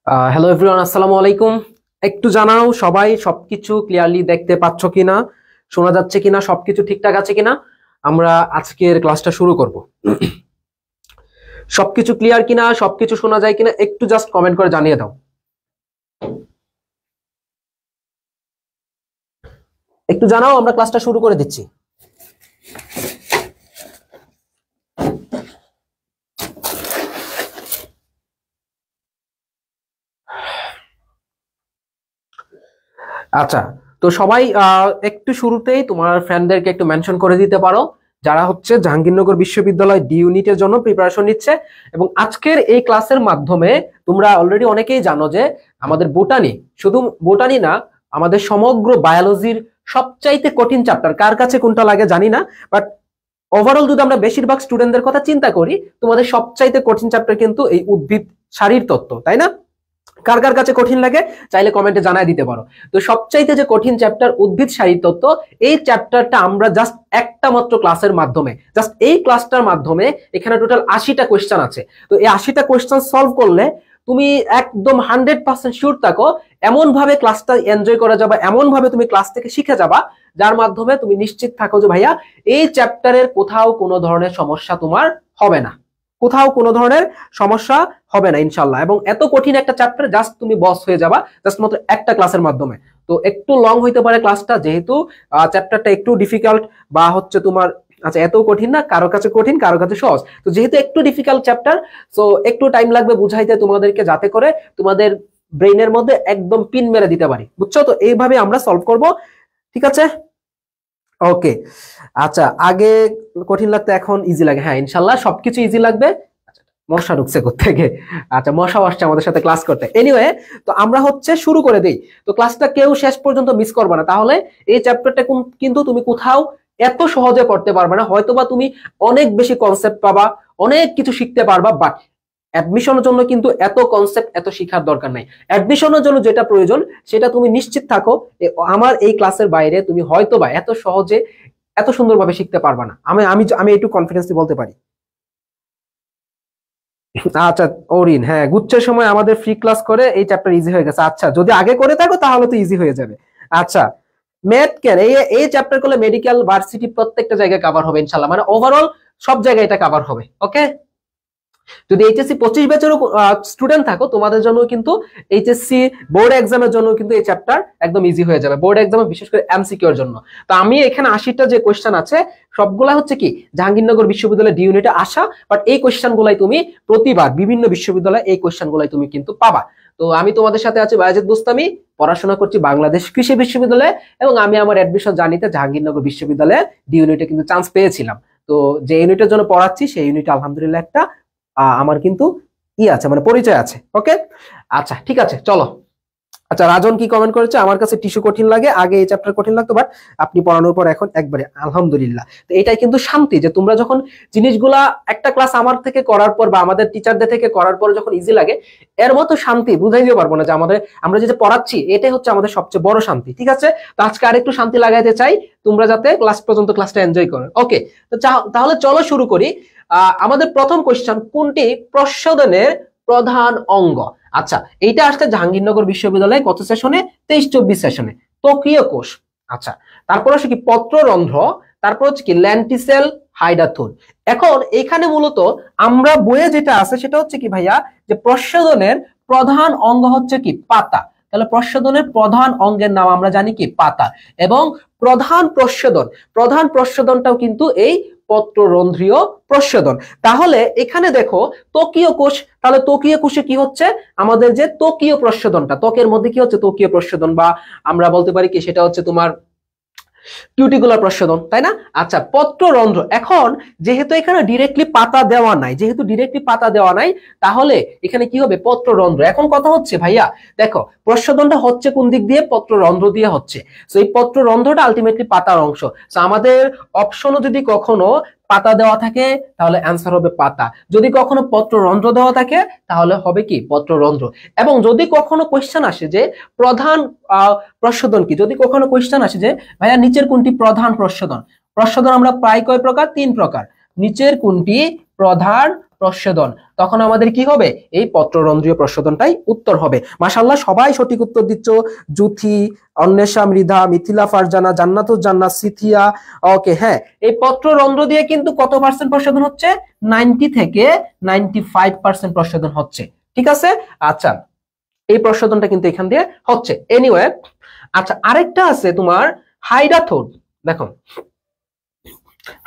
Hello everyone, আসসালামু আলাইকুম। একটু জানাও সবাই সবকিছু ক্লিয়ারলি দেখতে পাচ্ছ কিনা, শোনা যাচ্ছে কিনা, সবকিছু ঠিকঠাক আছে কিনা। আমরা আজকের ক্লাসটা শুরু করব। সবকিছু ক্লিয়ার কিনা, সবকিছু শোনা যায় কিনা একটু জাস্ট কমেন্ট করে জানিয়ে দাও। একটু জানাও, আমরা ক্লাসটা শুরু করে দিচ্ছি। আচ্ছা, তো সবাই একটু শুরুতেই তোমার ফ্রেন্ডদেরকে একটু মেনশন করে দিতে পারো যারা হচ্ছে জাহাঙ্গীরনগর বিশ্ববিদ্যালয় ডি ইউনিটের জন্য প্রিপারেশন নিচ্ছে। এবং আজকের এই ক্লাসের মাধ্যমে তোমরা অলরেডি অনেকেই জানো যে আমাদের বোটানি, শুধু বোটানি না, আমাদের সমগ্র বায়োলজির সবচাইতে কঠিন চ্যাপ্টার কার কাছে কোনটা লাগে জানি না, বাট ওভারঅল যদি আমরা বেশিরভাগ স্টুডেন্টদের কথা চিন্তা করি, তোমাদের সবচাইতে কঠিন চ্যাপ্টার কিন্তু এই উদ্ভিদ শারীর তত্ত্ব, তাই না? কার কার কাছে কঠিন লাগে চাইলে কমেন্টে জানায় দিতে পারো। তো সবচাইতে যে কঠিন চ্যাপ্টার উদ্ভিদ শারীর তত্ত্ব, এই চ্যাপ্টারটা আমরা জাস্ট একটা মাত্র ক্লাসের মাধ্যমে, জাস্ট এই ক্লাসটার মাধ্যমে, এখানে টোটাল 80টা কোয়েশ্চেন আছে। তো এই 80টা কোয়েশ্চেন সলভ করলে তুমি একদম 100% শিওর থাকো এমন ভাবে ক্লাসটা এনজয় করা যাবে, এমন ভাবে তুমি ক্লাস থেকে শিখে যাবা যার মাধ্যমে তুমি নিশ্চিত থাকো যে ভাইয়া এই চ্যাপ্টারের কোথাও কোনো ধরনের সমস্যা তোমার হবে না, কোথাও কোনো ধরনের সমস্যা হবে না ইনশাল্লাহ। এবং এত কঠিন একটা চ্যাপ্টার জাস্ট তুমি বস হয়ে যাবা জাস্ট মাত্র একটা ক্লাসের মাধ্যমে। তো একটু লং হইতে পারে ক্লাসটা, যেহেতু চ্যাপ্টারটা একটু ডিফিকাল্ট বা হচ্ছে তোমার, আচ্ছা এত কঠিন না, কারো কাছে কঠিন কারো কাছে সহজ, তো যেহেতু একটু ডিফিকাল্ট চ্যাপ্টার, সো একটু টাইম লাগবে বুঝাইতে তোমাদেরকে, যাতে করে তোমাদের ব্রেইনের মধ্যে একদম পিন মেরে দিতে পারি, বুঝছো? তো এইভাবে আমরা সলভ করব, ঠিক আছে? ওকে, আচ্ছা আগে কঠিন লাগতো এখন ইজি লাগে, হ্যাঁ ইনশাল্লাহ সবকিছু ইজি লাগবে। আচ্ছা, মশা ঢুকছে কোত্থেকে? আচ্ছা, মশা আসছে আমাদের সাথে ক্লাস করতে। এনিওয়ে, তো আমরা হচ্ছে শুরু করে দিই। তো ক্লাসটা কেউ শেষ পর্যন্ত মিস করবে না, তাহলে এই চ্যাপ্টারটা কিন্তু তুমি কোথাও এত সহজে পড়তে পারবে না। হয়তোবা তুমি অনেক বেশি কনসেপ্ট পাবা, অনেক কিছু শিখতে পারবা, বাট অ্যাডমিশনের জন্য কিন্তু এত কনসেপ্ট এত শিখার দরকার নাই। অ্যাডমিশনের জন্য যেটা প্রয়োজন সেটা তুমি নিশ্চিত থাকো আমার এই ক্লাসের বাইরে তুমি হয়তোবা এত সহজে এত সুন্দরভাবে শিখতে পারবা না। আমি আমি আমি একটু কনফিডেন্সলি বলতে পারি। আচ্ছা ওরিন, হ্যাঁ গুচ্ছের সময় আমাদের ফ্রি ক্লাস করে এই চ্যাপ্টার ইজি হয়ে গেছে। আচ্ছা, যদি আগে করে থাকো তাহলে তো ইজি হয়ে যাবে। আচ্ছা, ম্যাথ কেন এই এই চ্যাপ্টার করলে মেডিকেল ভার্সিটি প্রত্যেকটা জায়গায় কভার হবে ইনশাআল্লাহ, মানে ওভারঅল সব জায়গায় এটা কভার হবে। ওকে, যদি এইচএসসি 25 ব্যাচেরও স্টুডেন্ট থাকো তোমাদের জন্য কিন্তু এইচএসসি বোর্ড এক্সামের জন্য কিন্তু এই চ্যাপ্টার একদম ইজি হয়ে যাবে, বোর্ড এক্সামে বিশেষ করে এমসিকিউ এর জন্য। তো আমি এখানে 80টা যে কোশ্চেন আছে সবগুলা হচ্ছে কি জাহাঙ্গীরনগর বিশ্ববিদ্যালয় ডি ইউনিটে আসা, বাট এই কোশ্চেন গুলাই তুমি প্রতিবার বিভিন্ন বিশ্ববিদ্যালয়ে এই কোশ্চেন গুলাই তুমি কিন্তু পাবা। তো আমি তোমাদের সাথে আছি বায়েজিদ বুস্তামি, পড়াশোনা করছি বাংলাদেশ কৃষি বিশ্ববিদ্যালয়ে, এবং আমি আমার অ্যাডমিশন জার্নিতে জাহাঙ্গীরনগর বিশ্ববিদ্যালয়ে ডি ইউনিটে কিন্তু চান্স পেয়েছিলাম। তো যে ইউনিটের জন্য পড়াচ্ছি সেই ইউনিটে আলহামদুলিল্লাহ একটা আমার কিন্তু আছে, মানে পরিচয় আছে। ওকে, আচ্ছা ঠিক আছে, চলো। আচ্ছা, রাজন কি কমেন্ট করেছে, আমার কাছে টিস্যু কঠিন লাগে, আগে এই চ্যাপ্টার কঠিন লাগতো, বাট আপনি পড়ানোর পর এখন একবারে আলহামদুলিল্লাহ। তো এটাই কিন্তু শান্তি, যে তোমরা যখন জিনিসগুলা একটা ক্লাস আমার থেকে করার পর বা আমাদের টিচারদের থেকে করার পর যখন ইজি লাগে, এর মতো শান্তি বুঝাইতে পারবো না। যে আমরা যেটা পড়াচ্ছি এটাই হচ্ছে আমাদের সবচেয়ে বড় শান্তি, ঠিক আছে? তো আজকে আরেকটু শান্তি লাগাইতে চাই, তোমরা যাতে ক্লাস পর্যন্ত ক্লাসটা এনজয় করো। ওকে, তো তাহলে চলো শুরু করি। আমাদের প্রথম কোশ্চেন, কোনটি প্রস্বেদনের প্রধান অঙ্গ? আচ্ছা, এইটা আসছে জাহাঙ্গীরনগর বিশ্ববিদ্যালয়ে কত সেশনে? 23-24 সেশনে, ত্বকীয় কোষ। আচ্ছা, তারপর হচ্ছে কি পত্ররন্ধ্র, তারপর হচ্ছে কি ল্যান্টিসেল হাইডাথুন। এখন এখানে মূলত আমরা বইয়ে যেটা আছে সেটা হচ্ছে কি ভাইয়া, যে প্রস্বেদনের প্রধান অঙ্গ হচ্ছে কি পাতা। তাহলে প্রস্বেদনের প্রধান অঙ্গের নাম আমরা জানি কি পাতা। এবং প্রধান প্রস্বেদনটাও কিন্তু এই পত্ররন্ধ্রীয় প্রস্বেদন। তাহলে এখানে দেখো ত্বকীয় কোষ, তাহলে ত্বকীয় কোষে কি হচ্ছে আমাদের যে ত্বকীয় প্রস্বেদনটা, ত্বকের মধ্যে কি হচ্ছে ত্বকীয় প্রস্বেদন, বা আমরা বলতে পারি কি সেটা হচ্ছে তোমার কিউটিকুলার প্রস্বেদন, তাই না? আচ্ছা, পত্ররন্ধ্র, এখন যেহেতু এখানে ডিরেক্টলি পাতা দেওয়া নাই, তাহলে এখানে কি হবে? পত্ররন্ধ্র। এখন কথা হচ্ছে ভাইয়া দেখো প্রস্বেদনটা হচ্ছে কোন দিক দিয়ে? পত্ররন্ধ্র দিয়ে হচ্ছে। তো এই পত্ররন্ধ্রটা আলটিমেটলি পাতার অংশ। তো আমাদের অপশনও যদি কখনো পাতা দেওয়া থাকে তাহলে অ্যান্সার হবে পাতা, যদি কখনো পত্ররন্ধ্র দেওয়া থাকে তাহলে হবে কি? পত্ররন্ধ্র। এবং যদি কখনো কোশ্চেন আসে যে প্রধান প্রস্বেদন কি, যদি কখনো কোশ্চেন আসে যে ভাইয়া নিচের কোনটি প্রধান প্রস্বেদন, প্রস্বেদন আমরা প্রায় কয় প্রকার? 3 প্রকার। নিচের কোনটি প্রধান প্রস্বেদন, তখন আমাদের কি হবে? এই পত্ররন্ধ্রীয় প্রস্বেদনটাই উত্তর হবে। মাশাআল্লাহ, সবাই সঠিক উত্তর দিচ্ছ। জুথি, অন্বেষা, মৃধা, মিথিলা, ফারজানা, জান্নাতুজ জান্নাত, সিথিয়া। ওকে, হ্যাঁ, এই পত্ররন্ধ্র দিয়ে কিন্তু কত পার্সেন্ট প্রস্বেদন হচ্ছে? 90 থেকে 95% প্রস্বেদন হচ্ছে। ঠিক আছে, আচ্ছা, এই প্রস্বেদনটা কিন্তু এখান দিয়ে হচ্ছে। এনিওয়ে, আচ্ছা, আরেকটা আছে তোমার হাইডাথোড। দেখো,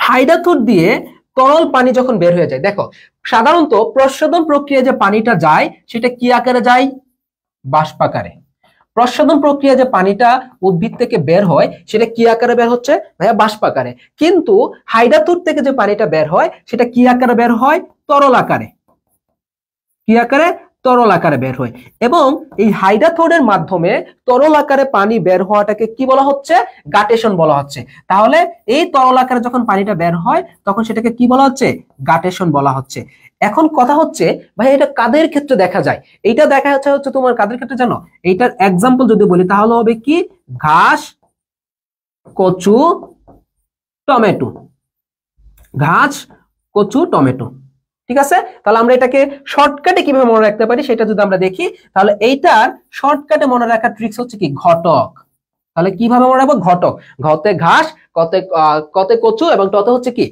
হাইডাথোড দিয়ে তরল পানি যখন বের হয়ে যায়, দেখো সাধারণত প্রস্বেদন প্রক্রিয়ায় যে পানিটা যায় সেটা কি আকারে যায়? বাষ্পাকারে। প্রস্বেদন প্রক্রিয়া যে পানিটা উদ্ভিদ থেকে বের হয় সেটা কি আকারে বের হচ্ছে? ভাইয়া বাষ্পাকারে। কিন্তু হাইডাথোড থেকে যে পানিটা বের হয় সেটা কি আকারে বের হয়? তরল আকারে। কি আকারে? তরল আকারে বের হয়। এবং এই হাইডাথোডের মাধ্যমে তরল আকারে পানি বের হওয়াটাকে কি বলা হচ্ছে? গাটেশন বলা হচ্ছে। তাহলে এই তরল আকারে যখন পানিটা বের হয় তখন সেটাকে কি বলা হচ্ছে? গাটেশন বলা হচ্ছে। এখন কথা হচ্ছে ভাই, এটা কাদের ক্ষেত্রে দেখা যায়? এইটা দেখা হচ্ছে তোমার কাদের ক্ষেত্রে জানো? এইটার এক্সাম্পল যদি বলি তাহলে হবে কি? ঘাস, কচু, টমেটো। ঘাস, কচু, টমেটো। ঠিক আছে, তাহলে আমরা এটাকে শর্টকাটে কিভাবে মনে রাখতে পারি সেটা যদি আমরা দেখি, তাহলে এইটার শর্টকাটে মনে রাখার ট্রিক্স হচ্ছে কি? ঘটক। তাহলে কিভাবে মনে রাখবো? ঘটক। ঘতে ঘাস, কতে কচু এবং টতে হচ্ছে কি?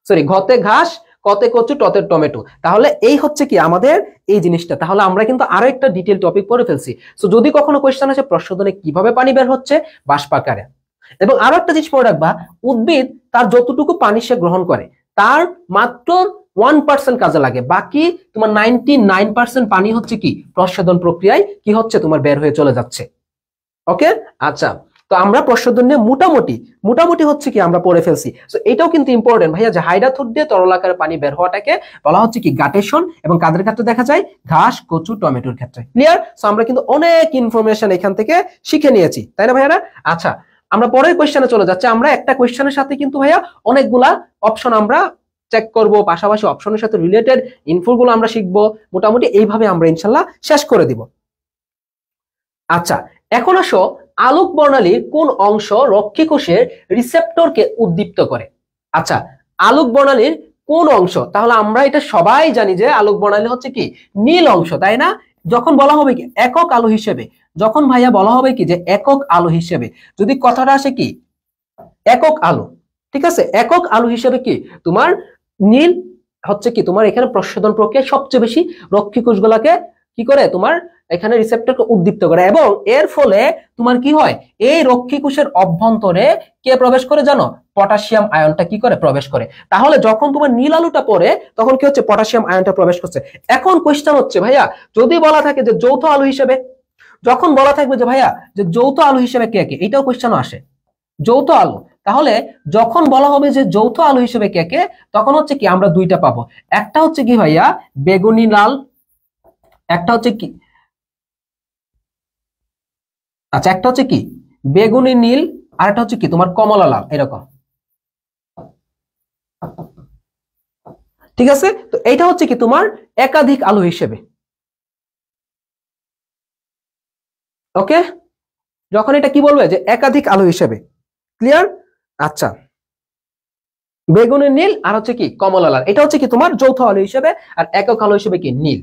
সরি, ঘতে ঘাস, কতে কচু, টতে টমেটো। তাহলে এই হচ্ছে কি আমাদের এই জিনিসটা। তাহলে আমরা কিন্তু আরো একটা ডিটেইল টপিক পড়ে ফেলছি। সো যদি কখনো কোশ্চেন আসে প্রস্বেদনে কিভাবে পানি বের হচ্ছে? বাষ্পাকারে। এবং আরো একটা জিনিস মনে রাখবা, উদ্ভিদ তার যতটুকু পানি সে গ্রহণ করে তার মাত্র 1% কাজে লাগে, বাকি তোমার 99% পানি হচ্ছে কি? প্রস্বেদন প্রক্রিয়ায় কি হচ্ছে? তোমার বের হয়ে চলে যাচ্ছে। ওকে, আচ্ছা, তো আমরা প্রস্বেদন নিয়ে মোটামুটি হচ্ছে কি আমরা পড়ে ফেলছি। তো এটাও কিন্তু ইম্পর্টেন্ট ভাইয়া, যে হাইডাথোড দিয়ে তরল আকারে পানি বের হওয়াটাকে বলা হচ্ছে কি? গাটেশন। এবং কাদের ক্ষেত্রে দেখা যায়? ঘাস, কচু, টমেটোর ক্ষেত্রে। ক্লিয়ার? সো আমরা কিন্তু অনেক ইনফরমেশন এখান থেকে শিখে নিয়েছি, তাই না ভাইয়ারা? আচ্ছা, আমরা পরের কোশ্চেনে চলে যাচ্ছি। আমরা একটা কোশ্চেনের সাথে কিন্তু ভাইয়া অনেকগুলা অপশন আমরা চেক করব, পাশাপাশি অপশনের সাথে রিলেটেড ইনফোগুলো আমরা শিখবো। মোটামুটি এইভাবে আমরা ইনশাল্লাহ শেষ করে দিব। আচ্ছা, এখন আসো, আলোক বর্ণালীর কোন অংশ রক্ষী কোষের রিসেপ্টরকে উদ্দীপ্ত করে? আচ্ছা, আলোক বর্ণালীর কোন অংশ? তাহলে আমরা এটা সবাই জানি যে আলোক বর্ণালী হচ্ছে কি? নীল অংশ, তাই না? যখন বলা হবে কি একক আলো হিসেবে, যখন ভাইয়া বলা হবে কি যে একক আলো হিসেবে, যদি কথাটা আসে কি একক আলো, ঠিক আছে, একক আলো হিসেবে কি তোমার নীল হচ্ছে কি তোমার এখানে প্রস্বেদন প্রক্রিয়া সবচেয়ে বেশি রক্ষী কোষগুলোকে কি করে? তোমার এখানে রিসেপ্টরকে উদ্দীপ্ত করে। এবং এর ফলে তোমার কি হয়? এই রক্ষী কোষের অভ্যন্তরে কে প্রবেশ করে জানো? পটাশিয়াম আয়নটা কি করে? প্রবেশ করে। তাহলে যখন তোমার নীল আলোটা পড়ে তখন কি হচ্ছে? পটাশিয়াম আয়নটা প্রবেশ করছে। এখন কোশ্চেন হচ্ছে ভাইয়া, যদি বলা থাকে যে যৌথ আলো হিসেবে, যখন বলা থাকবে যে ভাইয়া যে যৌথ আলো হিসেবে কে কে, এটাও কোশ্চেন আসে। যৌথ আলো, তাহলে যখন বলা হবে যে যৌথ আলো হিসেবে কে কে, তখন হচ্ছে কি আমরা দুইটা পাবো। একটা হচ্ছে কি ভাইয়া বেগুনি লাল, একটা হচ্ছে কি, আচ্ছা, একটা হচ্ছে কি বেগুনি নীল, আর একটা হচ্ছে কি তোমার কমলা লাল, এরকম। ঠিক আছে, তো এটা হচ্ছে কি তোমার একাধিক আলো হিসেবে। ওকে, যখন এটা কি বলবে যে একাধিক আলো হিসেবে। ক্লিয়ার? আচ্ছা, বেগুনি নীল আর হচ্ছে কি কমলা লাল, এটা হচ্ছে কি তোমার যৌথ আলো হিসেবে, আর একক আলো হিসেবে কি নীল।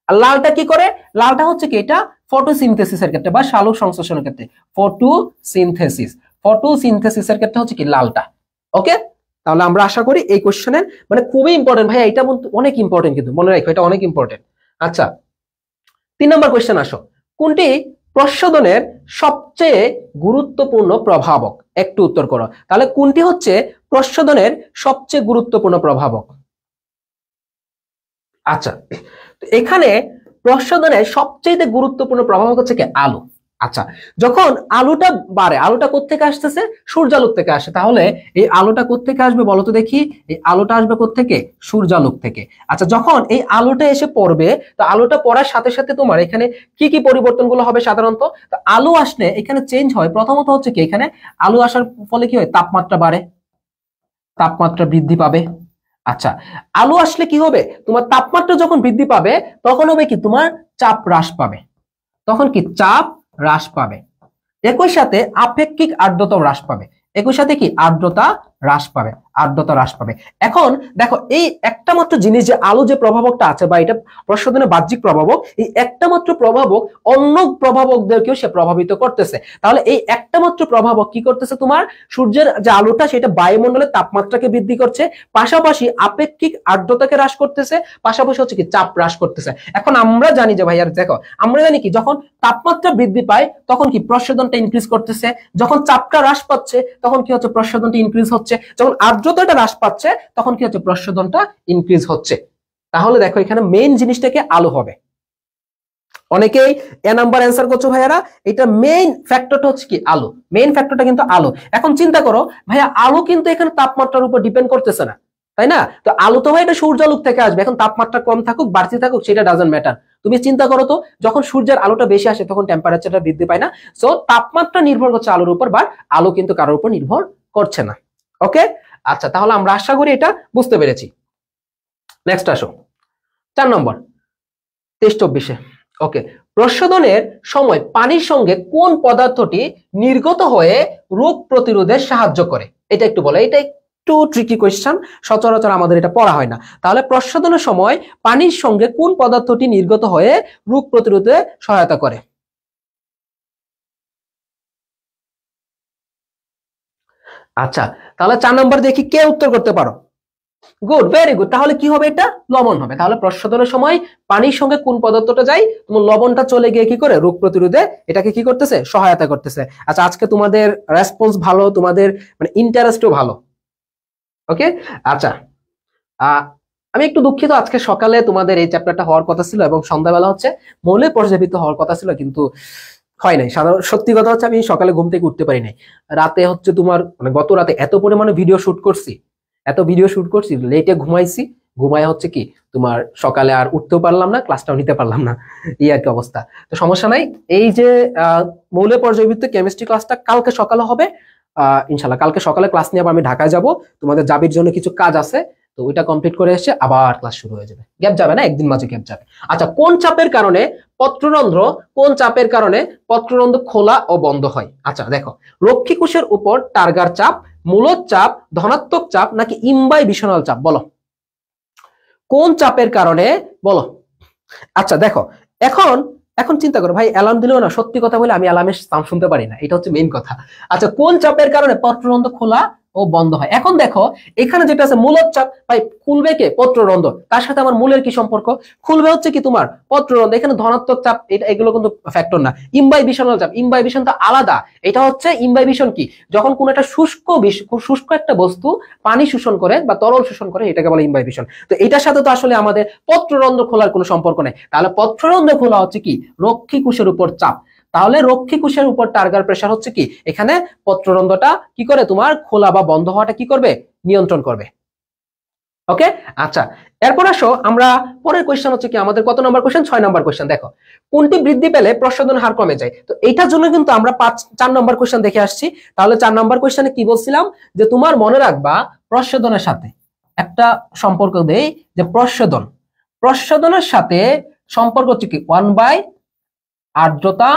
আর লালটা কি করে? লালটা হচ্ছে কি এটা ফটোসিনথেসিসের ক্ষেত্রে বা সালোক সংশ্লেষণের ক্ষেত্রে। ফটোসিনথেসিসের ক্ষেত্রে হচ্ছে কি লালটা। ওকে, তাহলে আমরা আশা করি এই কোশ্চেনের মানে খুবই ইম্পর্টেন্ট ভাইয়া, এটা অনেক ইম্পর্টেন্ট, কিন্তু মনে রাখো এটা অনেক ইম্পর্টেন্ট। আচ্ছা, 3 নম্বর কোশ্চেন আসো, কোনটি প্রস্বেদনের সবচেয়ে গুরুত্বপূর্ণ প্রভাবক? একটু উত্তর করো। তাহলে কোনটি হচ্ছে প্রস্বেদনের সবচেয়ে গুরুত্বপূর্ণ প্রভাবক? আচ্ছা, এখানে প্রস্বেদনের সবচেয়ে গুরুত্বপূর্ণ প্রভাবক হচ্ছে কি আলো। আচ্ছা, যখন আলোটা বাড়ে, আলোটা কোত্থেকে আসতেছে? সূর্যালোক থেকে আসে। তাহলে এই আলোটা কোত্থেকে আসবে বলো তো দেখি? এই আলোটা আসবে কোত্থেকে? সূর্যালোক থেকে। আচ্ছা, যখন এই আলোটা এসে পড়বে, তো আলোটা পড়ার সাথে সাথে তোমার এখানে কি কি পরিবর্তনগুলো হবে সাধারণত? তো আলো আসলে এখানে চেঞ্জ হয়। প্রথমত হচ্ছে কি এখানে আলো আসার ফলে কি হয়? তাপমাত্রা বাড়ে, তাপমাত্রা বৃদ্ধি পাবে। আচ্ছা, আলো আসলে কি হবে? তোমার তাপমাত্রা যখন বৃদ্ধি পাবে তখন হবে কি তোমার চাপ হ্রাস পাবে, তখন কি চাপ হ্রাস পাবে। একই সাথে আপেক্ষিক আর্দ্রতা হ্রাস পাবে। একই সাথে কি আর্দ্রতা হ্রাস পাবে, আর্দ্রতা হ্রাস পাবে। এখন দেখো এই একটা মাত্র জিনিস যে আলো যে প্রভাবকটা আছে বা এটা প্রসাধনের বাহ্যিক প্রভাবক, এই একটা মাত্র প্রভাবক অন্য প্রভাবকদেরকেও সে প্রভাবিত করতেছে। তাহলে এই একটা মাত্র প্রভাবক কি করতেছে, তোমার সূর্যের যে আলোটা সেটা বায়ুমণ্ডলের তাপমাত্রাকে বৃদ্ধি করছে, পাশাপাশি আপেক্ষিক আর্দ্রতাকে হ্রাস করতেছে, পাশাপাশি হচ্ছে কি চাপ হ্রাস করতেছে। এখন আমরা জানি যে ভাইয়ার দেখো, আমরা জানি কি যখন তাপমাত্রা বৃদ্ধি পায় তখন কি প্রসাধনটা ইনক্রিজ করতেছে, যখন চাপটা হ্রাস পাচ্ছে তখন কি হচ্ছে প্রসাধনটা ইনক্রিজ হচ্ছে, যখন আর্দ্রতাটা হ্রাস পাচ্ছে তখন কি হচ্ছে প্রসাধনটা ইনক্রিজ হচ্ছে। তাহলে দেখো এখানে মেইন জিনিসটাকে আলো হবে। অনেকেই এ নাম্বার অ্যান্সার করছো ভাইয়ারা, এটা মেইন ফ্যাক্টরটা হচ্ছে কি আলো, মেইন ফ্যাক্টরটা কিন্তু আলো। এখন চিন্তা করো ভাইয়া, আলো কিন্তু এখানে তাপমাত্রার উপর ডিপেন্ড করতেছে না, তাই না? তো আলো তো ভাই এটা সূর্যালোক থেকে আসবে, এখন তাপমাত্রা কম থাকুক বাড়তি থাকুক সেটা ডাজন্ট ম্যাটার। তুমি চিন্তা করো তো, যখন সূর্যের আলোটা বেশি আসে তখন টেম্পারেচারটা বৃদ্ধি পায় না। সো তাপমাত্রা নির্ভর করছে আলোর উপর, বা আলো কিন্তু কারোর উপর নির্ভর করছে না। ওকে, আচ্ছা, তাহলে আমরা আশা করি এটা বুঝতে পেরেছি। নেক্সট আসো 4 নম্বর 23-24-এ। ওকে, প্রসাধনের সময় পানির সঙ্গে কোন পদার্থটি নির্গত হয়ে রোগ প্রতিরোধে সাহায্য করে? এটা একটু বলো, এটা একটু ট্রিকি কোয়েশ্চেন, সচরাচর আমাদের এটা পড়া হয় না। তাহলে প্রসাধনের সময় পানির সঙ্গে কোন পদার্থটি নির্গত হয়ে রোগ প্রতিরোধে সহায়তা করে? আচ্ছা, তাহলে 4 নম্বর দেখি কে উত্তর করতে পারো। Good, very good. তাহলে কি হবে, এটা লবণ হবে। তাহলে প্রসাধনের সময় পানির সঙ্গে কোন পদার্থটা যায়, তোমার লবণটা চলে গিয়ে কি করে রোগ প্রতিরোধে এটাকে কি করতেছে, সহায়তা করতেছে। আচ্ছা, আজকে তোমাদের রেসপন্স ভালো, তোমাদের মানে ইন্টারেস্টও ভালো। ওকে, আচ্ছা, আমি একটু দুঃখিত, আজকে সকালে তোমাদের এই চ্যাপ্টারটা হওয়ার কথা ছিল এবং সন্ধ্যাবেলা হচ্ছে মৌলে পর্যাবৃত্ত হওয়ার কথা ছিল, কিন্তু হয় নাই। সাধারণ সত্যি কথা হচ্ছে আমি সকালে ঘুম থেকে উঠতে পারি নাই। রাতে হচ্ছে তোমার মানে গত রাতে এত পরিমাণে ভিডিও শুট করছি, এত ভিডিও শুট করছি, লেটে ঘুমাইছি, ঘুমায় হচ্ছে কি তোমার সকালে আর উঠতেও পারলাম না, ক্লাসটাও নিতে পারলাম না, এই আর কি অবস্থা। তো সমস্যা নাই, এই যে মৌলে পর্যায়বৃত্ত কেমিস্ট্রি ক্লাসটা কালকে সকালে হবে। ইনশাল্লাহ কালকে সকালে ক্লাস নিয়ে আবার আমি ঢাকায় যাব, তোমাদের যাবির জন্য কিছু কাজ আছে, তো ওইটা কমপ্লিট করে এসে আবার ক্লাস শুরু হয়ে যাবে। গ্যাপ যাবে না, একদিন মাঝে গ্যাপ যাবে। আচ্ছা, কোন চাপের কারণে পত্ররন্ধ্র, কোন চাপের কারণে পত্ররন্ধ্র খোলা ও বন্ধ হয়? আচ্ছা দেখো, রক্ষী কোষের উপর টার্গার চাপ, মূলদ চাপ, ধনাত্মক চাপ নাকি ইম্বাইবিশনাল চাপ? বলো কোন চাপের কারণে, বলো। আচ্ছা দেখো, এখন এখন চিন্তা করো ভাই, অ্যালার্ম দিলেও না, সত্যি কথা বলে আমি অ্যালার্মের সাউন্ড শুনতে পারি না, এটা হচ্ছে মেইন কথা। আচ্ছা, কোন চাপের কারণে পত্ররন্ধ্র খোলা ও বন্ধ হয়? এখন দেখো এখানে যেটা আছে মূলদ চাপ, ভাই খুলবে কে? পত্ররন্ধ্র। তার সাথে আমার মূলের কি সম্পর্ক? খুলবে হচ্ছে কি তোমার পত্ররন্ধ্র, এখানে ধনাত্মক চাপ, এটা এগুলো কিন্তু ফ্যাক্টর না। ইম্বাইবিশনাল চাপ, ইম্বাইবিশন তো আলাদা। এটা হচ্ছে ইম্বাইবিশন কি, যখন কোন একটা শুষ্ক একটা বস্তু পানি শোষণ করে বা তরল শোষণ করে, এটাকে বলে ইম্বাইবিশন। তো এটার সাথে তো আসলে আমাদের পত্ররন্ধ্র খোলার কোনো সম্পর্ক নেই। তাহলে পত্ররন্ধ্র খোলা হচ্ছে কি রক্ষী কোষের উপর চাপ। তাহলে রক্ষী কোষের উপর টার্গার প্রেসার হচ্ছে কি এখানে পত্ররন্ধ্রটা কি করে তোমার খোলা বা বন্ধ হওয়াটা কি করবে, নিয়ন্ত্রণ করবে। ওকে, আচ্ছা, এরপর আসো আমরা পরের কোশ্চেন হচ্ছে কি আমাদের কত নম্বর কোশ্চেন, 6 নম্বর কোশ্চেন। দেখো, কোনটি বৃদ্ধি পেলে প্রসাধন হার কমে যায়? তো এটার জন্য কিন্তু আমরা 4 নম্বর কোশ্চেন দেখে আসছি। তাহলে 4 নম্বর কোশ্চেনে কি বলছিলাম, যে তোমার মনে রাখবা প্রসাধনের সাথে একটা সম্পর্ক দেই, যে প্রসাধনের সাথে সম্পর্ক হচ্ছে কি 1/, আর্দ্রতা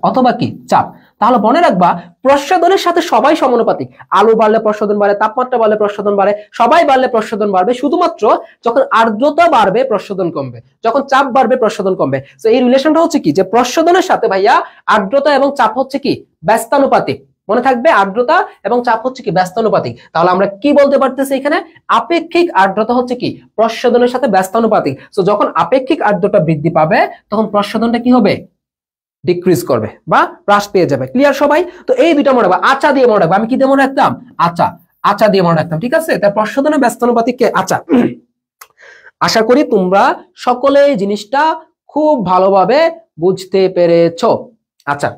অথবা কি চাপ। তাহলে মনে রাখবা প্রসাধনের সাথে সবাই সমানুপাতিক। আলো বাড়লে প্রসাধন বাড়ে, তাপমাত্রা বাড়লে প্রসাধন বাড়ে, সবাই বাড়লে প্রসাধন বাড়বে। শুধুমাত্র যখন আর্দ্রতা বাড়বে প্রসাধন কমবে, যখন চাপ বাড়বে প্রসাধন কমবে। তো এই রিলেশনটা হচ্ছে কি, যে প্রসাধনের সাথে ভাইয়া আর্দ্রতা এবং চাপ হচ্ছে কি ব্যস্তানুপাতিক। মনে থাকবে, আর্দ্রতা এবং চাপ হচ্ছে কি ব্যস্তানুপাতিক। তাহলে আমরা কি বলতে পারতেছি এখানে, আপেক্ষিক আর্দ্রতা হচ্ছে কি প্রসাধনের সাথে ব্যস্তানুপাতিক। তো যখন আপেক্ষিক আর্দ্রতা বৃদ্ধি পাবে তখন প্রসাধনটা কি হবে, ডিক্রিজ করবে বা হ্রাস পেয়ে যাবে। ক্লিয়ার সবাই? তো এই দুইটা মনে রাখবা, আচা দিয়ে মনে রাখবা। আমি কি দিয়ে মনে রাখতাম? আচা দিয়ে মনে রাখতাম, ঠিক আছে? তার প্রসাধনের ব্যস্তানুপাতিক আচা। আশা করি তোমরা সকলে এই জিনিসটা খুব ভালোভাবে বুঝতে পেরেছো। আচ্ছা,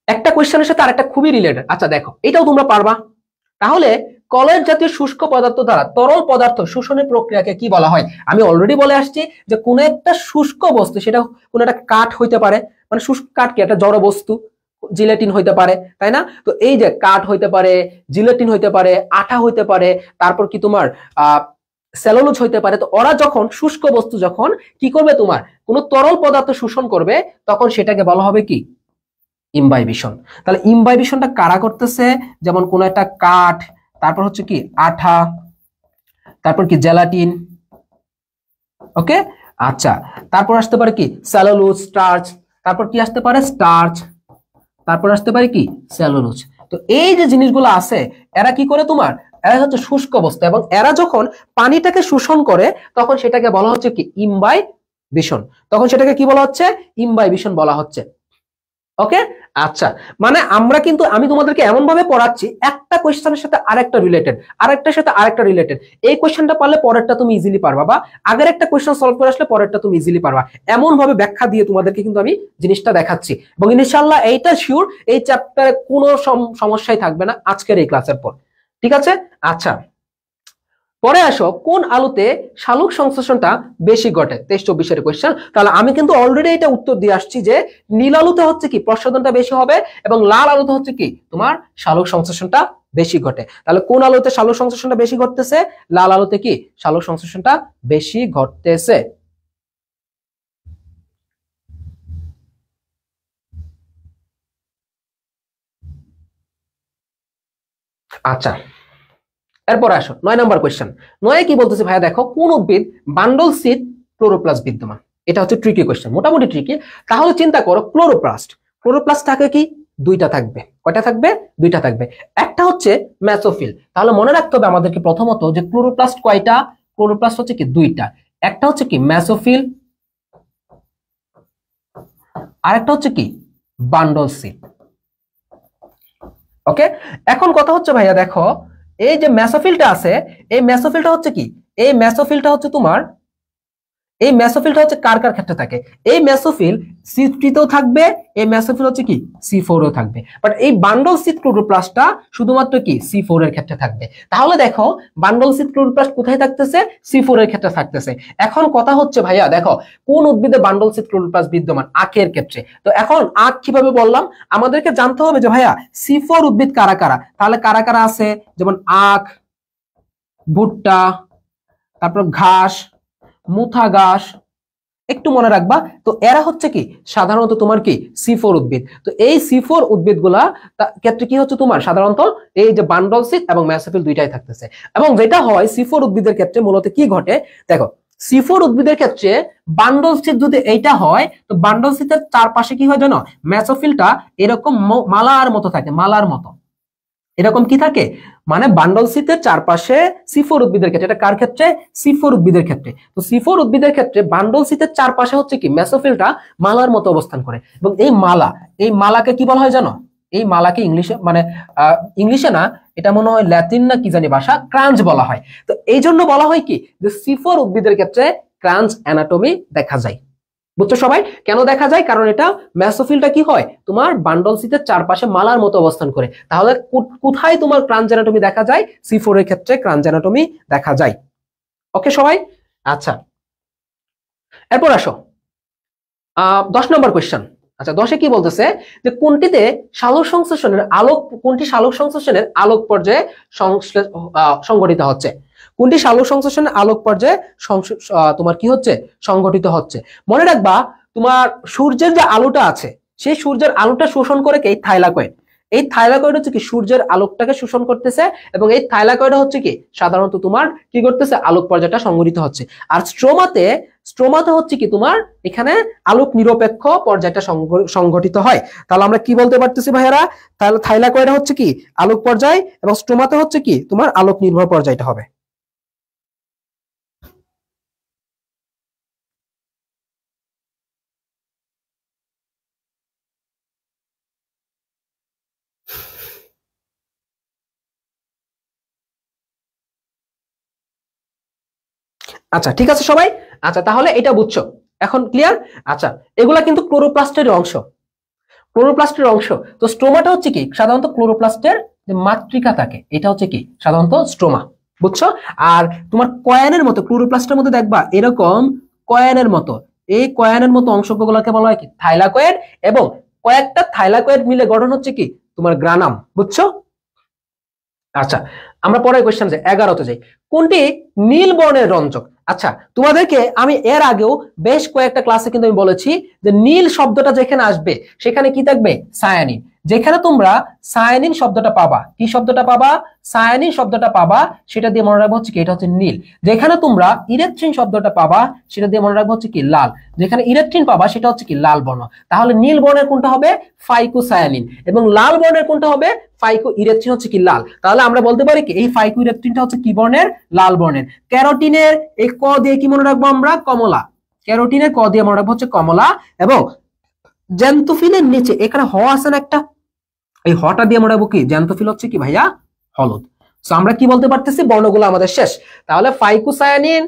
একটা কোশ্চেনের সাথে আরেকটা খুবই রিলেটেড। আচ্ছা দেখো, এটাও তোমরা পারবা। তাহলে কলের জাতীয় শুষ্ক পদার্থ দ্বারা তরল পদার্থ শোষণের প্রক্রিয়াকে কি বলা হয়? আমি অলরেডি বলে আসছি যে কোন একটা শুষ্ক বস্তু, সেটা কোন একটা কাঠ হইতে পারে, মানে শুষ্ক কাঠ কি একটা জড় বস্তু, জিলেটিন হইতে পারে, তাই না? তো এই যে কাঠ হইতে পারে, জিলেটিন হইতে পারে, আঠা হইতে পারে, তারপর কি তোমার সেলুলোজ হইতে পারে। তো ওরা যখন শুষ্ক বস্তু যখন কি করবে, তোমার কোন তরল পদার্থ শোষণ করবে, তখন সেটাকে বলা হবে কি ইমবাইবিশন। তাহলে ইমবাইবিশনটা কারা করতেছে? যেমন কোন একটা কাঠ, তারপর হচ্ছে কি আঠা, তারপর কি জেলাটিন। ওকে, আচ্ছা, তারপর আসতে পারে কি সেলুলোজ, স্টার্চ, তারপর কি আসতে পারে স্টার্চ, তারপর আসতে পারে কি সেলুলোজ। তো এই যে জিনিসগুলো আছে এরা কি করে তোমার, এরা হচ্ছে শুষ্ক অবস্থা, এবং এরা যখন পানিটাকে শোষণ করে তখন সেটাকে বলা হচ্ছে কি ইমবাইবিশন। তখন সেটাকে কি বলা হচ্ছে? ইমবাইবিশন বলা হচ্ছে। ওকে, আচ্ছা, মানে আমরা কিন্তু আমি তোমাদেরকে এমন ভাবে পড়াচ্ছি একটা কোয়েশ্চেনের সাথে আরেকটা রিলেটেড, আরেকটার সাথে আরেকটা রিলেটেড। এই কোয়েশ্চেনটা পারলে পরেরটা তুমি ইজিলি পারবা, বা আগের একটা কোয়েশ্চেন সলভ করে আসলে পরেরটা তুমি ইজিলি পারবা। এমন ভাবে ব্যাখ্যা দিয়ে তোমাদেরকে কিন্তু আমি জিনিসটা দেখাচ্ছি, এবং ইনশাআল্লাহ এইটা শিওর এই চ্যাপ্টারে কোনো সমস্যাই থাকবে না আজকের এই ক্লাসের পর। ঠিক আছে, আচ্ছা, পরে আসো কোন আলুতে শালুক সংশ্লেষণটা বেশি ঘটে, 23-24 কোয়েশ্চেন। তাহলে আমি কিন্তু অলরেডি এটা উত্তর দিয়ে আসছি যে নীল আলুতে হচ্ছে কি প্রস্রদনটা বেশি হবে, এবং লাল আলুতে হচ্ছে কি তোমার শালুক সংশ্লেষণটা বেশি ঘটে। তাহলে কোন আলুতে শালুক সংশ্লেষণটা বেশি ঘটতেছে? লাল আলুতে কি শালুক সংশ্লেষণটা বেশি ঘটতেছে। আচ্ছা, এরপর আসো 9 নম্বর কোয়েশ্চেন। 9 কি বলতেছে ভাইয়া, দেখো কোন উদ্ভিদ বান্ডল সিড ক্লোরোপ্লাস্ট বিদ্যমান। এটা হচ্ছে ট্রিকি কোয়েশ্চেন, মোটামুটি ট্রিকি। তাহলে চিন্তা করো ক্লোরোপ্লাস্ট, ক্লোরোপ্লাস্ট থাকে কি দুইটা থাকবে। কয়টা থাকবে? দুইটা থাকবে। একটা হচ্ছে মেসোফিল। তাহলে মনে রাখতে হবে আমাদেরকে প্রথমত যে ক্লোরোপ্লাস্ট কয়টা? ক্লোরোপ্লাস্ট হচ্ছে কি দুইটা। একটা হচ্ছে কি মেসোফিল, আর একটা হচ্ছে কি বান্ডল সিড। ওকে, এখন কথা হচ্ছে ভাইয়া দেখো এই যে মেসোফিলটা আছে, এই মেসোফিলটা হচ্ছে কি, এই মেসোফিলটা হচ্ছে তোমার, এই মেসোফিলটা হচ্ছে কার কার ক্ষেত্রে থাকে? এই মেসোফিল সি3 তেও থাকবে, এই মেসোফিল হচ্ছে কি সি4 এও থাকবে। বাট এই বান্ডল সিড ক্লোরোপ্লাস্টটা শুধুমাত্র কি সি4 এর ক্ষেত্রে থাকবে। তাহলে দেখো বান্ডল সিড ক্লোরোপ্লাস্ট কোথায় থাকতেছে? সি4 এর ক্ষেত্রে থাকতেছে। এখন কথা হচ্ছে ভাইয়া দেখো কোন উদ্ভিদে বান্ডল সিড ক্লোরোপ্লাস্ট বিদ্যমান? আখের ক্ষেত্রে। তো এখন আখ কিভাবে বললাম? আমাদেরকে জানতে হবে যে ভাইয়া সি4 উদ্ভিদ কারা কারা। তাহলে কারা কারা আছে? যেমন আখ, ভুট্টা, তারপর ঘাস, মুথা ঘাস, একটু মনে রাখবা। তো এরা হচ্ছে কি সাধারণত তোমার কি সি4 উদ্ভিদ। তো এই সি4 উদ্ভিদ গুলা ক্ষেত্রে কি হচ্ছে তোমার সাধারণত এই যে বান্ডল সিড এবং মেসোফিল দুইটাই থাকতেছে। এবং যেটা হয় সি4 উদ্ভিদের ক্ষেত্রে মূলত কি ঘটে দেখো, সি4 উদ্ভিদের ক্ষেত্রে বান্ডল সিড যদি এইটা হয়, তো বান্ডল সিডের চারপাশে কি হয় জানো? মেসোফিলটা এরকম মালার মতো থাকে, মালার মতো এরকম কি থাকে, মানে বান্ডল সিটের চারপাশে সি4 উদ্ভিদের ক্ষেত্রে, এটা কার ক্ষেত্রে? সি4 উদ্ভিদের ক্ষেত্রে। তো সি4 উদ্ভিদের ক্ষেত্রে বান্ডল সিটের চারপাশে হচ্ছে কি মেসোফিলটা মালার মতো অবস্থান করে। এবং এই মালা, এই মালাকে কি বলা হয় জানো? এই মালাকে ইংলিশে মানে ইংলিশে না, এটা মনে হয় ল্যাটিন না কি জানি ভাষা, ক্রাঞ্চ বলা হয়। তো এই জন্য বলা হয় কি যে সি4 উদ্ভিদের ক্ষেত্রে ক্রাঞ্চ অ্যানাটমি দেখা যায়। বুঝছো সবাই? কেন দেখা যায়? কারণ এটা মেসোফিলটা কি হয় তোমার বান্ডল সিটের চারপাশে মালার মতো অবস্থান করে। তাহলে কোথায় তোমার ক্রাঞ্চ অ্যানাটমি দেখা যায়? সি4 এর ক্ষেত্রে ক্রাঞ্চ অ্যানাটমি দেখা যায়। ওকে সবাই, আচ্ছা, এরপর আসো 10 নম্বর কোয়েশ্চেন। আচ্ছা, 10-এ কি বলতেছে যে কোনটিতে সালোক সংশ্লেষণের আলোক, কোনটি সালোক সংশ্লেষণের আলোক পর্যায়ে সংঘটিত হচ্ছে? কোনটি সালোক সংশ্লেষণের আলোক পর্যায়ে তোমার কি হচ্ছে সংঘটিত হচ্ছে? মনে রাখবা তোমার সূর্যের যে আলোটা আছে, সেই সূর্যের আলোটা শোষণ করে কে? থাইলাকয়েড। এই থাইলাকয়েড হচ্ছে কি সূর্যের আলোকটাকে শোষণ করতেছে, এবং এই থাইলাকয়েড হচ্ছে কি সাধারণত তোমার কি করতেছে? আলোক পর্যায়টা সংঘটিত হচ্ছে। আর স্ট্রোমাতে, স্ট্রোমাতে হচ্ছে কি তোমার এখানে আলোক নিরপেক্ষ পর্যায়টা সংঘটিত হয়। তাহলে আমরা কি বলতে পারতেছি ভাইয়ারা? তাহলে থাইলাকয়েডে হচ্ছে কি আলোক পর্যায়, এবং স্ট্রোমাতে হচ্ছে কি তোমার আলোক নির্ভর পর্যায়টা হবে। আচ্ছা ঠিক আছে সবাই, আচ্ছা তাহলে এটা বুঝছো এখন ক্লিয়ার? আচ্ছা, এগুলা কিন্তু ক্লোরোপ্লাস্টের অংশ, ক্লোরোপ্লাস্টের অংশ। তো স্ট্রোমাটা হচ্ছে কি সাধারণত ক্লোরোপ্লাস্টের যে মাতৃকা থাকে, এটা হচ্ছে কি সাধারণত স্ট্রোমা। বুঝছো? আর তোমার কয়েনের মতো ক্লোরোপ্লাস্টের মধ্যে দেখবা এরকম কয়েনের মতো, এই কয়েনের মতো অংশগুলোকে বলা হয় কি থাইলাকয়েড, এবং কয়েকটা থাইলাকয়েড মিলে গঠন হচ্ছে কি তোমার গ্রানাম। বুঝছো? আচ্ছা, আমরা পরের কোশ্চেন যাই, 11তে যাই। কোনটি নীল বর্ণের রঞ্জক? আচ্ছা, তোমাদেরকে আমি এর আগেও বেশ কয়েকটা ক্লাসে কিন্তু আমি বলেছি যে নীল শব্দটা যেখানে আসবে সেখানে কি থাকবে? সায়ানিন। যেখানে তোমরা সায়ানিন শব্দটা পাবা, কি শব্দটা পাবা? সায়ানিন শব্দটা পাবা, সেটা দিয়ে মনে রাখবো হচ্ছে কি এটা হচ্ছে নীল। যেখানে তোমরা ইরেথ্রিন শব্দটা পাবা সেটা দিয়ে মনে রাখবো হচ্ছে কি লাল। যেখানে ইরেথ্রিন পাবা সেটা হচ্ছে কি লাল বর্ণ। তাহলে নীল বর্ণের কোনটা হবে? ফাইকোসায়ানিন। এবং লাল বর্ণের কোনটা হবে? ফাইকো ইরেথ্রিন হচ্ছে কি লাল। তাহলে আমরা বলতে পারি কি এই ফাইকো ইরেথ্রিনটা হচ্ছে কি বর্ণের? লাল বর্ণের। ক্যারোটিনের এই ক দিয়ে কি মনে রাখবো আমরা? কমলা। ক্যারোটিনের ক দিয়ে মনে রাখবো হচ্ছে কমলা। এবং জ্যান্থোফিলের নিচে এখানে হ আছে না একটা, এই হটা দিয়ে মনে রাখবো কি? জ্যান্থোফিল হচ্ছে কি ভাইয়া? হলুদ। সো আমরা কি বলতে পারতেছি? বর্ণগুলো আমাদের শেষ। তাহলে ফাইকোসায়ানিন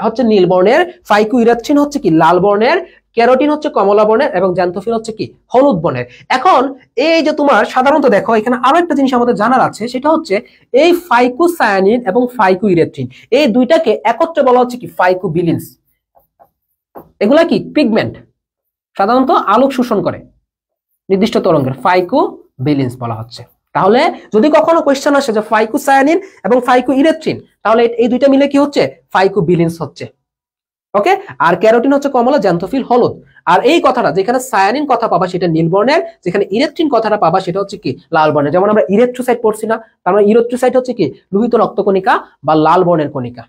হচ্ছে নীল বর্ণের, ফাইকো ইরেথ্রিন হচ্ছে কি লাল বর্ণের, ক্যারোটিন হচ্ছে কমলা বর্ণের এবং জ্যান্থোফিল হচ্ছে কি হলুদ বর্ণের। এখন এই যে তোমার সাধারণত দেখো এখানে আরো একটা জিনিস আমাদের জানার আছে, সেটা হচ্ছে এই ফাইকোসায়ানিন এবং ফাইকো ইরেথ্রিন এই দুইটাকে একত্রে বলা হচ্ছে কি ফাইকোবিলিনস। এগুলা কি? পিগমেন্ট, সাধারণত আলোক শোষণ করে নির্দিষ্ট তরঙ্গের, ফাইকোবিলিনস বলা হচ্ছে। তাহলে যদি কখনো কোশ্চেন আসে যে ফাইকোসায়ানিন এবং ফাইকো ইরেথ্রিন, তাহলে এই দুইটা মিলে কি হচ্ছে? ফাইকোবিলিনস হচ্ছে। ওকে, আর ক্যারোটিন হচ্ছে কমলা, জ্যান্থোফিল হলুদ। আর এই কথাটা যেখানে সায়ানিন কথা পাবা সেটা নীল বর্ণের, যেখানে ইরেথ্রিন কথাটা পাবা সেটা হচ্ছে কি লাল বর্ণের। যেমন আমরা ইরেথ্রোসাইট পড়ছি না, তার মানে ইরেথ্রোসাইট হচ্ছে কি লোহিত রক্তকণিকা বা লাল বর্ণের কণিকা।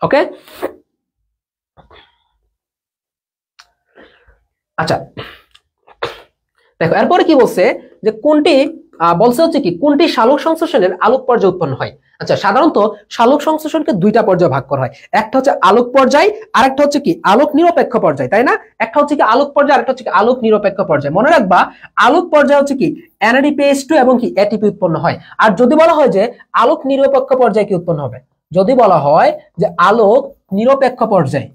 ওকে, আচ্ছা দেখো এরপরে কি বলছে যে কোনটি বলছে হচ্ছে কি কোনটি সালোক সংশ্লেষণের আলোক পর্যায় উৎপন্ন হয়। আচ্ছা, সাধারণত সালোক সংশ্লেষণকে দুইটা পর্যায়ে ভাগ করা হয়। একটা হচ্ছে আলোক পর্যায় আর একটা হচ্ছে কি আলোক নিরপেক্ষ পর্যায়, তাই না? একটা হচ্ছে কি আলোক পর্যায় আর একটা হচ্ছে কি আলোক নিরপেক্ষ পর্যায়। মনে রাখবা আলোক পর্যায় হচ্ছে কি NADPH2 এবং কি ATP উৎপন্ন হয়। আর যদি বলা হয় যে আলোক নিরপেক্ষ পর্যায়ে কি উৎপন্ন হবে, যদি বলা হয় যে আলোক নিরপেক্ষ পর্যায়ে,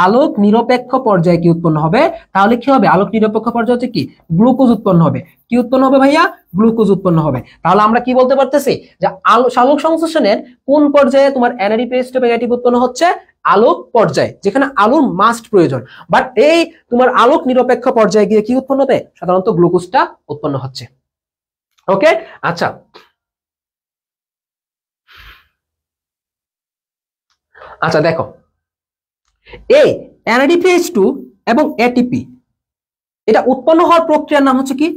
আলোক নিরপেক্ষ পর্যায়ে কি উৎপন্ন হবে, তাহলে কি হবে? আলোক নিরপেক্ষ পর্যায়ে হচ্ছে কি গ্লুকোজ উৎপন্ন হবে। কি উৎপন্ন হবে ভাইয়া? গ্লুকোজ উৎপন্ন হবে। তাহলে আমরা কি বলতে পারতেছি যে সালোক সংশ্লেষণের কোন পর্যায়ে তোমার NADPH2 এবং ATP উৎপন্ন হচ্ছে? আলোক পর্যায়ে, যেখানে আলোর মাস্ট প্রয়োজন। বাট এই তোমার আলোক নিরপেক্ষ পর্যায়ে গিয়ে কি উৎপন্ন হবে? সাধারণত গ্লুকোজটা উৎপন্ন হচ্ছে। ওকে, আচ্ছা আচ্ছা দেখো এই NADPH2 এবং ATP এটা উৎপন্ন হওয়ার প্রক্রিয়ার নাম হচ্ছে কি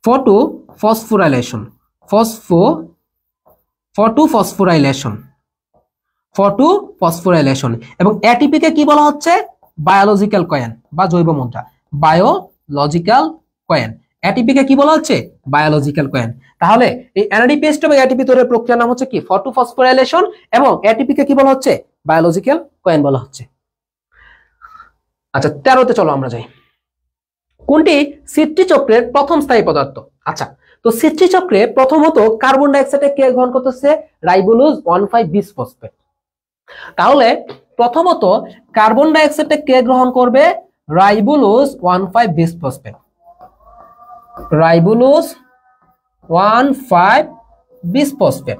ফটোফসফোরাইলেশন। ফটোফসফোরাইলেশন। এবং ATP কে কি বলা হচ্ছে? বায়োলজিক্যাল কয়েন বা জৈব মুদ্রা। Biological coin. ATP কে কি বলা হচ্ছে? Biological coin. তাহলে এই NADPH2 এবং ATP তৈরির প্রক্রিয়ার নাম হচ্ছে কি ফটোফসফোরাইলেশন এবং ATP কে কি বলা হচ্ছে? বায়োলজিক্যাল কয়েন বলা হচ্ছে। আচ্ছা 13তে চলো আমরা যাই। কোনটি সিট্রি চক্রের প্রথম স্থায়ী পদার্থ? আচ্ছা, তো সিট্রি চক্রে প্রথমত কার্বন ডাইঅক্সাইডে কে গ্রহণ করতেছে? রাইবোলোজ 1,5-বিসফসফেট। তাহলে প্রথমত কার্বন ডাইঅক্সাইডে কে গ্রহণ করবে? রাইবোলোজ 1,5-বিসফসফেট। রাইবোলোজ 1,5-বিসফসফেট।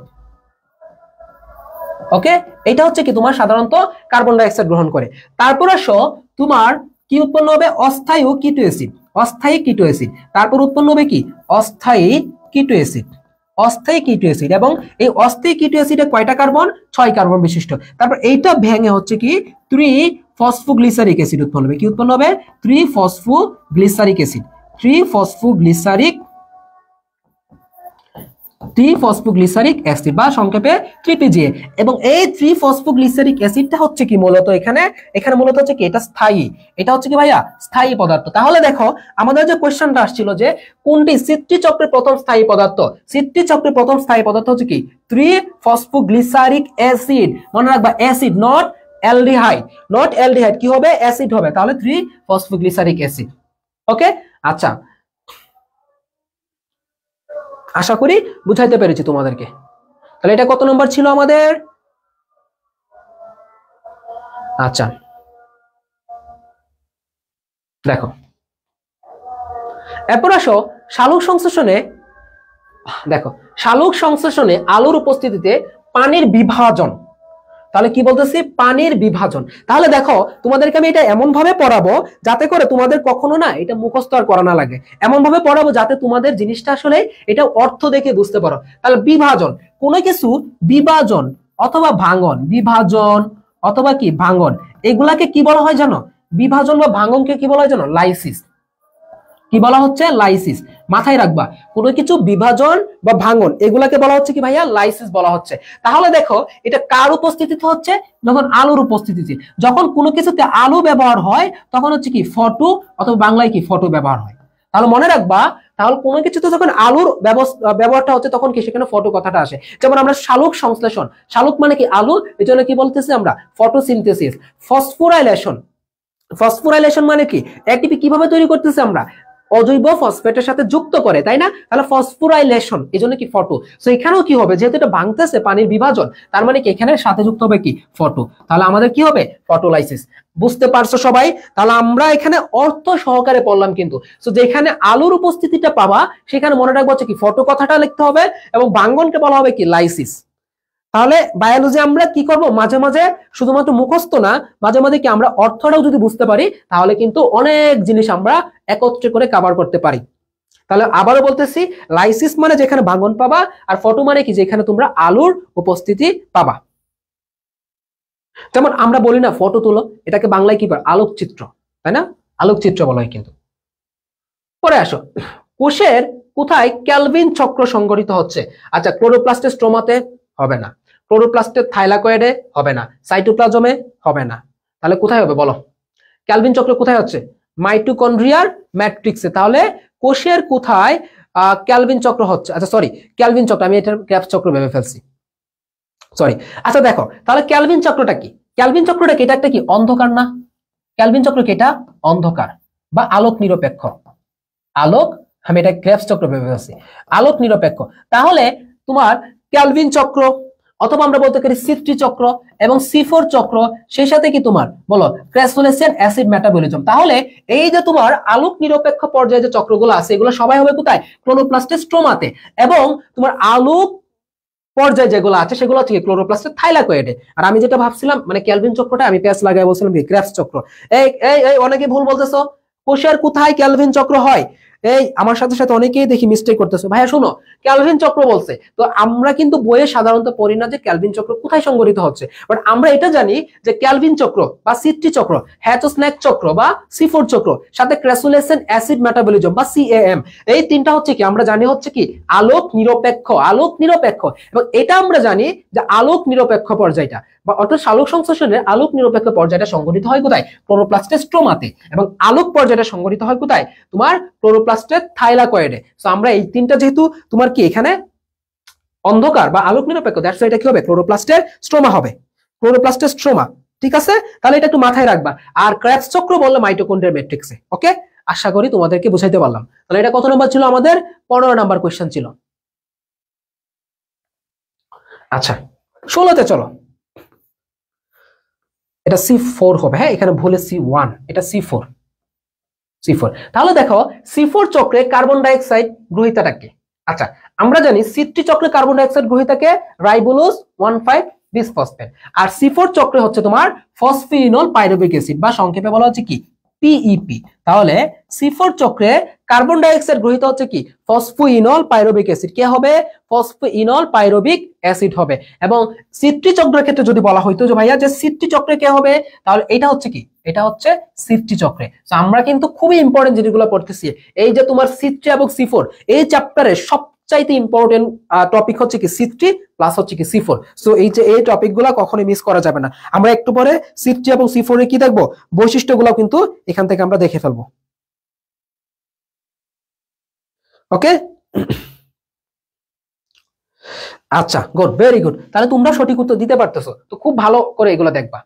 ওকে, এটা হচ্ছে কি তোমার সাধারণত কার্বন ডাইঅক্সাইড গ্রহণ করে। তারপর আসো তোমার কি উৎপন্ন হবে? অস্থায়ী কিটো অ্যাসিড। অস্থায়ী কিটো অ্যাসিড। তারপর উৎপন্ন হবে কি? অস্থায়ী কিটো অ্যাসিড। অস্থায়ী কিটো অ্যাসিড। এবং এই অস্থায়ী কিটো অ্যাসিডে কয়টা কার্বন? 6 কার্বন বিশিষ্ট। তারপর এইটা ভেঙে হচ্ছে কি 3-ফসফোগ্লিসারিক অ্যাসিড উৎপন্ন হবে। কি উৎপন্ন হবে? 3-ফসফোগ্লিসারিক অ্যাসিড। 3-ফসফোগ্লিসারিক অ্যাসিড বা সংক্ষেপে 3PGA। এবং এই 3-ফসফোগ্লিসারিক অ্যাসিডটা হচ্ছে কি মূলত এখানে মূলত হচ্ছে কি এটা স্থায়ী। এটা হচ্ছে কি ভাইয়া স্থায়ী পদার্থ। তাহলে দেখো আমাদের যে কোশ্চেনটা আসছিল যে কোনটি সিট্রি চক্রের প্রথম স্থায়ী পদার্থ? সিট্রি চক্রের প্রথম স্থায়ী পদার্থ হচ্ছে কি 3-ফসফোগ্লিসারিক অ্যাসিড। মনে রাখবা acid, not aldehyde. Not aldehyde, কি হবে? অ্যাসিড হবে। তাহলে 3-ফসফোগ্লিসারিক অ্যাসিড। ওকে, আচ্ছা আশা করি বুঝাইতে পেরেছি তোমাদেরকে। তাহলে এটা কত নম্বর ছিল আমাদের? আচ্ছা দেখো এরপর আসো সালোক সংশ্লেষণে। দেখো সালোক সংশ্লেষণে আলোর উপস্থিতিতে পানির বিভাজন তাহলে কি বলতেছি, পানির বিভাজন। তাহলে দেখো তোমাদেরকে আমি এটা এমন ভাবে পড়াবো যাতে করে তোমাদের কখনো না এটা মুখস্থ আর করা না লাগে, এমন ভাবে পড়াবো যাতে তোমাদের জিনিসটা আসলে এটা অর্থ দেখে বুঝতে পারো। তাহলে বিভাজন, কোনো কিছু বিভাজন অথবা ভাঙন, বিভাজন অথবা কি ভাঙন, এগুলাকে কি বলা হয় জানো? বিভাজন বা ভাঙনকে কি বলা হয় জানো? লাইসিস। কি বলা হচ্ছে? লাইসিস। মাথায় রাখবা, কোনো কিছু বিভাজন বা ভাঙন এগুলাকে বলা হচ্ছে কি ভাইয়া? লাইসিস বলা হচ্ছে। তাহলে দেখো এটা কার উপস্থিতিতে হচ্ছে? যখন আলুর উপস্থিতিতে। যখন কোনো কিছুতে আলু ব্যবহার হয় তখন হচ্ছে কি ফটো, অথবা বাংলায় কি ফটো ব্যবহার হয়। তাহলে মনে রাখবা, তাহলে কোনো কিছুতে যখন আলুর ব্যবহারটা হচ্ছে তখন কি সেখানে ফটো কথাটা আসে। যেমন আমরা শালুক সংশ্লেষণ, শালুক মানে কি আলু, এই জন্য কি বলতেছি আমরা? ফটোসিনথেসিস। ফসফোরাইলেশন, ফসফোরাইলেশন মানে কি? এটিপি কিভাবে তৈরি করতেছি আমরা? অজৈব ফসফেটের সাথে যুক্ত করে, তাই না? তাহলে ফসফোরাইলেশন, এই জন্য কি ফটো। তো এখানেও কি হবে? যেহেতু এটা ভাঙতেছে পানির বিভাজন, তার মানে কি এখানে সাথে যুক্ত হবে কি? ফটো। তাহলে আমাদের কি হবে? ফটোলাইসিস। বুঝতে পারছো সবাই? তাহলে আমরা এখানে অর্থ সহকারে পড়লাম কিন্তু। তো যেখানে আলুর উপস্থিতিটা পাবা সেখানে মনে রাখবো হচ্ছে কি ফটো কথাটা লিখতে হবে, এবং ভাঙ্গনকে বলা হবে কি? লাইসিস। তাহলে বায়োলজি আমরা কি করব? মাঝে মাঝে শুধুমাত্র মুখস্থ না, মাঝে মাঝে কি আমরা অর্থটাও যদি বুঝতে পারি তাহলে কিন্তু অনেক জিনিস আমরা একত্রে করে কভার করতে পারি। তাহলে আবারও বলতেছি, লাইসিস মানে যেখানে ভাঙন পাবা, আর ফটো মানে কি? যেখানে তোমরা আলুর উপস্থিতি পাবা। যেমন আমরা বলি না ফটো তুলো, এটাকে বাংলায় কি বলে? আলোকচিত্র, তাই না? আলোকচিত্র বলা হয় কিন্তু। পরে আসো, কোষের কোথায় ক্যালভিন চক্র সংঘটিত হচ্ছে? আচ্ছা, ক্লোরোপ্লাস্টের স্ট্রোমাতে হবে না, ক্লোরোপ্লাস্টের থাইলাকয়েডে হবে না, সাইটোপ্লাজমে হবে না, তাহলে কোথায় হবে বলো? ক্যালভিন চক্র কোথায় হচ্ছে? মাইটোকন্ড্রিয়ার ম্যাট্রিক্সে। তাহলে কোষের কোথায় ক্যালভিন চক্র হচ্ছে? আচ্ছা সরি, ক্যালভিন চক্র, আমি এটার ক্রেবস চক্র ভেবে ফেলছি, সরি। আচ্ছা দেখো, তাহলে ক্যালভিন চক্রটা কি? ক্যালভিন চক্রটা কি? এটা একটা কি অন্ধকার না? ক্যালভিন চক্র কি? এটা অন্ধকার বা আলোক নিরপেক্ষ। আলোক, আমি এটা ক্রেবস চক্র ভেবে ফেলছি, আলোক নিরপেক্ষ। তাহলে তোমার ক্যালভিন চক্র, অথবা আমরা বলতে পারি সিট্রি চক্র এবং C4 চক্র, সেই সাথে কি তোমার বলো ক্র্যাসুলেসিয়ান অ্যাসিড মেটাবলিজম। তাহলে এই যে তোমার আলোক নিরপেক্ষ পর্যায়ে যে চক্রগুলো আছে এগুলো সবাই হবে কোথায়? ক্লোরোপ্লাস্টের স্ট্রোমাতে। এবং তোমার আলোক পর্যায়ে যেগুলো আছে সেগুলো হচ্ছে ক্লোরোপ্লাস্টের থাইলাকয়েডে। আর আমি যেটা ভাবছিলাম মানে ক্যালভিন চক্রটা আমি প্যাচ লাগাই বলছিলাম কি ক্রেবস চক্র। এই এই অনেকে ভুল বলতেছো, কোষের কোথায় ক্যালভিন চক্র হয়? এই আমার সাথে সাথে অনেকেই দেখি মিস্টেক করতেছো। ভাইয়া শোনো, ক্যালভিন চক্র বলছে তো আমরা কিন্তু বইয়ে সাধারণত পড়ি না যে ক্যালভিন চক্র কোথায় সংঘটিত হচ্ছে, বাট আমরা এটা জানি যে ক্যালভিন চক্র বা সিট্রি চক্র, হ্যাচোস্ন্যাক চক্র বা C4 চক্র, সাথে ক্র্যাসুলেসন অ্যাসিড মেটাবলিজম বা CAM, এই তিনটা হচ্ছে কি আমরা জানি হচ্ছে কি আলোক নিরপেক্ষ, আলোক নিরপেক্ষ। এবং এটা আমরা জানি যে আলোক নিরপেক্ষ পর্যায়টা বা অর্থাৎ আলোক সংশ্লেষণের আলোক নিরপেক্ষ পর্যায়টা সংঘটিত হয় কোথায়? ক্লোরোপ্লাস্টের স্ট্রোমাতে। এবং আলোক পর্যায়টা সংঘটিত হয় কোথায়? তোমার ক্লোরোপ্লাস্টের থাইলাকয়েডে। সো আমরা এই তিনটা যেহেতু তোমার কি এখানে অন্ধকার বা আলোক নিরপেক্ষ, দ্যাটস এটা কি হবে? ক্লোরোপ্লাস্টের স্ট্রোমা হবে, ক্লোরোপ্লাস্টের স্ট্রোমা। ঠিক আছে, তাহলে এটা একটু মাথায় রাখবা। আর ক্রেবস চক্র বললে মাইটোকন্ড্রিয়ার ম্যাট্রিক্সে। ওকে, আশা করি তোমাদেরকে বুঝাইতে পারলাম। তাহলে এটা কত নম্বর ছিল? আমাদের 15 নাম্বার কোয়েশ্চেন ছিল। আচ্ছা 16তে চলো, এটা C4 হবে। হ্যাঁ, এখানে ভুলে C1, এটা C4। তাহলে দেখো C4 চক্রে কার্বন ডাইঅক্সাইড গ্রহীতাটা কে? আচ্ছা, আমরা জানি সিট্রি চক্রে কার্বন ডাইঅক্সাইড গ্রহীতাকে রাইবোলোজ 1,5 বিসফসফেট। আর C4 চক্রে হচ্ছে তোমার ফসফিনল পাইরুভিক অ্যাসিড বা সংক্ষেপে বলা হচ্ছে কি PEP। তাহলে C4 চক্রে কার্বন ডাইঅক্সাইড গ্রহীত হচ্ছে কি ফসফিনল পাইরুভিক অ্যাসিড। কে হবে? ফসফিনল পাইরুভিক অ্যাসিড হবে। এবং সিট্রি চক্রের ক্ষেত্রে যদি বলা হইতো যে ভাইয়া যে সিট্রি চক্রে কে হবে, তাহলে এটা হচ্ছে কি? এটা হচ্ছে সিট্রি চক্রে। তো আমরা কিন্তু খুবই ইম্পর্টেন্ট জিনিসগুলো পড়তেছি। এই যে তোমার সিট্রি এবং C4, এই চ্যাপ্টারে সবচাইতে ইম্পর্টেন্ট টপিক হচ্ছে কি সিট্রি প্লাস হচ্ছে কি C4। সো এই যে এই টপিকগুলো কখনোই মিস করা যাবে না। আমরা একটু পরে সিট্রি এবং C4 এর কি দেখবো বৈশিষ্ট্যগুলো কিন্তু এখান থেকে আমরা দেখে ফেলবো। ওকে, আচ্ছা গুড, ভেরি গুড। তাহলে তোমরা সঠিক উত্তর দিতে পারতেছো, তো খুব ভালো করে এগুলো দেখবা।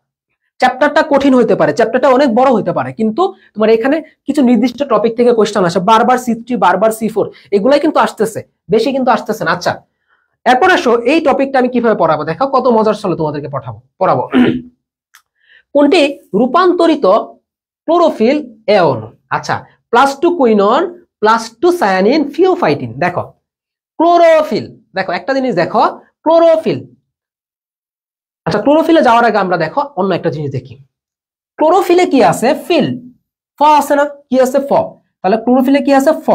চ্যাপ্টারটা কঠিন হইতে পারে, চ্যাপ্টারটা অনেক বড় হইতে পারে, কিন্তু তোমার এখানে কিছু নির্দিষ্ট টপিক থেকে কোশ্চেন আসে, বারবার সিট্রি বারবার C4 এগুলাই কিন্তু আসতেছে, বেশি কিন্তু আসতেছে না। আচ্ছা এরপর আসো, এই টপিকটা আমি কিভাবে পড়াবো দেখো, কত মজার চলে তোমাদেরকে পড়াবো। কোনটি রূপান্তরিত ক্লোরোফিল এ অণু? আচ্ছা, +2 কুইনন +2 সায়ানিন ফিওফাইটিন। দেখো ক্লোরোফিল, দেখো একটা জিনিস দেখো, ক্লোরোফিল আচ্ছা, ক্লোরোফিলে যাওয়ার আগে আমরা দেখো অন্য একটা জিনিস দেখি। ক্লোরোফিলে কি আছে? ফিল, ফ আছে না? কি আছে? ফ। তাহলে ক্লোরোফিলে কি আছে? ফ।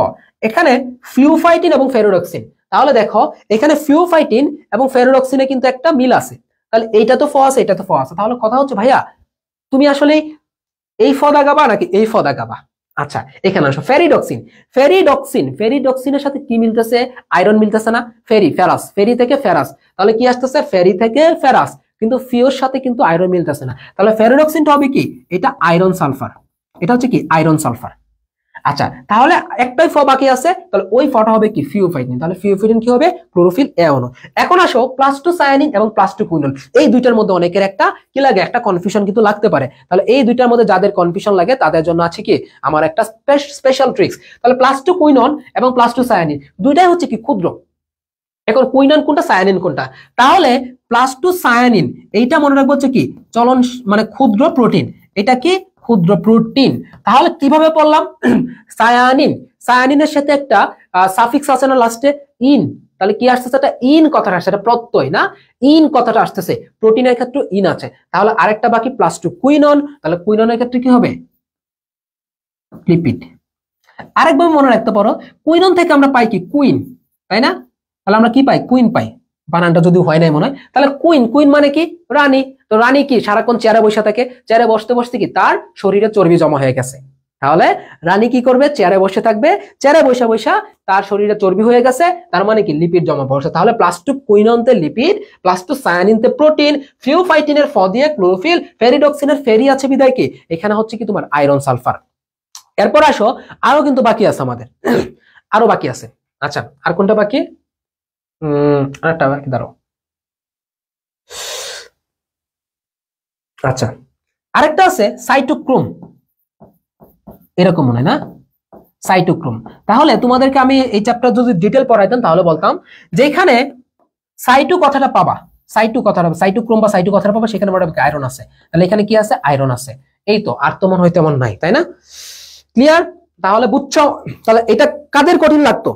এখানে ফিউফাইটিন এবং ফেরোডক্সিন, তাহলে দেখো এখানে ফিউফাইটিন এবং ফেরোডক্সিনে কিন্তু একটা মিল আছে। তাহলে এইটা তো ফ আছে, এটা তো ফ আছে। তাহলে কথা হচ্ছে ভাইয়া তুমি আসলে এই ফ দাগাবা নাকি এই ফ দাগাবা? আচ্ছা, এখানে আসো ফেরিডক্সিন। ফেরিডক্সিনের সাথে কি মিলতেছে? আয়রন মিলতেছে না? ফেরাস, ফেরি থেকে ফেরাস, তাহলে কি আসতেছে? ফেরি থেকে ফেরাস, কিন্তু ফিওর সাথে কিন্তু আয়রন মিলতেছে না। তাহলে ফেরিডক্সিনটা হবে কি? এটা আয়রন সালফার, এটা হচ্ছে কি? Iron sulphur. আচ্ছা, তাহলে একটাই ফ বাকি আছে, তাহলে ওই ফটা হবে কি? ফিওফাইটিন। তাহলে ফিওফাইটিন কি হবে? ক্লোরোফিল এ অনু। এখন আসো প্লাস 2 সায়ানিন এবং প্লাস 2 কুইনল, এই দুইটার মধ্যে অনেকের একটা কি লাগে? একটা কনফিউশন কিন্তু লাগতে পারে। তাহলে এই দুইটার মধ্যে যাদের কনফিউশন লাগে তাদের জন্য আছে কি আমার একটা স্পেশাল ট্রিক্স। তাহলে প্লাস 2 কুইনন এবং প্লাস 2 সায়ানিন দুইটাই হচ্ছে কি ক্ষুদ্র। এখন কুইনন কোনটা, সায়ানিন কোনটা? তাহলে প্লাস 2 সায়ানিন এইটা মনে রাখবো হচ্ছে কি চলন মানে ক্ষুদ্র প্রোটিন, এটা কি ক্ষুদ্র প্রোটিন। তাহলে কিভাবে পড়লাম? সায়ানিন, সায়ানিনের সাথে একটা সাফিক্স আছে না লাস্টে? ইন। তাহলে কি আসতেছে? এটা ইন কথাটা আসছে, এটা প্রত্যয় না, ইন কথাটা আসতেছে। প্রোটিনের ক্ষেত্রে ইন আছে। তাহলে আরেকটা বাকি প্লাস 2 কুইনন। তাহলে কুইননের ক্ষেত্রে কি হবে? লিপিড। আরেকভাবে মনে রাখতে পারো, কুইনন থেকে আমরা পাই কি? কুইন, তাই না? তাহলে আমরা কি পাই? কুইন পাই। বানানটা যদি হয় নাই মনে হয়, তাহলে কুইন, কুইন মানে কি? রানী। তো রানী কি সারাক্ষণ চেয়ারে বসে থাকে? চেয়ারে বসতে বসতে কি তার শরীরে চর্বি জমা হয়ে গেছে। তাহলে রানী কি করবে? চেয়ারে বসে থাকবে, চেয়ারে বসে বসে তার শরীরে চর্বি হয়ে গেছে, তার মানে কি লিপিড জমা পড়ছে। তাহলে প্লাস 2 কুইননতে লিপিড, প্লাস 2 সায়ানিনতে প্রোটিন, ফিওফাইটিনের ফ দিয়ে ক্লোরোফিল, ফেরিডক্সিনের ফেরি আছে বিদায় কি এখানে হচ্ছে কি তোমার আয়রন সালফার। এরপর আসো আরো কিন্তু বাকি আছে আমাদের, আরো বাকি আছে। আচ্ছা, আর কোনটা বাকি? আরেকটা বাকি, দাঁড়াও। আচ্ছা, আরেকটা আছে সাইটোক্রোম, এরকম মনে হয় না? সাইটোক্রোম। তাহলে তোমাদেরকে আমি এই চ্যাপ্টার যদি ডিটেল পড়াইতাম তাহলে বলতাম যে এখানে সাইটো কথাটা পাবা, সাইটো কথাটা, সাইটোক্রোম বা সাইটো কথাটা পাবা, সেখানে মোটামুটি আয়রন আছে। তাহলে এখানে কি আছে? আয়রন আছে। এই তো, আর তো মনে হয় তেমন নাই, তাই না? ক্লিয়ার? তাহলে বুঝছো? তাহলে এটা কাদের কঠিন লাগতো?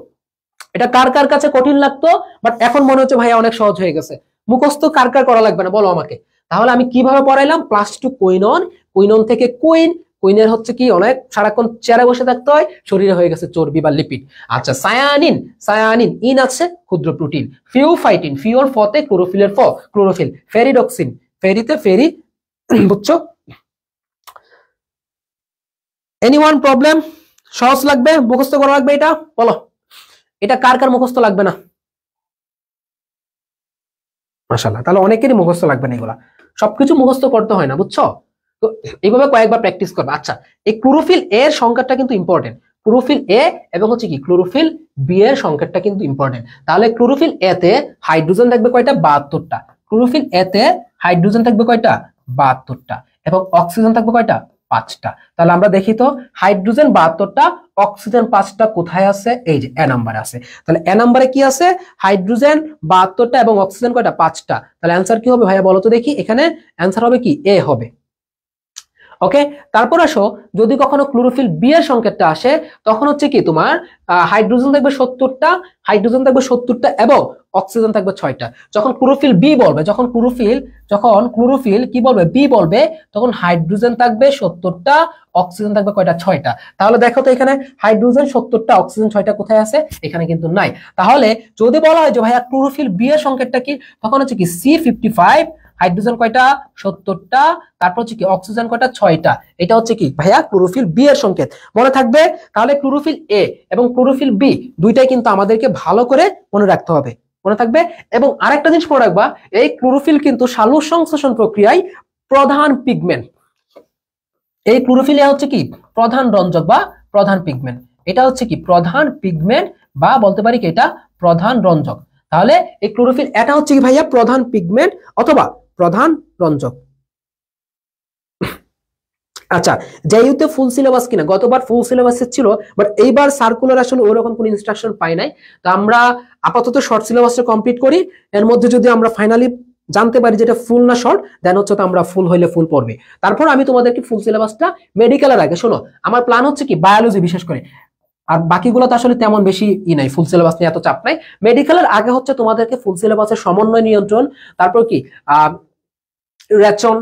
এটা কার কার কাছে কঠিন লাগতো? বাট এখন মনে হচ্ছে ভাইয়া অনেক সহজ হয়ে গেছে, মুখস্থ কার কার করা লাগবে না বলো আমাকে। তাহলে আমি কিভাবে পড়াইলাম? প্লাস 2 কুইনন, কুইনন থেকে কুইন, কুইনের হচ্ছে কি অনেক সারাক্ষণ চেয়ারে বসে থাকতে হয়, শরীরে হয়ে গেছে চর্বি বা লিপিড। আচ্ছা, সায়ানিন, সায়ানিন ইন আছে ক্ষুদ্র প্রোটিন, ফিওফাইটিন, ফিওর ফতে ক্লোরোফিলের ফ ক্লোরোফিল, ফেরিডক্সিন, ফেরিতে ফেরি। বুঝছো? Anyone problem? সহজ লাগবে, মুখস্থ করা লাগবে এটা বলো। এটা কার কার মুখস্থ লাগবে না? মাশাআল্লাহ, তাহলে অনেকেরই মুখস্থ লাগবে না, এগুলা সবকিছু মুখস্থ করতে হয় না, বুঝছো? তো এইভাবে কয়েকবার প্র্যাকটিস করবে। আচ্ছা, এই ক্লোরোফিল এর সংকেতটা কিন্তু ইম্পর্টেন্ট। ক্লোরোফিল এ এবং হচ্ছে কি ক্লোরোফিল বি এর সংকেতটা কিন্তু ইম্পর্টেন্ট। তাহলে ক্লোরোফিল এ তে হাইড্রোজেন থাকবে কয়টা? 72টা। ক্লোরোফিল এ তে হাইড্রোজেন থাকবে কয়টা? 72টা। এবং অক্সিজেন থাকবে কয়টা? 5টা। তাহলে আমরা দেখি তো, হাইড্রোজেন 72টা, অক্সিজেন 5টা কোথায় আছে? এই যে এ নাম্বারে আছে। তাহলে এ নাম্বারে কি আছে? হাইড্রোজেন 72টা এবং অক্সিজেন কয়টা? 5টা। তাহলে অ্যান্সার কি হবে ভাইয়া বলো তো দেখি? এখানে অ্যান্সার হবে কি? এ হবে। ওকে, তারপর আসো যদি কখনো ক্লোরোফিল বি এর সংকেতটা আসে তখন হচ্ছে কি তোমার হাইড্রোজেন থাকবে 70টা, হাইড্রোজেন থাকবে 70টা এবং অক্সিজেন থাকবে 6টা। যখন ক্লোরোফিল বি বলবে, যখন ক্লোরোফিল কি বলবে? বি বলবে, তখন হাইড্রোজেন থাকবে 70টা, অক্সিজেন থাকবে কয়টা? 6টা। তাহলে দেখো তো এখানে হাইড্রোজেন 70টা, অক্সিজেন 6টা কোথায় আছে? এখানে কিন্তু নাই। তাহলে যদি বলা হয় যে ভাইয়া ক্লোরোফিল বি এর সংকেতটা কি, তখন হচ্ছে কি C55, হাইড্রোজেন কয়টা? 70টা, তারপর হচ্ছে কি অক্সিজেন কয়টা? 6টা। এটা হচ্ছে কি ভাইয়া ক্লোরোফিল বি এর সংকেত, মনে থাকবে। তাহলে ক্লোরোফিল এ এবং ক্লোরোফিল বি দুইটাই কিন্তু আমাদেরকে ভালো করে মনে রাখতে হবে, মনে থাকবে। এবং আরেকটা জিনিস মনে রাখবা, এই ক্লোরোফিল কিন্তু সালোক সংশ্লেষণ প্রক্রিয়ায় প্রধান পিগমেন্ট। এই ক্লোরোফিল হচ্ছে কি প্রধান রঞ্জক বা প্রধান পিগমেন্ট। এটা হচ্ছে কি প্রধান পিগমেন্ট বা বলতে পারি কি এটা প্রধান রঞ্জক। তাহলে এই ক্লোরোফিল এটা হচ্ছে কি ভাইয়া প্রধান পিগমেন্ট অথবা প্রধান রঞ্জক। আচ্ছা, জেইউতে ফুল সিলেবাস কিনা? গতবার ফুল সিলেবাস ছিল, বাট এইবার সার্কুলার আসলে ওরকম কোনো ইনস্ট্রাকশন পাই নাই। তো আমরা আপাতত শর্ট সিলেবাসটা কমপ্লিট করি, এর মধ্যে যদি আমরা ফাইনালি জানতে পারি যেটা ফুল না শর্ট, দেন হচ্ছে তো আমরা ফুল হইলে ফুল পড়বে। তারপর আমি তোমাদেরকে ফুল সিলেবাসটা মেডিকেলের আগে, শোনো আমার প্ল্যান হচ্ছে কি বায়োলজি বিশেষ করে, আর বাকিগুলো তো আসলে তেমন বেশি নাই, ফুল সিলেবাস নিয়ে এত চাপ নাই। মেডিকেলের আগে হচ্ছে তোমাদেরকে ফুল সিলেবাসের সমন্বয় নিয়ন্ত্রণ, তারপর কি রেচন,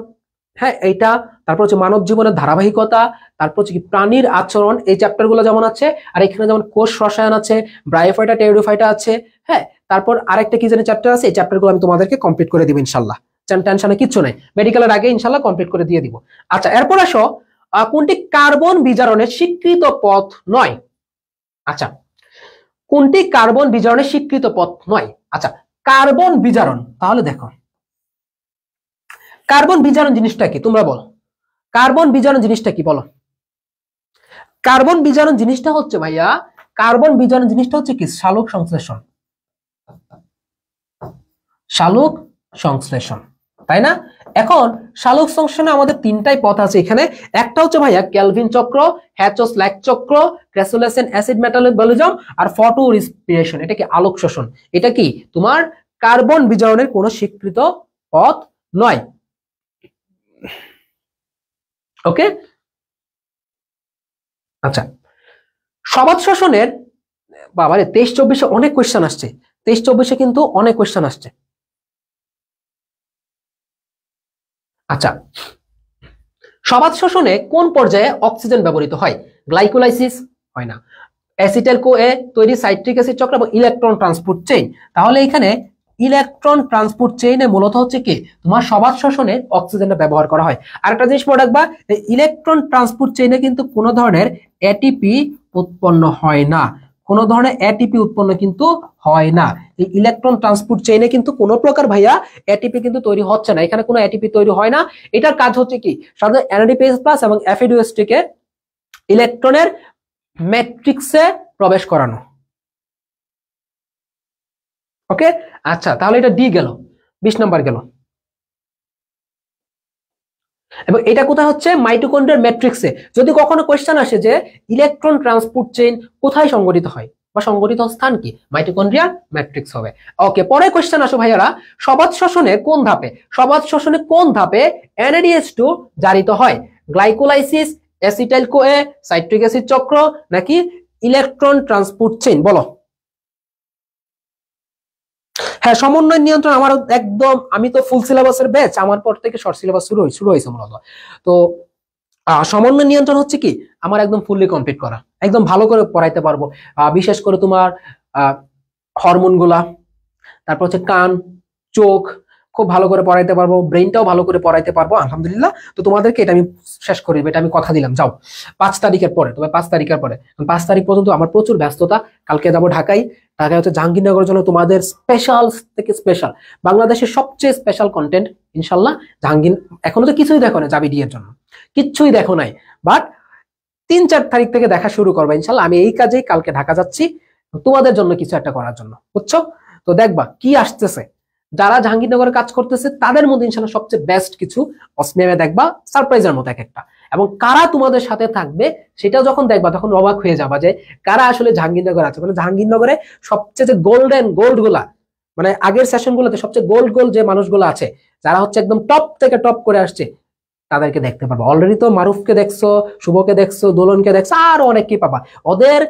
হ্যাঁ এইটা, তারপর হচ্ছে মানব জীবনের ধারাবাহিকতা, তারপর হচ্ছে কি প্রাণীর আচরণ, এই চ্যাপ্টার গুলো যেমন আছে, আর এখানে যেমন কোষ রসায়ন আছে, ব্রায়োফাইটা টেরিডোফাইটা আছে, হ্যাঁ তারপর আরেকটা কি জানি চ্যাপ্টার আছে, এই চ্যাপ্টার গুলো আমি তোমাদেরকে কমপ্লিট করে দিব ইনশাল্লাহ, টেনশনে কিচ্ছু নাই, মেডিকেলের আগে ইনশাল্লাহ কমপ্লিট করে দিয়ে দিব। আচ্ছা এরপর আসো, কোনটি কার্বন বিজারণের স্বীকৃত পথ নয়? আচ্ছা কোনটি কার্বন বিজারণের স্বীকৃত পথ নয়? আচ্ছা কার্বন বিজারণ, তাহলে দেখো কার্বন বিজারণ জিনিসটা কি তোমরা বলো, কার্বন বিজারণ জিনিসটা কি বলো? কার্বন বিজারণ জিনিসটা হচ্ছে ভাইয়া, কার্বন বিজারণ জিনিসটা হচ্ছে কি সালোক সংশ্লেষণ, সালোক সংশ্লেষণ, তাই না? এখন সালোক সংশ্লেষণে আমাদের তিনটাই পথ আছে এখানে, একটা হচ্ছে ভাইয়া ক্যালভিন চক্র, হ্যাচো-স্ল্যাক চক্র, ক্রেসোলেসেন অ্যাসিড মেটাবলিজম, আর ফটো রেসপিরেশন, এটা কি আলোক শোষণ, এটা কি তোমার কার্বন বিজারণের কোন স্বীকৃত পথ নয়। ওকে আচ্ছা সমাজ শোষণের, বাবারে 23-24 অনেক কোয়েশ্চেন আসছে, 23-24 কিন্তু অনেক কোয়েশ্চেন আসছে। আচ্ছা সমাজ শোষণে কোন পর্যায়ে অক্সিজেন ব্যবহৃত হয়? গ্লাইকোলাইসিস হয় না, অ্যাসিটাইল কোএ তৈরি সাইট্রিক অ্যাসিড চক্র এবং ইলেকট্রন ট্রান্সপোর্ট চেইন, তাহলে এখানে ইলেকট্রন ট্রান্সপোর্ট চেইনে মূলত হচ্ছে কি তোমার সমাজ শোষণে অক্সিজেনটা ব্যবহার করা হয়। আরেকটা জিনিস মনে রাখবা, ইলেকট্রন ট্রান্সপোর্ট চেইনে কিন্তু কোনো ধরনের এটিপি উৎপন্ন হয় না, কোনো ধরনের এটিপি উৎপন্ন কিন্তু হয় না, এই ইলেকট্রন ট্রান্সপোর্ট চেইনে কিন্তু কোনো প্রকার ভাইয়া এটিপি কিন্তু তৈরি হচ্ছে না, এখানে কোনো এটিপি তৈরি হয় না। এটার কাজ হচ্ছে কি সাধারণত এনএডিপিএস প্লাস এবং এফএডিএসটি কে ইলেকট্রনের ম্যাট্রিক্সে প্রবেশ করানো। ওকে আচ্ছা তাহলে এটা ডি গেল, 20 নাম্বার গেল। এবং এটা কোথায় হচ্ছে মাইটোকন্ড্রিয়ার ম্যাট্রিক্সে। যদি কখনো কোশ্চেন আসে যে ইলেকট্রন ট্রান্সপোর্ট চেইন কোথায় সংগঠিত হয় বা সংগঠিত স্থান কি, মাইটোকন্ড্রিয়ার ম্যাট্রিক্স হবে। ওকে পরে কোশ্চেন আসো ভাইয়ারা, সবাত শোষণে কোন ধাপে, সবাত শোষণে কোন ধাপে NADH2 জারিত হয়? Glycolysis, acetyl CoA, citric acid চক্র, নাকি ইলেকট্রন ট্রান্সপোর্ট চেইন? বলো। হ্যাঁ সমন্বয় নিয়ন্ত্রণ আমার একদম, আমি তো ফুল সিলেবাসের ব্যাচ, আমার পর থেকে শর্ট সিলেবাস শুরু হয়েছে মূলত। তো সমন্বয় নিয়ন্ত্রণ হচ্ছে কি আমার একদম ফুললি কমপ্লিট করা, একদম ভালো করে পড়াইতে পারবো, বিশেষ করে তোমার হরমোন গুলা, তারপর হচ্ছে কান, চোখ খুব ভালো করে পড়াইতে পারবো, ব্রেনটাও ভালো করে পড়াইতে পারবো আলহামদুলিল্লাহ। তো তোমাদেরকে এটা আমি শেষ করি, এটা আমি কথা দিলাম। যাও 5 তারিখের পরে, তবে 5 তারিখের পরে, 5 তারিখ পর্যন্ত আমার প্রচুর ব্যস্ততা। কালকে যাবো ঢাকায়, ঢাকায় হচ্ছে জাহাঙ্গীরনগরের জন্য তোমাদের স্পেশাল থেকে স্পেশাল, বাংলাদেশের সবচেয়ে স্পেশাল কন্টেন্ট ইনশাল্লাহ জাহাঙ্গীর। এখনো তো কিছুই দেখো না যাবি ডিএর জন্য, কিচ্ছুই দেখো নাই, বাট 3-4 তারিখ থেকে দেখা শুরু করবো ইনশাল্লাহ। আমি এই কাজেই কালকে ঢাকা যাচ্ছি তোমাদের জন্য কিছু একটা করার জন্য, বুঝছো? তো দেখবা কি আসতেছে, যারা জাহাঙ্গীরনগরে কাজ করতেছে তাদের মধ্যে ইনশাল্লাহ সবচেয়ে বেস্ট কিছু অসমিয়ামে দেখবা, সারপ্রাইজের মতো এক একটা। এবং কারা তোমাদের সাথে থাকবে সেটা যখন দেখবা তখন অবাক হয়ে যাবা যে কারা আসলে জাহাঙ্গীরনগর আছে। মানে জাহাঙ্গীরনগরে সবচেয়ে যে গোল্ড গুলা, মানে আগের সেশন গুলোতে সবচেয়ে গোল্ড যে মানুষগুলো আছে, যারা হচ্ছে একদম টপ থেকে টপ করে আসছে, তাদেরকে দেখতে পারবা। অলরেডি তো মারুফকে দেখছো, শুভকে দেখছো, দোলনকে দেখছো, আরো অনেককে পাবা। ওদের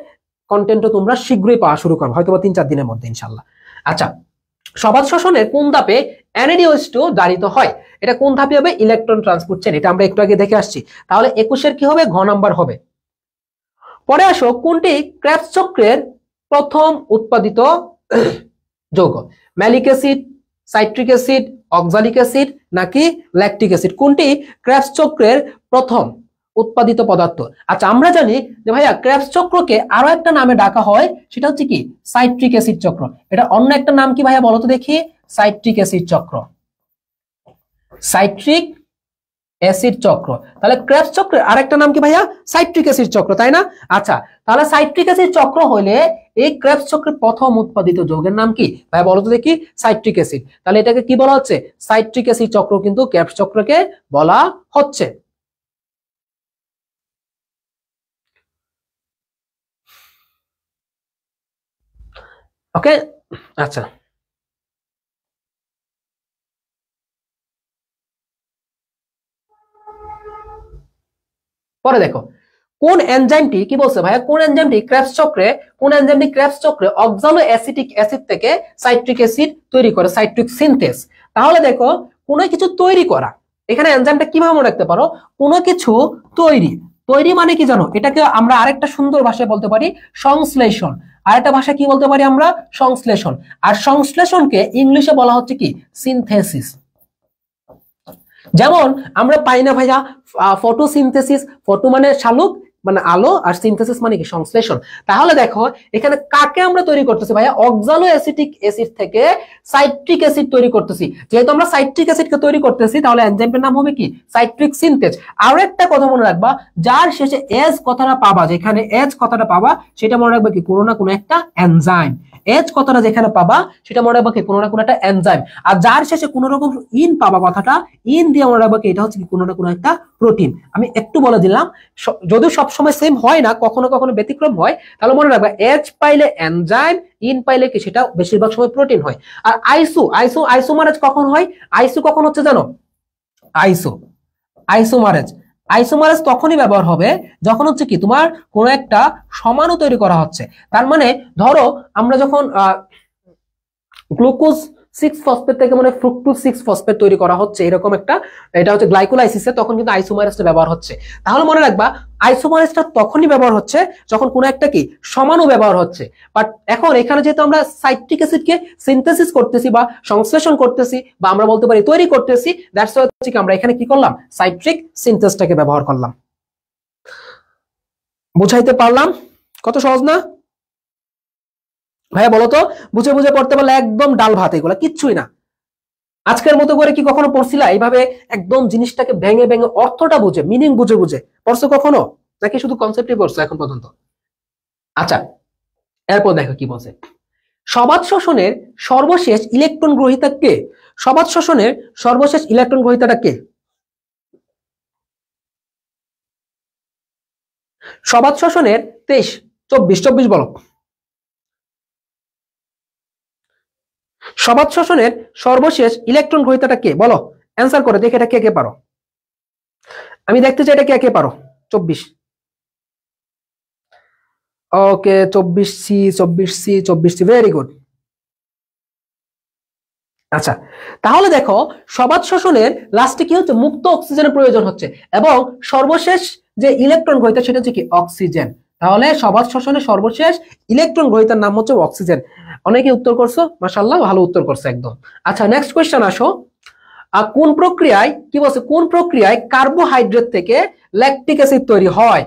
কন্টেন্টও তোমরা শীঘ্রই পাওয়া শুরু করবে, হয়তো 3-4 দিনের মধ্যে ইনশাল্লাহ। আচ্ছা সবাত শোষণের কোন ধাপে NADH2 জারিত হয়? এটা কোন ধাপে হবে? ইলেকট্রন ট্রান্সপোর্ট চেইন, এটা আমরা একটু আগে দেখে আসছি। তাহলে 21 কি হবে? ঘ নাম্বার হবে। পরে আসো, কোনটি ক্রেবস চক্রের প্রথম উৎপাদিত যৌগ? Malic acid, citric acid, oxalic acid, নাকি ল্যাকটিক অ্যাসিড? কোনটি ক্রেবস চক্রের প্রথম উৎপাদিত পদার্থ? আচ্ছা আমরা জানি যে ভাইয়া ক্রেবস চক্রকে আরো একটা নামে ডাকা হয়, সেটা হচ্ছে কি সাইট্রিক অ্যাসিড চক্র। এটা অন্য একটা নাম কি ভাইয়া বলো তো দেখি? সাইট্রিক অ্যাসিড চক্র, সাইট্রিক অ্যাসিড চক্র। তাহলে ক্রেবস চক্রের আরেকটা নাম কি ভাইয়া? সাইট্রিক অ্যাসিড চক্র, তাই না? আচ্ছা তাহলে সাইট্রিক অ্যাসিড চক্র হলে এই ক্রেবস চক্রের প্রথম উৎপাদিত যৌগের নাম কি ভাইয়া বলো তো দেখি? Citric acid. তাহলে এটাকে কি বলা হচ্ছে? সাইট্রিক অ্যাসিড চক্র কিন্তু ক্রেবস চক্রকে বলা হচ্ছে। ওকে আচ্ছা পরে দেখো, কোন এনজাইমটি কি বলছে ভাইয়া, কোন এনজাইমটি ক্রেবস চক্রে, কোন এনজাইমটি ক্রেবস চক্রে অক্সালো অ্যাসিটিক অ্যাসিড থেকে সাইট্রিক অ্যাসিড তৈরি করে, সাইট্রিক সিনথেস। তাহলে দেখো কোনো কিছু তৈরি করা, এখানে এনজাইমটা কিভাবে মনে রাখতে পারো, কোনো কিছু তৈরি, তৈরি মানে কি জানো, এটাকে আমরা আরেকটা সুন্দর ভাষায় বলতে পারি সংশ্লেষণ। আরেকটা ভাষা কি বলতে পারি আমরা, সংশ্লেষণ। আর সংশ্লেষণকে ইংলিশে বলা হচ্ছে কি, সিনথেসিস। যেমন আমরা পাই না ভাইয়া ফটোসিনথেসিস, ফটো মানে শালুক মানে আলো, আর সিনথেসিস মানে কি সংশ্লেষণ। তাহলে দেখো এখানে কাকে আমরা তৈরি করতেছি ভাইয়া, অক্সালো অ্যাসিটিক অ্যাসিড থেকে সাইট্রিক অ্যাসিড তৈরি করতেছি। যেহেতু আমরা সাইট্রিক অ্যাসিডকে তৈরি করতেছি তাহলে এনজাইমটার নাম হবে কি, সাইট্রিক সিনথেজ। আর একটা কথা মনে রাখবা, যার শেষে এজ কথাটা পাবা, যেখানে এজ কথাটা পাবা সেটা মনে রাখবা কি, কোনো না কোনো একটা এনজাইম। এজ কথাটা যেখানে পাবা সেটা মনে রাখবা কি, কোনো না কোনো একটা এনজাইম। আর যার শেষে কোনো রকম ইন পাবা, কথাটা ইন দিয়ে মনে রাখবা কি, এটা হচ্ছে কি কোনো না কোনো একটা প্রোটিন। আমি একটু বলে দিলাম, যদিও সবসময় সেম হয় না, কখনো কখনো ব্যতিক্রম হয়, তাহলে মনে রাখবা এজ পাইলে এনজাইম, ইন পাইলে কি সেটা বেশিরভাগ সময় প্রোটিন হয়। আর আইসোমারেজ কখন হয়, কখন হচ্ছে জানো, আইসোমারেজ আইসোমারেজ তখনই ব্যবহার হবে যখন হচ্ছে কি তোমার কোনো একটা সমাণু তৈরি করা হচ্ছে। তার মানে ধরো আমরা যখন গ্লুকোজ 6 ফসফেট থেকে মানে ফ্রুক্টোজ 6 ফসফেট তৈরি করা হচ্ছে, এরকম একটা, এটা হচ্ছে গ্লাইকোলাইসিসে, তখন কিন্তু আইসোমারেজটা ব্যবহার হচ্ছে। তাহলে মনে রাখবা আইসোমারেজটা তখনই ব্যবহার হচ্ছে যখন কোনো একটা কি সমাণু ব্যবহার হচ্ছে। বাট এখন এখানে যেহেতু আমরা সাইট্রিক অ্যাসিডকে সিনথেসিস করতেছি বা সংশ্লেষণ করতেছি, বা আমরা বলতে পারি তৈরি করতেছি, দ্যাটস হচ্ছে কি আমরা এখানে কি করলাম, সাইট্রিক সিনথেসটাকে ব্যবহার করলাম। বুঝাইতে পারলাম? কত সহজ না ভাইয়া, বলো তো? বুঝে বুঝে পড়তে পারলে একদম ডাল ভাত, এগুলা কিচ্ছুই না। আজকের মতো করে কি কখনো পড়ছিলা এইভাবে একদম জিনিসটাকে ভেঙে ভেঙে অর্থটা বুঝে, মিনিং বুঝে বুঝে পড়ছো কখনো, নাকি শুধু কনসেপ্টই পড়ছো এখন পর্যন্ত? আচ্ছা, এরপর দেখো কি বলছে, সবাত শোষণের সর্বশেষ ইলেকট্রন গ্রহীতা কে? সবাত শোষণের সর্বশেষ ইলেকট্রন গ্রহীতাটা কে? সবাত শোষণের 23, 24 বলো। সবাত শোষণের সর্বশেষ ইলেকট্রন গ্রহীতাটা কে বলো, অ্যান্সার করে দেখে এটা কে কে পারো, আমি দেখতে চাই এটা কে কে পারো। 24, ওকে 24C, 24C, 24C, very good. আচ্ছা, তাহলে দেখো সবাত শোষণের লাস্টে কি হচ্ছে, মুক্ত অক্সিজেনের প্রয়োজন হচ্ছে, এবং সর্বশেষ যে ইলেকট্রন গ্রহীতা সেটা হচ্ছে কি, অক্সিজেন। তাহলে সবাত শোষণের সর্বশেষ ইলেকট্রন গ্রহীতার নাম হচ্ছে অক্সিজেন। অনেকে উত্তর করছো, মাশাআল্লাহ, ভালো উত্তর করছো একদম। আচ্ছা, নেক্সট কোয়েশ্চেন আসো। কোন প্রক্রিয়ায়, কি বলছে, কোন প্রক্রিয়ায় কার্বোহাইড্রেট থেকে ল্যাকটিক অ্যাসিড তৈরি হয়?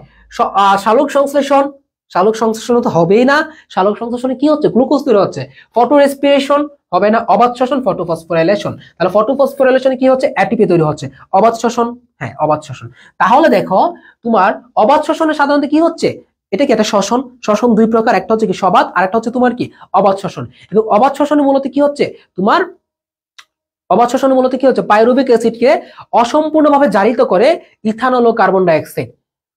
সালোক সংশ্লেষণ, সালোক সংশ্লেষণ তো হবেই না। সালোক সংশ্লেষণে কি হচ্ছে, গ্লুকোজ তৈরি হচ্ছে। ফটো রেসপিরেশন হবে না। অবাত শ্বসন, ফটোফসফোরাইলেশন। তাহলে ফটোফসফোরাইলেশনে কি হচ্ছে, অ্যাটিপি তৈরি হচ্ছে। অবাত শ্বসন, হ্যাঁ অবাত শ্বসন। তাহলে দেখো তোমার অবাত শ্বসনে সাধারণত কি হচ্ছে, এটা কি একটা শ্বসন। শ্বসন দুই প্রকার, একটা হচ্ছে কি সবাত, আর একটা হচ্ছে তোমার কি অবাত শ্বসন। এবং অবাত শ্বসনে মূলত কি হচ্ছে তোমার, অবাত শ্বসনে মূলত কি হচ্ছে, পাইরুভিক অ্যাসিডকে অসম্পূর্ণভাবে জারিত করে ইথানল ও কার্বন ডাই অক্সাইড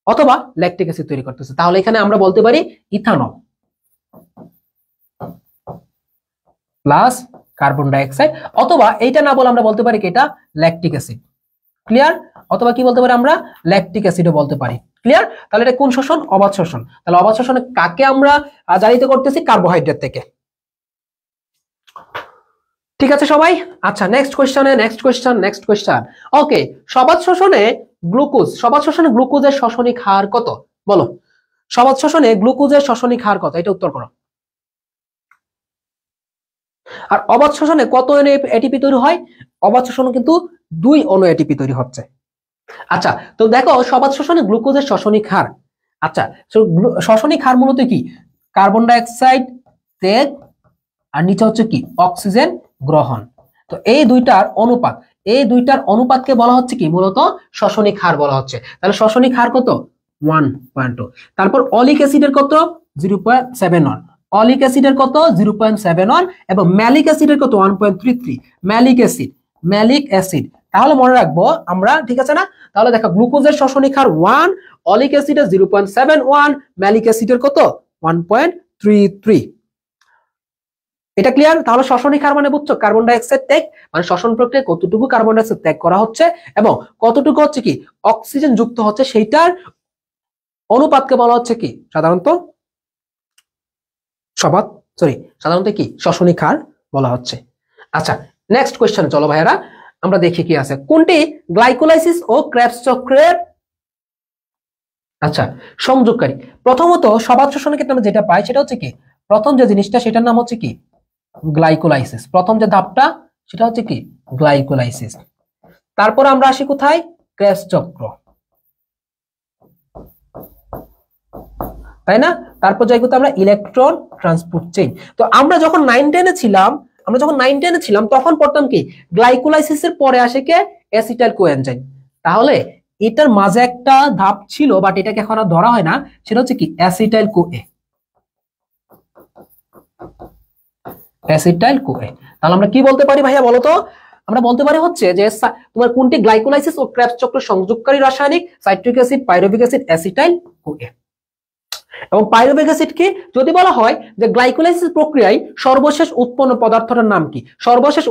অথবা ল্যাকটিক অ্যাসিড তৈরি করতেছে। তাহলে এখানে আমরা বলতে পারি ethanol plus carbon die oxide, অথবা এইটা না বলে আমরা বলতে পারি কি এটা ল্যাকটিক অ্যাসিড। ক্লিয়ার? অথবা কি বলতে পারি আমরা, ল্যাকটিক অ্যাসিডও বলতে পারি। ক্লিয়ার? তাহলে এটা কোন শোষণ, অবাত শোষণ। তাহলে অবাত শোষণে কাকে আমরা জারিত করতেছি, কার্বোহাইড্রেট থেকে। ঠিক আছে সবাই? আচ্ছা, নেক্সট কোয়েশ্চেন। ওকে, সবাত শোষণে গ্লুকোজের শ্বসনিক হার কত বলো? সবাত শোষণে গ্লুকোজের শ্বসনিক হার কত, এটা উত্তর করো। আর অবাত শোষণে কত অণু এটিপি তৈরি হয়? অবাত শোষণে কিন্তু 2 অণু এটিপি তৈরি হচ্ছে। আচ্ছা, তো দেখো সবাত শোষণে গ্লুকোজের শ্বসনিক হার। আচ্ছা, শ্বসনিক হার মূলত কি, কার্বন ডাই অক্সাইড ত্যাগ আর নিচে হচ্ছে কি অক্সিজেন গ্রহণ। তো এই দুইটার অনুপাতকে বলা হচ্ছে কি, মূলত শ্বসনিক হার বলা হচ্ছে। তাহলে শ্বসনিক হার কত, 1.2। তারপর অলিক অ্যাসিডের কত, 0.71। অলিক অ্যাসিডের কত, 0.71, এবং ম্যালিক অ্যাসিডের কত, 1.33। Malic acid. তাহলে মনে রাখবো আমরা, ঠিক আছে না? তাহলে দেখো গ্লুকোজের শ্বসনিক হার 1, অলিক অ্যাসিডের 0.71, ম্যালিক অ্যাসিডের কত, 1.33। এটা ক্লিয়ার? তাহলে শ্বসনিক হার মানে বুঝছো, কার্বন ডাই অক্সাইড ত্যাগ, মানে শ্বসন প্রক্রিয়ায় কতটুকু কার্বন ডাই অক্সাইড ত্যাগ করা হচ্ছে এবং কতটুকু হচ্ছে কি অক্সিজেন যুক্ত হচ্ছে, সেইটার অনুপাতকে বলা হচ্ছে কি সাধারণত সাধারণত কি শ্বসনিক হার বলা হচ্ছে। আচ্ছা, নেক্সট কোয়েশ্চেন চলো ভাইয়ারা আমরা দেখি কি আছে, কোনটি গ্লাইকোলাইসিস ও ক্রেবস চক্রের আচ্ছা সংযোগকারী। প্রথমত সবাত শোষণের ক্ষেত্রে আমরা যেটা পাই সেটা হচ্ছে কি, প্রথম যে জিনিসটা সেটার নাম হচ্ছে কি গ্লাইকোলাইসিস। প্রথম যে ধাপটা সেটা হচ্ছে কি গ্লাইকোলাইসিস। তারপর আমরা আসি কোথায়, ক্রেবস চক্র, তাই না? তারপর যাই কোথায় আমরা ইলেকট্রন ট্রান্সপোর্ট চেইন। তো আমরা যখন 9-10 এ ছিলাম তখন পড়তাম কি গ্লাইকোলাইসিসের পরে আসে কে অ্যাসিটাইল কোএনজাইম। তাহলে এটার মাঝে একটা ধাপ ছিল বাট এটাকে এখন আর ধরা হয় না, সেটা হচ্ছে কি অ্যাসিটাইল কোএ। Acetyl CoA. তাহলে আমরা কি বলতে পারি ভাইয়া বলো তো? আমরা বলতে পারি হচ্ছে যে তোমার কোনটি গ্লাইকোলাইসিস ও ক্রেবস চক্র সংযোগকারী রাসায়নিক, citric acid, pyruvic acid, acetyl CoA. এবং পাইরুভিক অ্যাসিড কি যদি বলা হয় যে গ্লাইকোলাইসিস প্রক্রিয়ায় সর্বশেষ উৎপন্ন পদার্থটার নাম কি, সর্বশেষ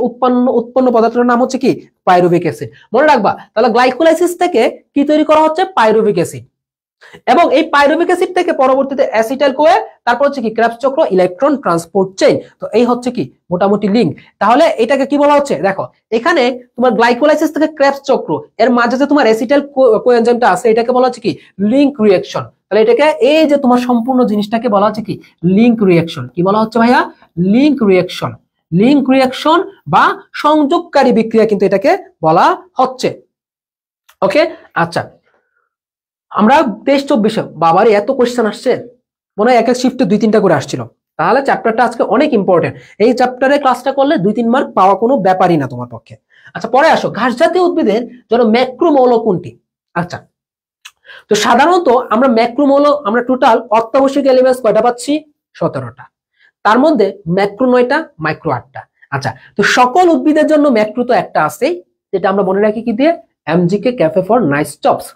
উৎপন্ন পদার্থটার নাম হচ্ছে কি পাইরুভিক অ্যাসিড। মনে রাখবা তাহলে গ্লাইকোলাইসিস থেকে কি তৈরি করা হচ্ছে পাইরুভিক অ্যাসিড, এবং এই পাইরুভিক অ্যাসিড থেকে পরবর্তীতে অ্যাসিটাইল কোএ, তারপর হচ্ছে কি ক্রেবস চক্র, ইলেকট্রন ট্রান্সপোর্ট চেইন। তো এই হচ্ছে কি মোটামুটি লিঙ্ক। তাহলে এটাকে কি বলা হচ্ছে দেখো, এখানে তোমার গ্লাইকোলাইসিস থেকে ক্রেবস চক্র এর মাঝে যে তোমার অ্যাসিটাইল কোএনজাইমটা আছে এটাকে বলা হচ্ছে কি লিঙ্ক রিঅ্যাকশন। তাহলে এটাকে এই যে তোমার সম্পূর্ণ জিনিসটাকে বলা হচ্ছে কি লিঙ্ক রিঅ্যাকশন। কি বলা হচ্ছে ভাইয়া? Link reaction. লিঙ্ক রিঅ্যাকশন বা সংযোগকারী বিক্রিয়া কিন্তু এটাকে বলা হচ্ছে। ওকে আচ্ছা, আমরা 23-24 বাবারে এত কোশ্চেন আসছে, মনে হয় এক এক শিফটে 2-3টা করে আসছিল। তাহলে চ্যাপ্টারটা আজকে অনেক ইম্পর্টেন্ট। এই চ্যাপ্টারে ক্লাসটা করলে 2-3 মার্ক পাওয়া কোনো ব্যাপারই না তোমার পক্ষে। আচ্ছা পরে আসো, ঘাস জাতীয় উদ্ভিদের জন্য ম্যাক্রোমৌল কোনটি? আচ্ছা তো সাধারণত আমরা ম্যাক্রোমৌল আমরা টোটাল অত্যাবশ্যক এলিমেন্টস কয়টা পাচ্ছি? 17টা। তার মধ্যে ম্যাক্রো 9টা, মাইক্রো 8টা। আচ্ছা তো সকল উদ্ভিদের জন্য ম্যাক্রো তো একটা আছেই, যেটা আমরা মনে রাখি কি দিয়ে, এমজিকে ক্যাফে ফর নাইস জবস,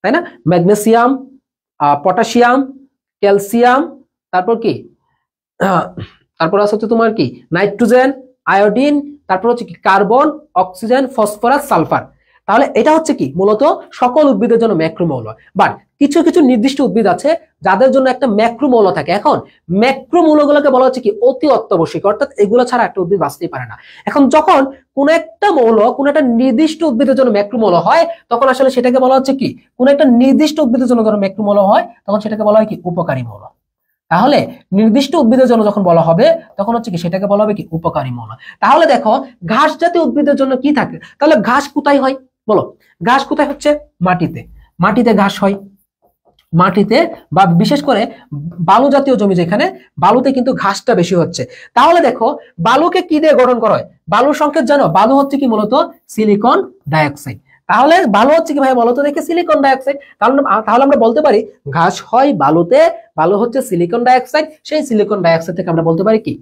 তাই না? ম্যাগনেসিয়াম, পটাশিয়াম, ক্যালসিয়াম, তারপর কি তারপর আছে হচ্ছে তোমার কি নাইট্রোজেন, আয়োডিন, তারপর হচ্ছে কি কার্বন, অক্সিজেন, ফসফরাস, সালফার। তাহলে এটা হচ্ছে কি মূলত সকল উদ্ভিদের জন্য ম্যাক্রোমৌল। বাট কিছু কিছু নির্দিষ্ট উদ্ভিদ আছে যাদের জন্য একটা ম্যাক্রোমৌল থাকে। এখন ম্যাক্রোমৌলগুলোকে বলা হচ্ছে কি অতি অত্যাবশ্যক, অর্থাৎ এগুলো ছাড়া একটা উদ্ভিদ বাঁচতেই পারে না। এখন যখন কোন একটা মৌল কোন একটা নির্দিষ্ট উদ্ভিদের জন্য ম্যাক্রোমৌল হয় তখন আসলে সেটাকে বলা হচ্ছে কি, কোন একটা নির্দিষ্ট উদ্ভিদের জন্য যখন ম্যাক্রোমৌল হয় তখন সেটাকে বলা হয় কি উপকারী মৌল। তাহলে নির্দিষ্ট উদ্ভিদের জন্য যখন বলা হবে তখন হচ্ছে কি সেটাকে বলা হবে কি উপকারী মৌল। তাহলে দেখো ঘাস জাতীয় উদ্ভিদের জন্য কি থাকে? তাহলে ঘাস কোথায় হয় বলো? ঘাস কোথায় হচ্ছে? মাটিতে। মাটিতে ঘাস হয়, মাটিতে বা বিশেষ করে বালু জাতীয় জমি যেখানে, বালুতে কিন্তু ঘাসটা বেশি হচ্ছে। তাহলে দেখো বালুকে কি দিয়ে গঠন করা হয়? বালুর সংকেত জানো? বালু হচ্ছে কি মূলত সিলিকন ডাইঅক্সাইড। তাহলে বালু হচ্ছে কি ভাই বলতো দেখে? Silicon dioxide. তাহলে আমরা বলতে পারি ঘাস হয় বালুতে, বালু হচ্ছে সিলিকন ডাইঅক্সাইড, সেই সিলিকন ডাইঅক্সাইড থেকে আমরা বলতে পারি কি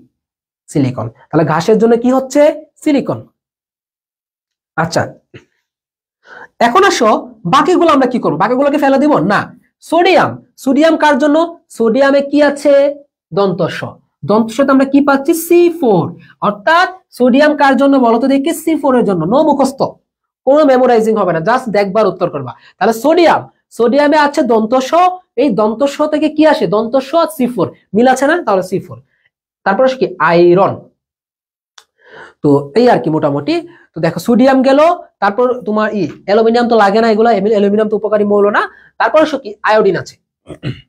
সিলিকন। তাহলে ঘাসের জন্য কি হচ্ছে? সিলিকন। আচ্ছা এখন আসো বাকিগুলো আমরা কি করবো? বাকিগুলোকে ফেলে দিব না। সোডিয়াম, সোডিয়াম কার জন্য? সোডিয়ামে কি আছে? দন্তস্ব। দন্তস্বতে আমরা কি পাচ্ছি? C4। অর্থাৎ সোডিয়াম কার জন্য বলতো দেখি? C4 এর জন্য। নো মুখস্থ, কোনো মেমোরাইজিং হবে না, জাস্ট দেখবার উত্তর করবা। তাহলে সোডিয়াম, সোডিয়ামে আছে দন্তস্ব, এই দন্তস্ব থেকে কি আসে? দন্তস্ব আর C4 মিল আছে না? তাহলে C4। তারপর কি আয়রন। তো এই আর কি মোটামুটি। তো দেখো সোডিয়াম গেল, তারপর তোমার অ্যালুমিনিয়াম তো লাগে না, এগুলো অ্যালুমিনিয়াম তো উপকারী মৌল না। তারপর কি আয়োডিন আছে,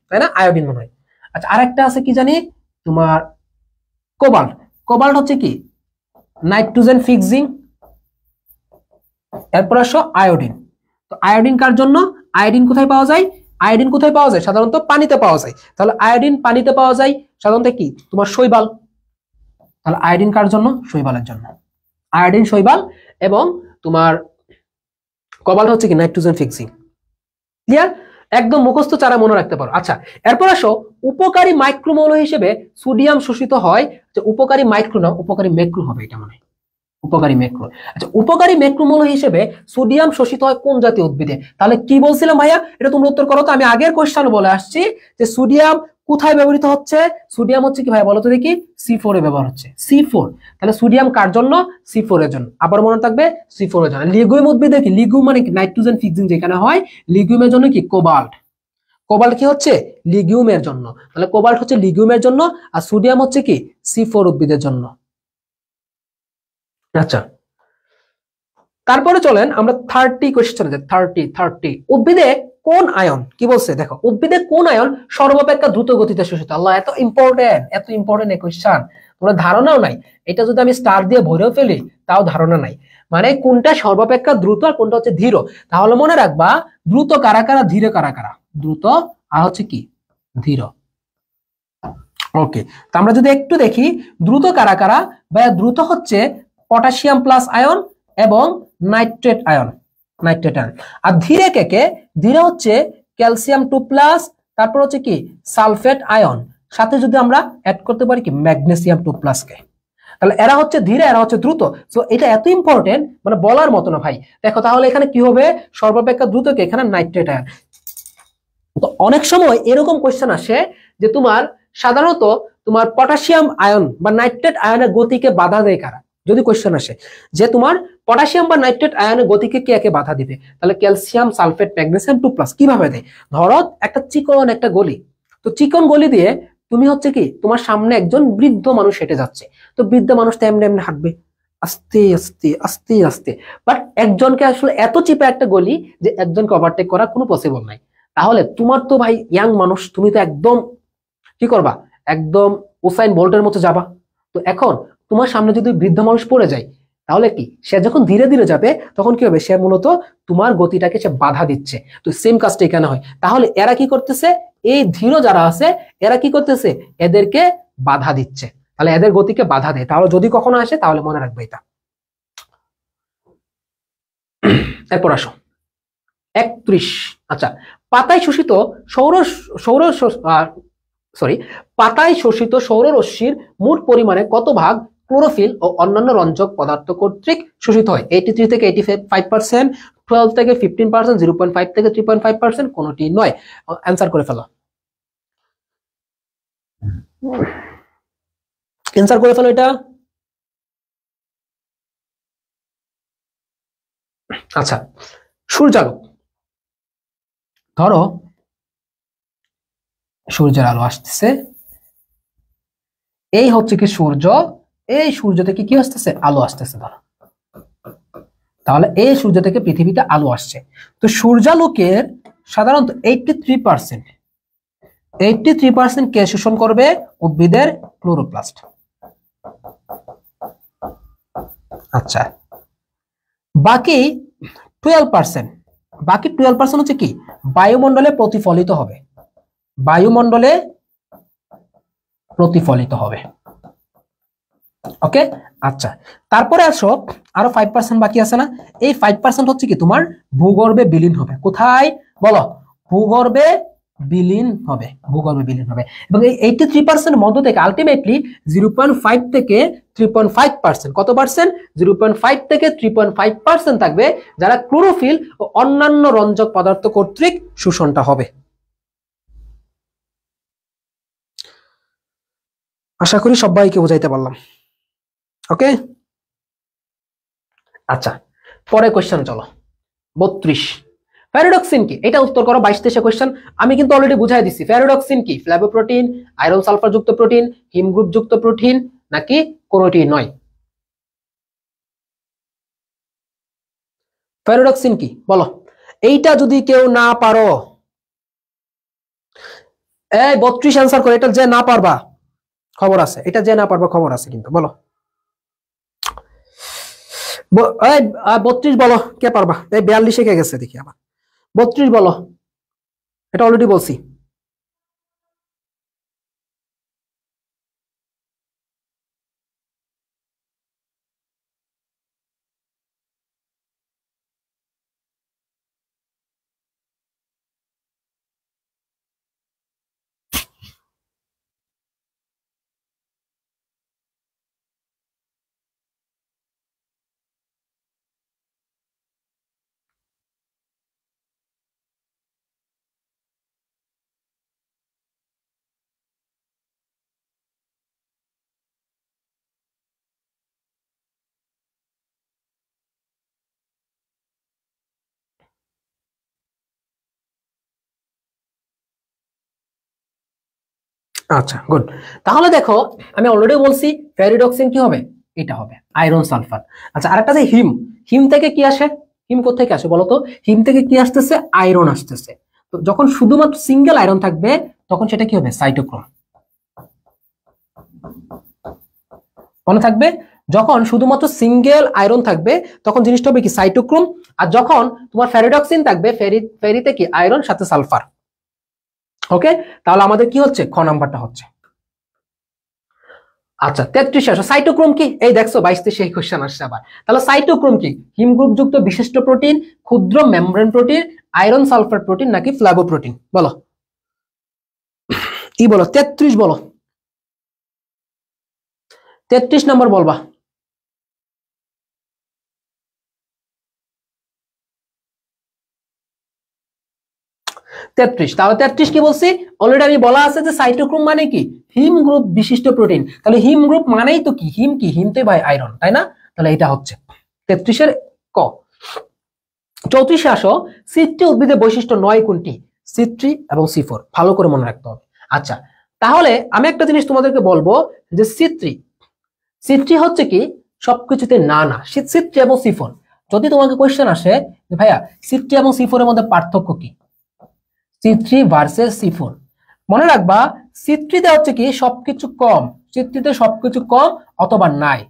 তাই না? আয়োডিন মনে হয়। আচ্ছা আরেকটা আছে কি জানি তোমার কোবাল্ট। কোবাল্ট হচ্ছে কি নাইট্রোজেন ফিক্সিং। এরপর আসো আয়োডিন। তো আয়োডিন কার জন্য? আয়োডিন কোথায় পাওয়া যায়? আয়োডিন কোথায় পাওয়া যায়? সাধারণত পানিতে পাওয়া যায়। তাহলে আয়োডিন পানিতে পাওয়া যায় সাধারণত কি তোমার শৈবাল। তাহলে আয়োডিন কার জন্য? শৈবালের জন্য। আয়োডিন শৈবাল, এবং তোমার কোবাল্ট হচ্ছে কি নাইট্রোজেন ফিক্সিং। ক্লিয়ার? একদম মুখস্থ চারা মনে রাখতে পারো। আচ্ছা এরপর আসো উপকারী মাইক্রোমৌল হিসেবে সোডিয়াম শোষিত হয়। যে উপকারী মাইক্রো না, উপকারী ম্যাক্রো হবে এটা মনে হয়, উপকারী ম্যাক্রো। আচ্ছা উপকারী ম্যাক্রোমৌল হিসেবে সোডিয়াম শোষিত হয় কোন জাতীয় উদ্ভিদে? তাহলে কি বলছিলাম ভাইয়া, এটা তোমরা উত্তর করো তো। আমি আগের কোশ্চেনে বলে আসছি যে সোডিয়াম কোথায় ব্যবহৃত হচ্ছে? সোডিয়াম হচ্ছে কি ভাইয়া বলো তো দেখি? C4 এ ব্যবহার হচ্ছে। C4। তাহলে সোডিয়াম কার জন্য? C4 এর জন্য। আবার মনে থাকবে C4 এর জন্য। লিগুইম উদ্ভিদে কি? লিগুইম মানে কি নাইট্রোজেন ফিক্সিং যেখানে হয়, লিগুইমের জন্য কি কোবাল্ট। কোবাল্ট কি হচ্ছে? লিগুইমের জন্য। তাহলে কোবাল্ট হচ্ছে লিগুইমের জন্য, আর সোডিয়াম হচ্ছে কি C4 উদ্ভিদের জন্য। আচ্ছা তারপরে চলেন আমরা 30 কোশ্চেনে যাই। 30 উদ্ভিদে কোন আয়ন, কি বলছে দেখো, উদ্ভিদে কোন আয়ন সর্বাপেক্ষা দ্রুত গতিতে শোষিত? আল্লাহ, এত ইম্পর্টেন্ট এই কোশ্চেন, তোমরা ধারণাও নাই। এটা যদি আমি স্টার দিয়ে ভরেও ফেলি তাও ধারণা নাই, মানে কোনটা সর্বাপেক্ষা দ্রুত আর কোনটা হচ্ছে ধীর। তাহলে মনে রাখবা, দ্রুত কারা কারা, ধীরে কারা কারা। দ্রুত আর হচ্ছে কি, ধীর। ওকে, তো আমরা যদি একটু দেখি দ্রুত কারা কারা, বা দ্রুত হচ্ছে পটাশিয়াম প্লাস আয়ন এবং নাইট্রেট আয়ন, আর ধীরে কে কে, ধীরে হচ্ছে ক্যালসিয়াম 2+, তারপর হচ্ছে কি সালফেট আয়ন, সাথে যদি আমরা অ্যাড করতে পারি কি ম্যাগনেসিয়াম 2+ কে, তাহলে এরা হচ্ছে ধীরে, এরা হচ্ছে দ্রুত। সো এটা এত ইম্পর্টেন্ট, মানে বলার মতো না ভাই। দেখো তাহলে এখানে কি হবে, সর্বাপেক্ষা দ্রুত কে, এখানে নাইট্রেট আয়ন। তো অনেক সময় এরকম কোশ্চেন আসে যে তোমার সাধারণত তোমার পটাশিয়াম আয়ন বা নাইট্রেট আয়নের গতিকে বাধা দেয় কারা, যদি কোশ্চেন আসে যে তোমার পটাশিয়াম বা নাইট্রেট আয়নের গতিকে কে কে বাধা দিবে, তাহলে ক্যালসিয়াম, সালফেট, ম্যাগনেসিয়াম 2+। কিভাবে দেয়, ধরো একটা চিকন একটা গলি, তো চিকন গলি দিয়ে তুমি হচ্ছে কি, তোমার সামনে একজন বৃদ্ধ মানুষ হেঁটে যাচ্ছে, তো বৃদ্ধ মানুষ তো এমনি এমনি হাঁটবে আস্তে আস্তে আস্তে আস্তে, বাট একজনকে আসলে এত চিপা একটা গলি যে একজনকে ওভারটেক করা কোনো পসিবল নাই। তাহলে তোমার তো ভাই ইয়াং মানুষ, তুমি তো একদম কি করবা, একদম উসাইন বোল্টের মতো যাবা। তো এখন তোমার সামনে যদি বৃদ্ধ মানুষ পড়ে যায়, তাহলে কি, সে যখন ধীরে ধীরে যাবে তখন কি হবে, সে মূলত তোমার গতিটাকে সে বাধা দিচ্ছে। তো সেম কাজটা এখানে হয়। তাহলে এরা কি করতেছে, এই ধীর যারা আছে এরা কি করতেছে, এদেরকে বাধা দিচ্ছে, তাহলে এদের গতিকে বাধা দেয়। তাহলে যদি কখনো আসে তাহলে মনে রাখবে এটা। এরপর আসো 31। আচ্ছা, পাতায় শোষিত সৌর সৌর সরি পাতায় শোষিত সৌররশ্মির মোট পরিমাণে কত ভাগ ক্লোরোফিল ও অন্যান্য রঞ্জক পদার্থ কর্তৃক শোষিত হয়? 83 থেকে 85%, 12 থেকে 15%, 0.5 থেকে 3.5%, কোনটি নয়। অ্যান্সার করে ফেলো, অ্যান্সার করে ফেলো এটা। আচ্ছা, সূর্যালোক, ধরো সূর্যের আলো আসতেছে, এই হচ্ছে কি সূর্য, এই সূর্য থেকে কি আসতেছে, আলো আসতেছে ধরো, তাহলে এই সূর্য থেকে পৃথিবীতে আলো আসছে। তো সূর্যালোকের সাধারণত 83% কে শোষণ করবে, উদ্ভিদের ক্লোরোপ্লাস্ট। আচ্ছা, বাকি 12% হচ্ছে কি, বায়ুমণ্ডলে প্রতিফলিত হবে, বায়ুমণ্ডলে প্রতিফলিত হবে। ওকে, আচ্ছা, তারপরে আসো আরো 5% বাকি আছে না, এই 5% হচ্ছে কি তোমার ভূগর্ভে বিলীন হবে। কোথায় বলো, ভূগর্ভে বিলীন হবে, ভূগর্ভে বিলীন হবে। এবং এই 83% মধ্য থেকে আলটিমেটলি 0.5 থেকে 3.5%, কত পার্সেন্ট, 0.5 থেকে 3.5% থাকবে যারা ক্লোরোফিল ও অন্যান্য রঞ্জক পদার্থ কর্তৃক শোষণটা হবে। আশা করি সবাইকে বোঝাইতে পারলাম। ওকে, আচ্ছা, পরে কোশ্চেন চলো। 32, প্যারাডক্সিন কি, এটা উত্তর করো। 22-23 কোশ্চেন আমি কিন্তু অলরেডি বুঝাই দিচ্ছি। প্যারাডক্সিন কি, ফ্ল্যাভোপ্রোটিন, আয়রন সালফার যুক্ত প্রোটিন, হিম গ্রুপ যুক্ত প্রোটিন, নাকি কোনোটি নয়? প্যারাডক্সিন কি বলো, এইটা যদি কেউ না পারো, এই 32 অ্যান্সার করে। এটা যে না পারবা খবর আছে, এটা যে না পারবা খবর আছে কিন্তু, বলো। এই 32 বলো, কে পারবা? এই 42 কে গেছে দেখি আবার। 32 বলো, এটা অলরেডি বলছি। আচ্ছা, গুড। তাহলে দেখো আমি অলরেডি বলছি প্যারাডক্সিন কি হবে, এটা হবে আয়রন সালফার। আচ্ছা, আরেকটা যে হিম, হিম থেকে কি আসে? হিম কোথেকে আসে বলতো? হিম থেকে কি আসতেছে? আয়রন আসতেছে। তো যখন শুধুমাত্র সিঙ্গেল আয়রন থাকবে তখন সেটা কি হবে? সাইটোক্রোম। মনে থাকবে, যখন শুধুমাত্র সিঙ্গেল আয়রন থাকবে তখন জিনিসটা হবে কি? সাইটোক্রোম। আর যখন তোমার ফেরিডক্সিন থাকবে, ফেরিতে কি? আয়রন সাথে সালফার। ওকে, তাহলে আমাদের কি হচ্ছে? খ নাম্বারটা হচ্ছে। আচ্ছা 33 আসো, সাইটোক্রোম কি? এই দেখছো 22 তে সেই কোশ্চেন আসছে আবার। তাহলে সাইটোক্রোম কি? হিম গ্রুপ যুক্ত বিশিষ্ট প্রোটিন, ক্ষুদ্র membrane protein, iron sulphur protein নাকি ফ্লাভোপ্রোটিন? বলো কি বলো? 33 বলো, 33 নম্বর বলবা। 33। তাহলে 33 কি বলছি? অলরেডি আমি বলা আছে যে সাইটোক্রোম মানে কি? হিম গ্রুপ বিশিষ্ট প্রোটিন। তাহলে হিম গ্রুপ মানেই তো কি? হিম কি? হিমতে ভাই আয়রন, তাই না? তাহলে এটা হচ্ছে 33 এর ক। 34 আসো, সিট্রি উদ্ভিদের বৈশিষ্ট্য 9 কোনটি? সিট্রি এবং সি4 ভালো করে মনে রাখতে হবে। আচ্ছা, তাহলে আমি একটা জিনিস তোমাদেরকে বলবো যে সিট্রি, সিট্রি হচ্ছে কি? সবকিছুতে না না, সিট্রি এবং সি4। যদি তোমাকে কোয়েশ্চেন আসে যে ভাইয়া সিট্রি এবং সি4 এর মধ্যে পার্থক্য কি? সি3 ভার্সেস সি4, মনে রাখবা সি3তে হচ্ছে কি? সবকিছু কম, সি3তে সবকিছু কম অথবা নাই।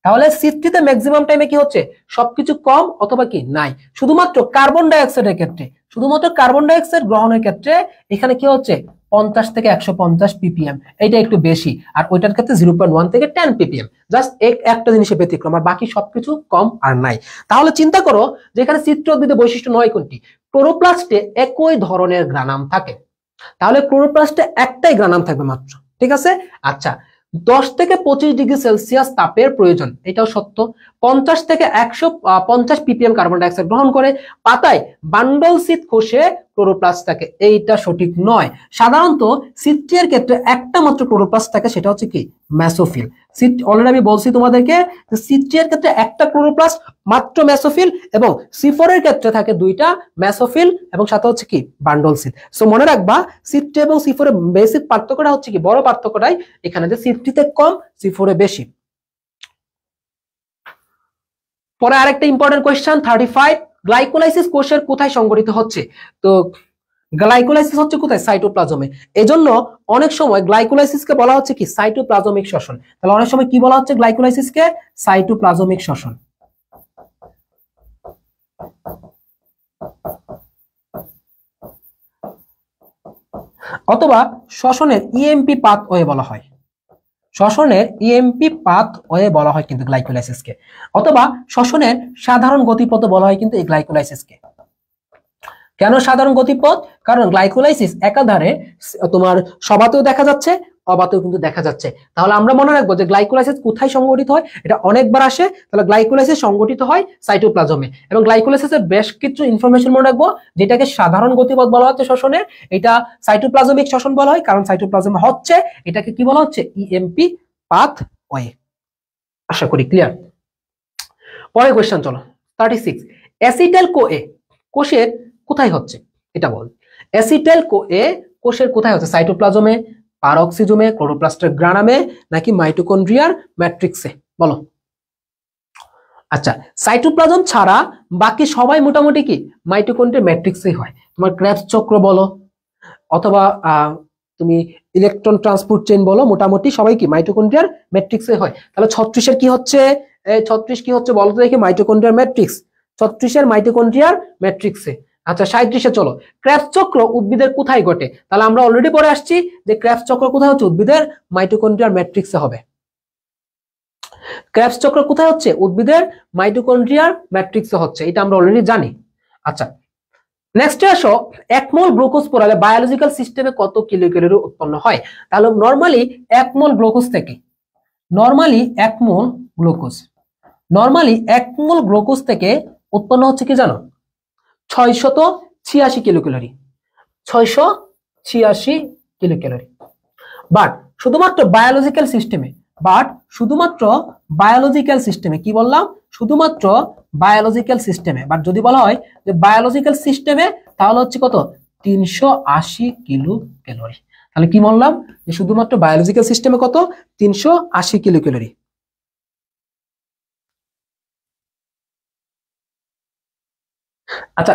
তাহলে সি3তে ম্যাক্সিমাম টাইমে কি হচ্ছে? সবকিছু কম অথবা কি? নাই। শুধুমাত্র কার্বন ডাইঅক্সাইডের ক্ষেত্রে, শুধুমাত্র কার্বন ডাইঅক্সাইড গ্রহণের ক্ষেত্রে এখানে কি হচ্ছে? 50 থেকে 150 ppm, এটা একটু বেশি। আর ওইটার ক্ষেত্রে 0.1 থেকে 10 ppm। জাস্ট একটা জিনিসের ব্যতিক্রম, আর বাকি সবকিছু কম আর নাই। তাহলে চিন্তা করো যে এখানে চিত্র উদ্ভিদের বৈশিষ্ট্য 9 কোনটি? ক্লোরোপ্লাস্টে একই ধরনের গ্রানাম থাকে। তাহলে ক্লোরোপ্লাস্টে একটাই গ্রানাম থাকবে মাত্র, ঠিক আছে? আচ্ছা, 10 থেকে 25 ডিগ্রি সেলসিয়াস তাপের প্রয়োজন, এটাও সত্য। 50 থেকে 150 ppm কার্বন ডাইঅক্সাইড গ্রহণ করে পাতায় বান্ডল শীত কোষে ক্লোরোপ্লাস্ট থাকে, এইটা সঠিক নয়। সাধারণত সিট্রি এর ক্ষেত্রে একটা মাত্র ক্লোরোপ্লাস্ট থাকে, সেটা হচ্ছে কি? মেসোফিল। অলরেডি আমি বলছি তোমাদেরকে যে সিট্রি এর ক্ষেত্রে একটা ক্লোরোপ্লাস্ট মাত্র মেসোফিল, এবং সি4 এর ক্ষেত্রে থাকে দুইটা মেসোফিল এবং সাথে হচ্ছে কি? বান্ডল শীত। সো মনে রাখবা সিট্রি এবং সি4 এর বেসিক পার্থক্যটা হচ্ছে কি? বড় পার্থক্যটাই এখানে যে সিট্রিতে কম, সি4 এ বেশি। পরে আরেকটা ইম্পর্টেন্ট কোয়েশ্চেন 35, গ্লাইকোলাইসিস কোষের কোথায় সংঘটিত হচ্ছে? তো গ্লাইকোলাইসিস হচ্ছে কোথায়? সাইটোপ্লাজমে। এজন্য অনেক সময় গ্লাইকোলাইসিসকে বলা হচ্ছে কি? সাইটোপ্লাজমিক শ্বসন। তাহলে অনেক সময় কি বলা হচ্ছে গ্লাইকোলাইসিসকে? সাইটোপ্লাজমিক শ্বসন। অথবা শ্বসনের ইএমপি পাথওয়ে বলা হয়, শ্বসনের ইএমপি পাথওয়ে বলা হয় কিন্তু গ্লাইকোলাইসিসকে। অথবা শ্বসনের সাধারণ গতিপথ বলা হয় কিন্তু এই গ্লাইকোলাইসিসকে। কেন সাধারণ গতিপথ? কারণ গ্লাইকোলাইসিস একাধারে তোমার সবাতেও দেখা যাচ্ছে, অবাতেও কিন্তু দেখা যাচ্ছে। তাহলে আমরা মনে রাখবো যে গ্লাইকোলাইসিস কোথায় সংঘটিত হয়, এটা অনেকবার আসে। তাহলে গ্লাইকোলাইসিস সংঘটিত হয় সাইটোপ্লাজমে। এবং গ্লাইকোলাইসিসের বেশ কিছু ইনফরমেশন মনে রাখবো, যেটাকে সাধারণ গতিপথ বলা হচ্ছে শ্বসনের, এটা সাইটোপ্লাজমিক শ্বসন বলা হয় কারণ সাইটোপ্লাজমে হচ্ছে। এটাকে কি বলা হচ্ছে? EMP pathway. আশা করি ক্লিয়ার। পরের কোশ্চেন চলো 36, অ্যাসিটাইল কোএ কোষের কোথায় হচ্ছে? এটা বল। অ্যাসিটাইল কোএ কোষের কোথায় হচ্ছে? সাইটোপ্লাজমে, পারক্সিজমে, ক্লোরোপ্লাস্টের গ্রানামে নাকি মাইটোকন্ড্রিয়ার ম্যাট্রিক্সে? বলো। আচ্ছা, সাইটোপ্লাজম ছাড়া বাকি সবাই মোটামুটি কি? মাইটোকন্ড্রিয়ার ম্যাট্রিক্সে হয়। তোমার ক্রেবস চক্র বলো অথবা তুমি ইলেকট্রন ট্রান্সপোর্ট চেইন বলো, মোটামুটি সবাই কি? মাইটোকন্ড্রিয়ার ম্যাট্রিক্সে হয়। তাহলে 36 এর কি হচ্ছে? 36 কি হচ্ছে বলতো দেখি? মাইটোকন্ড্রিয়ার ম্যাট্রিক্স। 36 এর মাইটোকন্ড্রিয়ার ম্যাট্রিক্সে। আচ্ছা 37 চলো, ক্রেবস চক্র উদ্ভিদের কোথায় ঘটে? তাহলে আমরা অলরেডি পড়ে আসছি যে ক্রেবস চক্র কোথায় হচ্ছে? উদ্ভিদের মাইটোকন্ড্রিয়ার ম্যাট্রিক্সে হবে। ক্রেবস চক্র কোথায় হচ্ছে? উদ্ভিদের মাইটোকন্ড্রিয়ার ম্যাট্রিক্সে হচ্ছে, এটা আমরা অলরেডি জানি। আচ্ছা নেক্সট আসো, 1 মোল গ্লুকোজ পোড়ালে বায়োলজিক্যাল সিস্টেমে কত কিলোক্যালোরি উৎপন্ন হয়? তাহলে নরমালি 1 মোল গ্লুকোজ থেকে, নরমালি 1 মোল গ্লুকোজ, নরমালি 1 মোল গ্লুকোজ থেকে উৎপন্ন হচ্ছে কি জানো? 686 কিলোক্যালোরি, 686 কিলোক্যালোরি। বাট শুধুমাত্র বায়োলজিক্যাল সিস্টেমে, বাট শুধুমাত্র বায়োলজিক্যাল সিস্টেমে, কি বললাম? শুধুমাত্র বায়োলজিক্যাল সিস্টেমে। বাট যদি বলা হয় যে বায়োলজিক্যাল সিস্টেমে, তাহলে হচ্ছে কত? 380 কিলো ক্যালোরি। তাহলে কি বললাম? যে শুধুমাত্র বায়োলজিক্যাল সিস্টেমে কত? 380 কিলো ক্যালোরি। আচ্ছা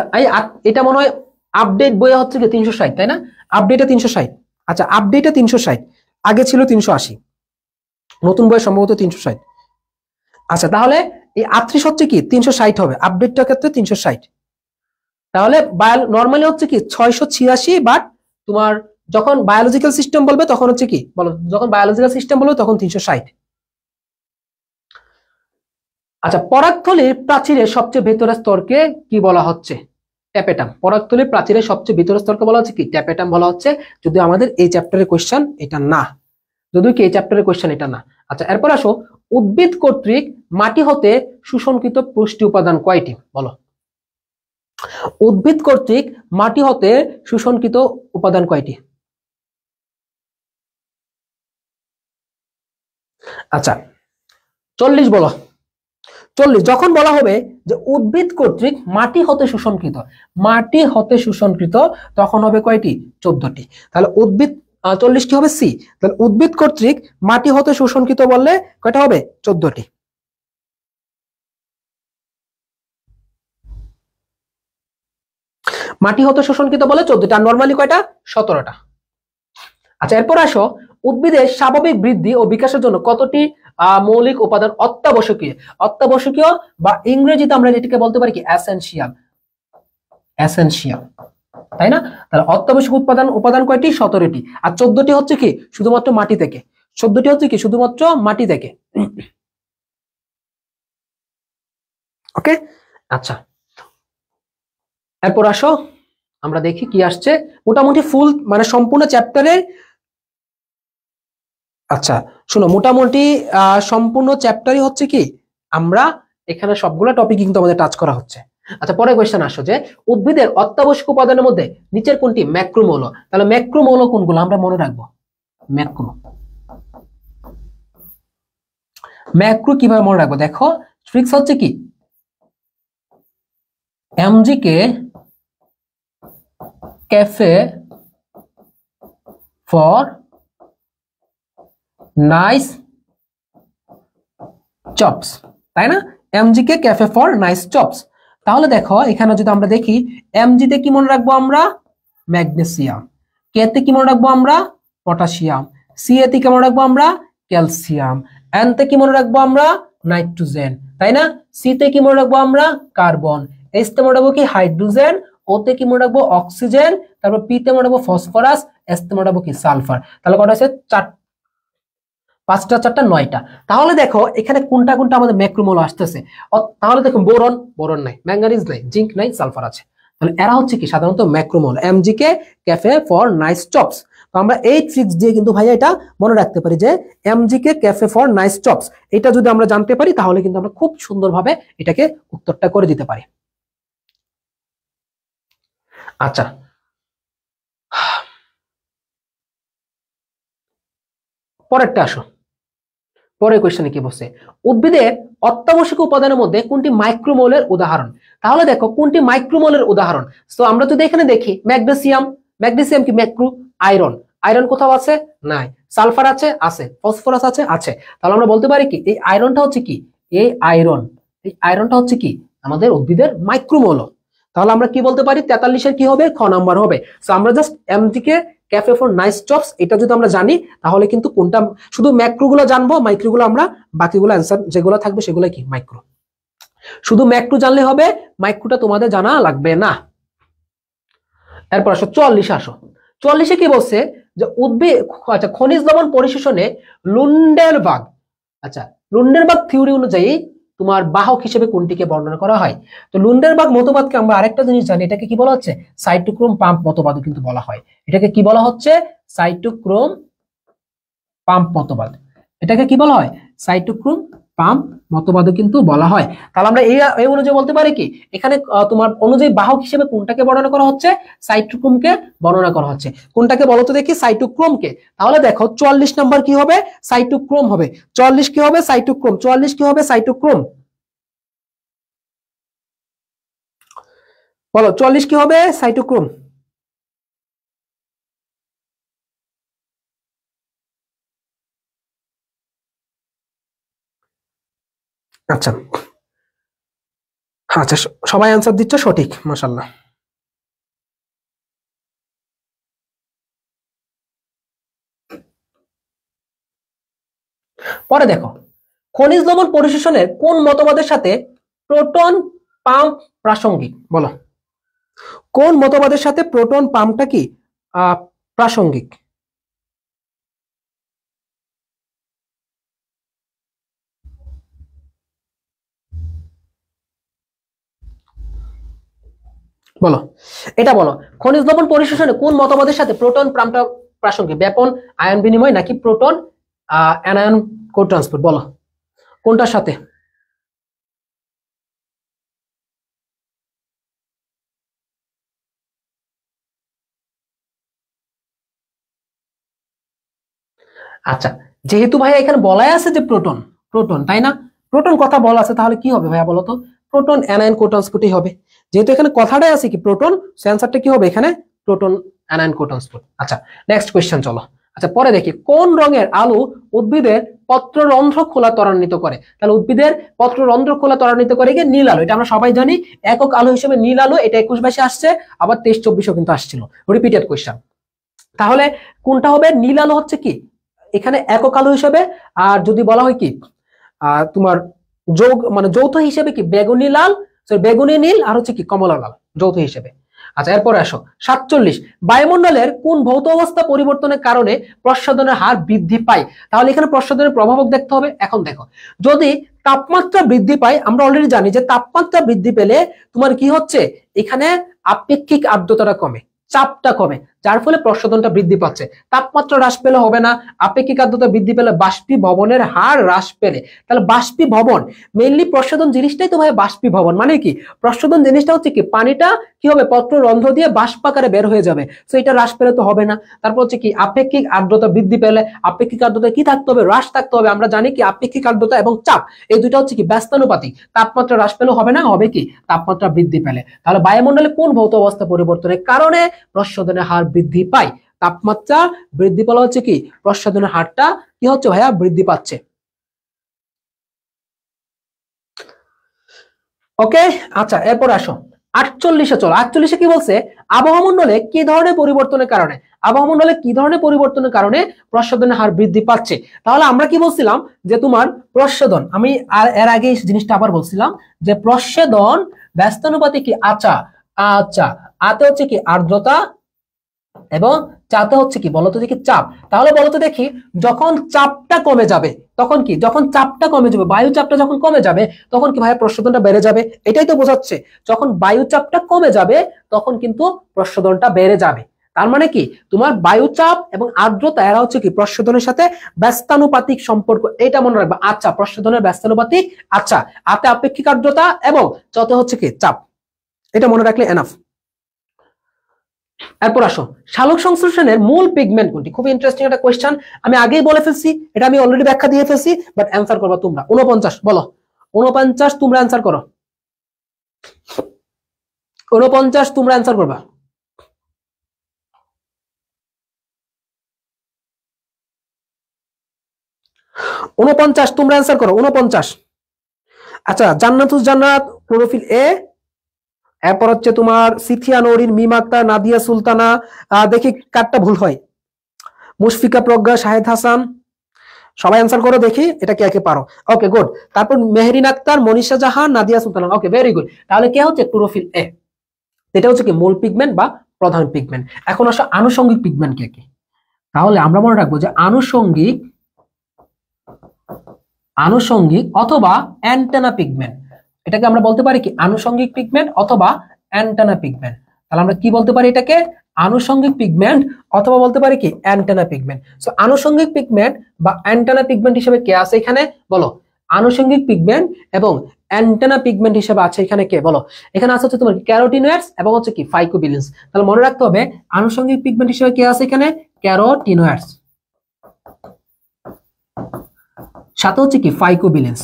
এটা মনে হয় আপডেট বইয়ে হচ্ছে কি 360, তাই না? আপডেটে 360। আচ্ছা, আপডেটে 360, আগে ছিল 380, নতুন বইয়ে সম্ভবত 360। আচ্ছা, তাহলে এই 38 হচ্ছে কি 360 হবে, আপডেটটার ক্ষেত্রে 360। তাহলে নর্মালি হচ্ছে কি 686, বাট তোমার যখন বায়োলজিক্যাল সিস্টেম বলবে তখন হচ্ছে কি বলো, যখন বায়োলজিক্যাল সিস্টেম বলবে তখন 360। আচ্ছা, পরাগথলির প্রাচীরের সবচেয়ে ভেতরের স্তরকে কি বলা হচ্ছে? ট্যাপেটাম। পরাগথলির প্রাচীরের সবচেয়ে ভেতরের স্তরকে বলা হচ্ছে কি? ট্যাপেটাম বলা হচ্ছে। যদি আমাদের এই চ্যাপ্টারের কোশ্চেন এটা না, যদিও কি এই চ্যাপ্টারের কোশ্চেন এটা না। আচ্ছা, এরপর আসো, উদ্ভিদ কর্তৃক মাটি হতে শোষণকৃত পুষ্টি উপাদান কয়টি? বলো। উদ্ভিদ কর্তৃক মাটি হতে শোষণকৃত উপাদান কয়টি? আচ্ছা, 40 বলো। 40 যখন বলা হবে যে উদ্ভিদ কর্তৃক মাটি হতে শোষণকৃত, মাটি হতে শোষণকৃত, তখন হবে কয়টি? 14টি। তাহলে উদ্ভিদ 40টি হবে সি। তাহলে উদ্ভিদ কর্তৃক মাটি হতে শোষণকৃত বললে কয়টা হবে? 14টি। মাটি হতে শোষণকৃত বলে 14টা, আর নরমালি কয়টা? 17টা। আচ্ছা, এরপর আসো, উদ্ভিদের স্বাভাবিক বৃদ্ধি ও বিকাশের জন্য কতটি মৌলিক উপাদান অত্যাবশ্যকীয়? অত্যাবশ্যকীয় বা ইংরেজিতে আমরা এটাকে বলতে পারি কি? এসেনশিয়াল। এসেনশিয়াল, তাই না? তাহলে অত্যাবশ্যক উপাদান উপাদান কয়টি? 17টি। আর 14টি হচ্ছে কি শুধুমাত্র মাটি থেকে। 14টি হচ্ছে কি শুধুমাত্র মাটি থেকে। ওকে, আচ্ছা, এরপর আসো আমরা দেখি কি আসছে। মোটামুটি ফুল মানে সম্পূর্ণ চ্যাপ্টারের, আচ্ছা শোনো, মোটামুটি সম্পূর্ণ চ্যাপ্টারই হচ্ছে কি আমরা এখানে সবগুলো টপিক কিন্তু আমাদের টাচ করা হচ্ছে। আচ্ছা, পরে কোয়েশ্চেন আসো যে উদ্ভিদের অত্যাবশ্যক উপাদানের মধ্যে নিচের কোনটি ম্যাক্রোমৌল? তাহলে ম্যাক্রোমৌল কোনগুলো আমরা মনে রাখবো। ম্যাক্রো, ম্যাক্রো কিভাবে মনে রাখবো? দেখো, ট্রিক্স হচ্ছে কি, MG K cafe for nice chops, তাই না? MG K cafe for nice chops. তাহলে দেখো এখানে যদি আমরা দেখি, এমজি তে কি মনে রাখবো আমরা? ম্যাগনেসিয়াম। কে তে কি মনে রাখবো আমরা? পটাশিয়াম। সি এ তে কি মনে রাখবো আমরা? ক্যালসিয়াম। এন তে কি মনে রাখবো আমরা? নাইট্রোজেন, তাই না? সি তে কি মনে রাখবো আমরা? কার্বন। এস তে মনে রাখবো কি? হাইড্রোজেন। ও তে কি মনে রাখবো? অক্সিজেন। তারপর পি তে মনে রাখবো ফসফরাস। এস তে মনে রাখবো কি? সালফার। তাহলে কটা আছে? 5টা 4টা 9টা। তাহলে দেখো এখানে কোনটা কোনটা আমাদের ম্যাক্রোমোল আসতেছে। তাহলে দেখো, বোরন, বোরন নাই, ম্যাঙ্গানিজ নাই, জিঙ্ক নাই, সালফার আছে। তাহলে এরা হচ্ছে কি সাধারণত ম্যাক্রোমোল। MG K cafe for nice chops. তো আমরা এই ট্রিক্স দিয়ে কিন্তু ভাইয়া এটা মনে রাখতে পারি যে MG K cafe for nice chops, এটা যদি আমরা জানতে পারি তাহলে কিন্তু আমরা খুব সুন্দরভাবে এটাকে উত্তরটা করে দিতে পারি। আচ্ছা, পরেরটা আসো। পরের কোয়েশ্চেনে কি বলছে? উদ্ভিদের অত্যাবশ্যক উপাদানের মধ্যে কোনটি মাইক্রোমোলের উদাহরণ? তাহলে দেখো কোনটি মাইক্রোমোলের উদাহরণ। তো আমরা যদি এখানে দেখি, ম্যাগনেসিয়াম, ম্যাগনেসিয়াম কি ম্যাক্রো? আয়রন, আয়রন কোথাও আছে? নাই। সালফার আছে? আছে। ফসফরাস আছে? আছে। তাহলে আমরা বলতে পারি কি এই আয়রনটা হচ্ছে কি, এই আয়রন, এই আয়রনটা হচ্ছে কি আমাদের উদ্ভিদের মাইক্রোমোল। তাহলে আমরা কি বলতে পারি? 43-এর কি হবে? খ নাম্বার হবে। তো আমরা just MG K cafe for nice chops এটা যদি আমরা জানি তাহলে কিন্তু কোনটা, শুধু ম্যাক্রো গুলো জানবো, মাইক্রো গুলো আমরা বাকিগুলো অ্যান্সার যেগুলো থাকবে সেগুলো কি মাইক্রো। শুধু ম্যাক্রো জানলে হবে, মাইক্রোটা তোমাদের জানা লাগবে না। এরপর আসো 44 আসো। 44-এ কি বলছে যে উদ্ভিদ, আচ্ছা, খনিজ লবণ পরিশোষণে লুন্ডেরবার্গ, আচ্ছা লুন্ডেরবার্গ থিওরি অনুযায়ী তোমার বাহক হিসেবে কোনটিকে বর্ণনা করা হয়? তো লুন্ডেরবার্গ মতবাদকে আমরা আরেকটা জিনিস জানি, এটাকে কি বলা হচ্ছে? সাইটোক্রোম পাম্প মতবাদ কিন্তু বলা হয়। এটাকে কি বলা হচ্ছে? সাইটোক্রোম পাম্প মতবাদ। এটাকে কি বলা হয়? সাইটোক্রোম পাম্প মতবাদ কিন্তু বলা হয়। তাহলে আমরা এই অনুযায়ী বলতে পারি কি এখানে তোমার অনুযায়ী বাহক হিসেবে কোনটাকে বর্ণনা করা হচ্ছে? সাইটোক্রোমকে বর্ণনা করা হচ্ছে। কোনটাকে বলো তো দেখি? সাইটোক্রোমকে। তাহলে দেখো 44 নাম্বার কি হবে? সাইটোক্রোম হবে। 44 কি হবে? সাইটোক্রোম। 44 কি হবে? সাইটোক্রোম। বলো 44 কি হবে? সাইটোক্রোম। আচ্ছা, আচ্ছা, সবাই অ্যান্সার দিচ্ছ সঠিক, মাশাআল্লাহ। পরে দেখো, খনিজ লবণ পরিশোষণের কোন মতবাদের সাথে প্রোটন পাম্প প্রাসঙ্গিক? বলো, কোন মতবাদের সাথে প্রোটন পাম্পটা কি প্রাসঙ্গিক? বলো, এটা বলো, খনিজ লবণ পরিশোষণে কোন মতবাদের সাথে প্রোটন পাম্পটা প্রাসঙ্গিক? ব্যাপন আয়ন বিনিময় নাকি প্রোটন অ্যানায়ন কো ট্রান্সপোর্ট? বলো কোনটার সাথে? আচ্ছা, যেহেতু ভাইয়া এখানে বলাই আছে যে প্রোটন, প্রোটন তাই না, প্রোটন কথা বলা আছে, তাহলে কি হবে ভাইয়া বলো তো? প্রোটন অ্যানায়ন কো ট্রান্সপোর্টই হবে। যেহেতু এখানে কথাটাই আছে কি প্রোটন, সেন্সারটা কি হবে এখানে? প্রোটন অ্যানায়ন কো ট্রান্সপোর্ট। আচ্ছা, নেক্সট কোয়েশ্চেন চলো। আচ্ছা, পরে দেখি, কোন রঙের আলু উদ্ভিদের পত্ররন্ধ্র খোলা ত্বরান্বিত করে? তাহলে উদ্ভিদের পত্ররন্ধ্র খোলা ত্বরান্বিত করে কি? নীল আলু। এটা আমরা সবাই জানি, একক আলু হিসেবে নীল আলু, এটা 21-22 আসছে, আবার 23-24 কিন্তু আসছিল, রিপিটেড কোয়েশ্চেন। তাহলে কোনটা হবে? নীল আলু হচ্ছে কি এখানে একক আলু হিসেবে, আর যদি বলা হয় কি তোমার যোগ মানে যৌথ হিসেবে কি বেগুনি লাল, বেগুনি নীল, আর হচ্ছে কি কমলা লাল, যৌথ হিসেবে। আচ্ছা, এরপরে আসো 47, বায়ুমণ্ডলের কোন ভৌত অবস্থা পরিবর্তনের কারণে প্রস্বাদনের হার বৃদ্ধি পায়? তাহলে এখানে প্রস্বাদনের প্রভাবক দেখতে হবে। এখন দেখো, যদি তাপমাত্রা বৃদ্ধি পায়, আমরা অলরেডি জানি যে তাপমাত্রা বৃদ্ধি পেলে তোমার কি হচ্ছে, এখানে আপেক্ষিক আর্দ্রতাটা কমে, চাপটা কমে, যার ফলে প্রস্বাদনটা বৃদ্ধি পাচ্ছে। তাপমাত্রা হ্রাস পেলে হবে না, আপেক্ষিক আর্দ্রতা বৃদ্ধি পেলে বাষ্পীভবনের হার হ্রাস পেলে, তাহলে বাষ্পীভবন মেইনলি প্রস্বাদন জিনিসটাই তো ভাই বাষ্পীভবন মানে কি? প্রস্বাদন জিনিসটা হচ্ছে কি পানিটা কি হবে পত্ররন্ধ্র দিয়ে বাষ্প আকারে বের হয়ে যাবে, তো এটা হ্রাস পেলে তো হবে না। তারপর হচ্ছে কি আপেক্ষিক আর্দ্রতা বৃদ্ধি পেলে, আপেক্ষিক আর্দ্রতা কি থাকতে হবে? হ্রাস থাকতে হবে। আমরা জানি কি আপেক্ষিক আর্দ্রতা এবং চাপ এই দুইটা হচ্ছে কি ব্যস্তানুপাতিক। তাপমাত্রা হ্রাস পেলে হবে না, হবে কি তাপমাত্রা বৃদ্ধি পেলে। তাহলে বায়ুমণ্ডলে কোন ভৌত অবস্থা পরিবর্তনের কারণে প্রস্বাদনের হার বৃদ্ধি পায়? তাপমাত্রা বৃদ্ধি পেলে হচ্ছে কি প্রস্বাদনের হারটা কি হচ্ছে ভাইয়া? বৃদ্ধি পাচ্ছে। ওকে, আচ্ছা, এরপর আসো 48-এ চলো। 48-এ কি বলছে? আবহাওয়া মণ্ডলে কি ধরনের পরিবর্তনের কারণে, আবহাওয়া মণ্ডলে কি ধরনের পরিবর্তনের কারণে প্রস্বাদনের হার বৃদ্ধি পাচ্ছে? তাহলে আমরা কি বলছিলাম যে তোমার প্রস্বাদন, আমি এর আগে এই জিনিসটা আবার বলছিলাম যে প্রস্বাদন ব্যস্তানুপাতিক কি? আচ্ছা আচ্ছা, আতে হচ্ছে কি আর্দ্রতা এবং চাপে হচ্ছে কি বলতো দেখি? চাপ। তাহলে বলতো দেখি, যখন চাপটা কমে যাবে তখন কি? যখন চাপটা কমে যাবে, বায়ু চাপটা যখন কমে যাবে তখন কি ভাইয়া প্রস্বাদনটা বেড়ে যাবে, এটাই তো বোঝাচ্ছে। যখন বায়ু চাপটা কমে যাবে তখন কিন্তু প্রস্বাদনটা বেড়ে যাবে। তার মানে কি তোমার বায়ু চাপ এবং আর্দ্রতা এরা হচ্ছে কি প্রস্বাদনের সাথে ব্যস্তানুপাতিক সম্পর্ক, এটা মনে রাখবা। আচ্ছা, প্রস্বাদনের ব্যস্তানুপাতিক, আচ্ছা আতে আপেক্ষিক আর্দ্রতা এবং চতে হচ্ছে কি চাপ, এটা মনে রাখলে এনাফ। এরপর আসো, সালোক সংশ্লেষণের মূল পিগমেন্ট কোনটি? খুব ইন্টারেস্টিং একটা কোয়েশ্চেন, আমি আগেই বলে ফেলছি, এটা আমি অলরেডি ব্যাখ্যা দিয়ে ফেলছি, বাট অ্যান্সার করবা তোমরা। 49 বলো, 49 তোমরা অ্যান্সার করো, 49 তোমরা অ্যান্সার করবা। উনপঞ্চাশ তোমরা অ্যান্সার করো, 49। আচ্ছা, জান্নাতুজ জান্নাত, ক্লোরোফিল এ, এরপর হচ্ছে তোমার সিথিয়া নরিন, মিম আক্তার, নাদিয়া সুলতানা, দেখি কারটা ভুল হয়, মুশফিকা প্রজ্ঞা, শাহেদ হাসান, সবাই অ্যান্সার করো দেখি এটা কে কে পারো। Okay, good. তারপর Mehrin Akter, Manisha Jahan, Nadia Sultana, okay very good. তাহলে কে হচ্ছে ক্লোরোফিল এ, এটা হচ্ছে কি মূল পিগমেন্ট বা প্রধান পিগমেন্ট। এখন আসো আনুষঙ্গিক পিগমেন্ট কে কে? তাহলে আমরা মনে রাখবো যে আনুষঙ্গিক, আনুষঙ্গিক অথবা অ্যান্টেনা পিগমেন্ট, এটাকে আমরা বলতে পারি কি আনুষঙ্গিক পিগমেন্ট অথবা অ্যান্টেনা পিগমেন্ট। তাহলে আমরা কি বলতে পারি এটাকে? আনুষঙ্গিক পিগমেন্ট অথবা বলতে পারি কি অ্যান্টেনা পিগমেন্ট। সো আনুষঙ্গিক পিগমেন্ট বা অ্যান্টেনা পিগমেন্ট হিসেবে কে আছে এখানে বলো? আনুষঙ্গিক পিগমেন্ট এবং অ্যান্টেনা পিগমেন্ট হিসেবে আছে এখানে কে বলো? এখানে আছে হচ্ছে তোমার ক্যারোটিনয়েডস এবং হচ্ছে কি ফাইকোবিলিনস। তাহলে মনে রাখতে হবে আনুষঙ্গিক পিগমেন্ট হিসেবে কে আছে এখানে? ক্যারোটিনয়েডস, সাথে হচ্ছে কি ফাইকোবিলিনস।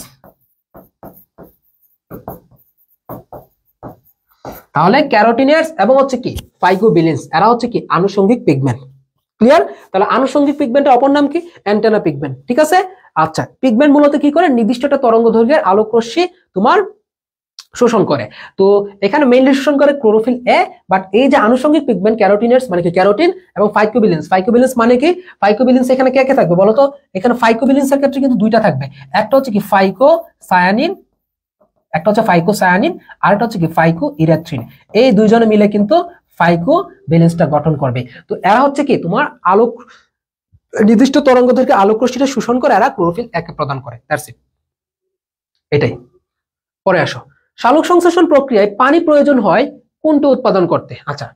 তাহলে ক্যারোটিনয়েডস এবং হচ্ছে কি ফাইকোবিলিনস, এরা হচ্ছে কি আনুষঙ্গিক পিগমেন্ট। ক্লিয়ার? তাহলে আনুষঙ্গিক পিগমেন্টের অপর নাম কি? Antenna pigment. ঠিক আছে? আচ্ছা, পিগমেন্ট মূলত কি করে? নির্দিষ্ট একটা তরঙ্গ দৈর্ঘ্যের আলোক রশ্মি তোমার শোষণ করে। তো এখানে মেইনলি শোষণ করে ক্লোরোফিল এ, বাট এই যে আনুষঙ্গিক পিগমেন্ট ক্যারোটিনেটস মানে কি ক্যারোটিন এবং ফাইকোবিলিনস। ফাইকোবিলিনস মানে কি? ফাইকোবিলিনস এখানে কে কে থাকবে বলো তো? এখানে ফাইকোবিলিনসের ক্ষেত্রে কিন্তু দুইটা থাকবে, একটা হচ্ছে কি ফাইকোসায়ানিন, একটা হচ্ছে ফাইকোসায়ানিন, আর একটা হচ্ছে কি ফাইকোইরেথ্রিন। এই দুইজনে মিলে কিন্তু ফাইকোবিলিনসটা গঠন করবে। তো এরা হচ্ছে কি তোমার আলোক নির্দিষ্ট তরঙ্গদৈর্ঘ্যে আলোক রশ্মিটা শোষণ করে এরা ক্লোরোফিল একে প্রদান করে। দ্যাটস ইট, এটাই। পরে আসো, সালোক সংশ্লেষণ প্রক্রিয়ায় পানি প্রয়োজন হয় কোনটি উৎপাদন করতে? আচ্ছা,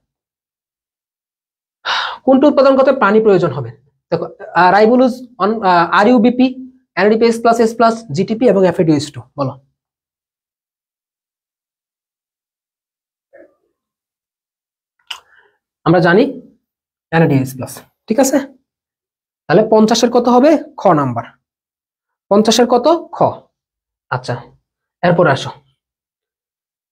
কোনটি উৎপাদন করতে পানি প্রয়োজন হবে? দেখো, ribulose, RUBP, NADPS plus S plus, GTP এবং এফএডিএস2, বলো। আমরা জানি এনএডিএস প্লাস, ঠিক আছে। তাহলে 50-এর কত হবে? খ নাম্বার, 50-এর কত? খ। আচ্ছা, এরপর আসো,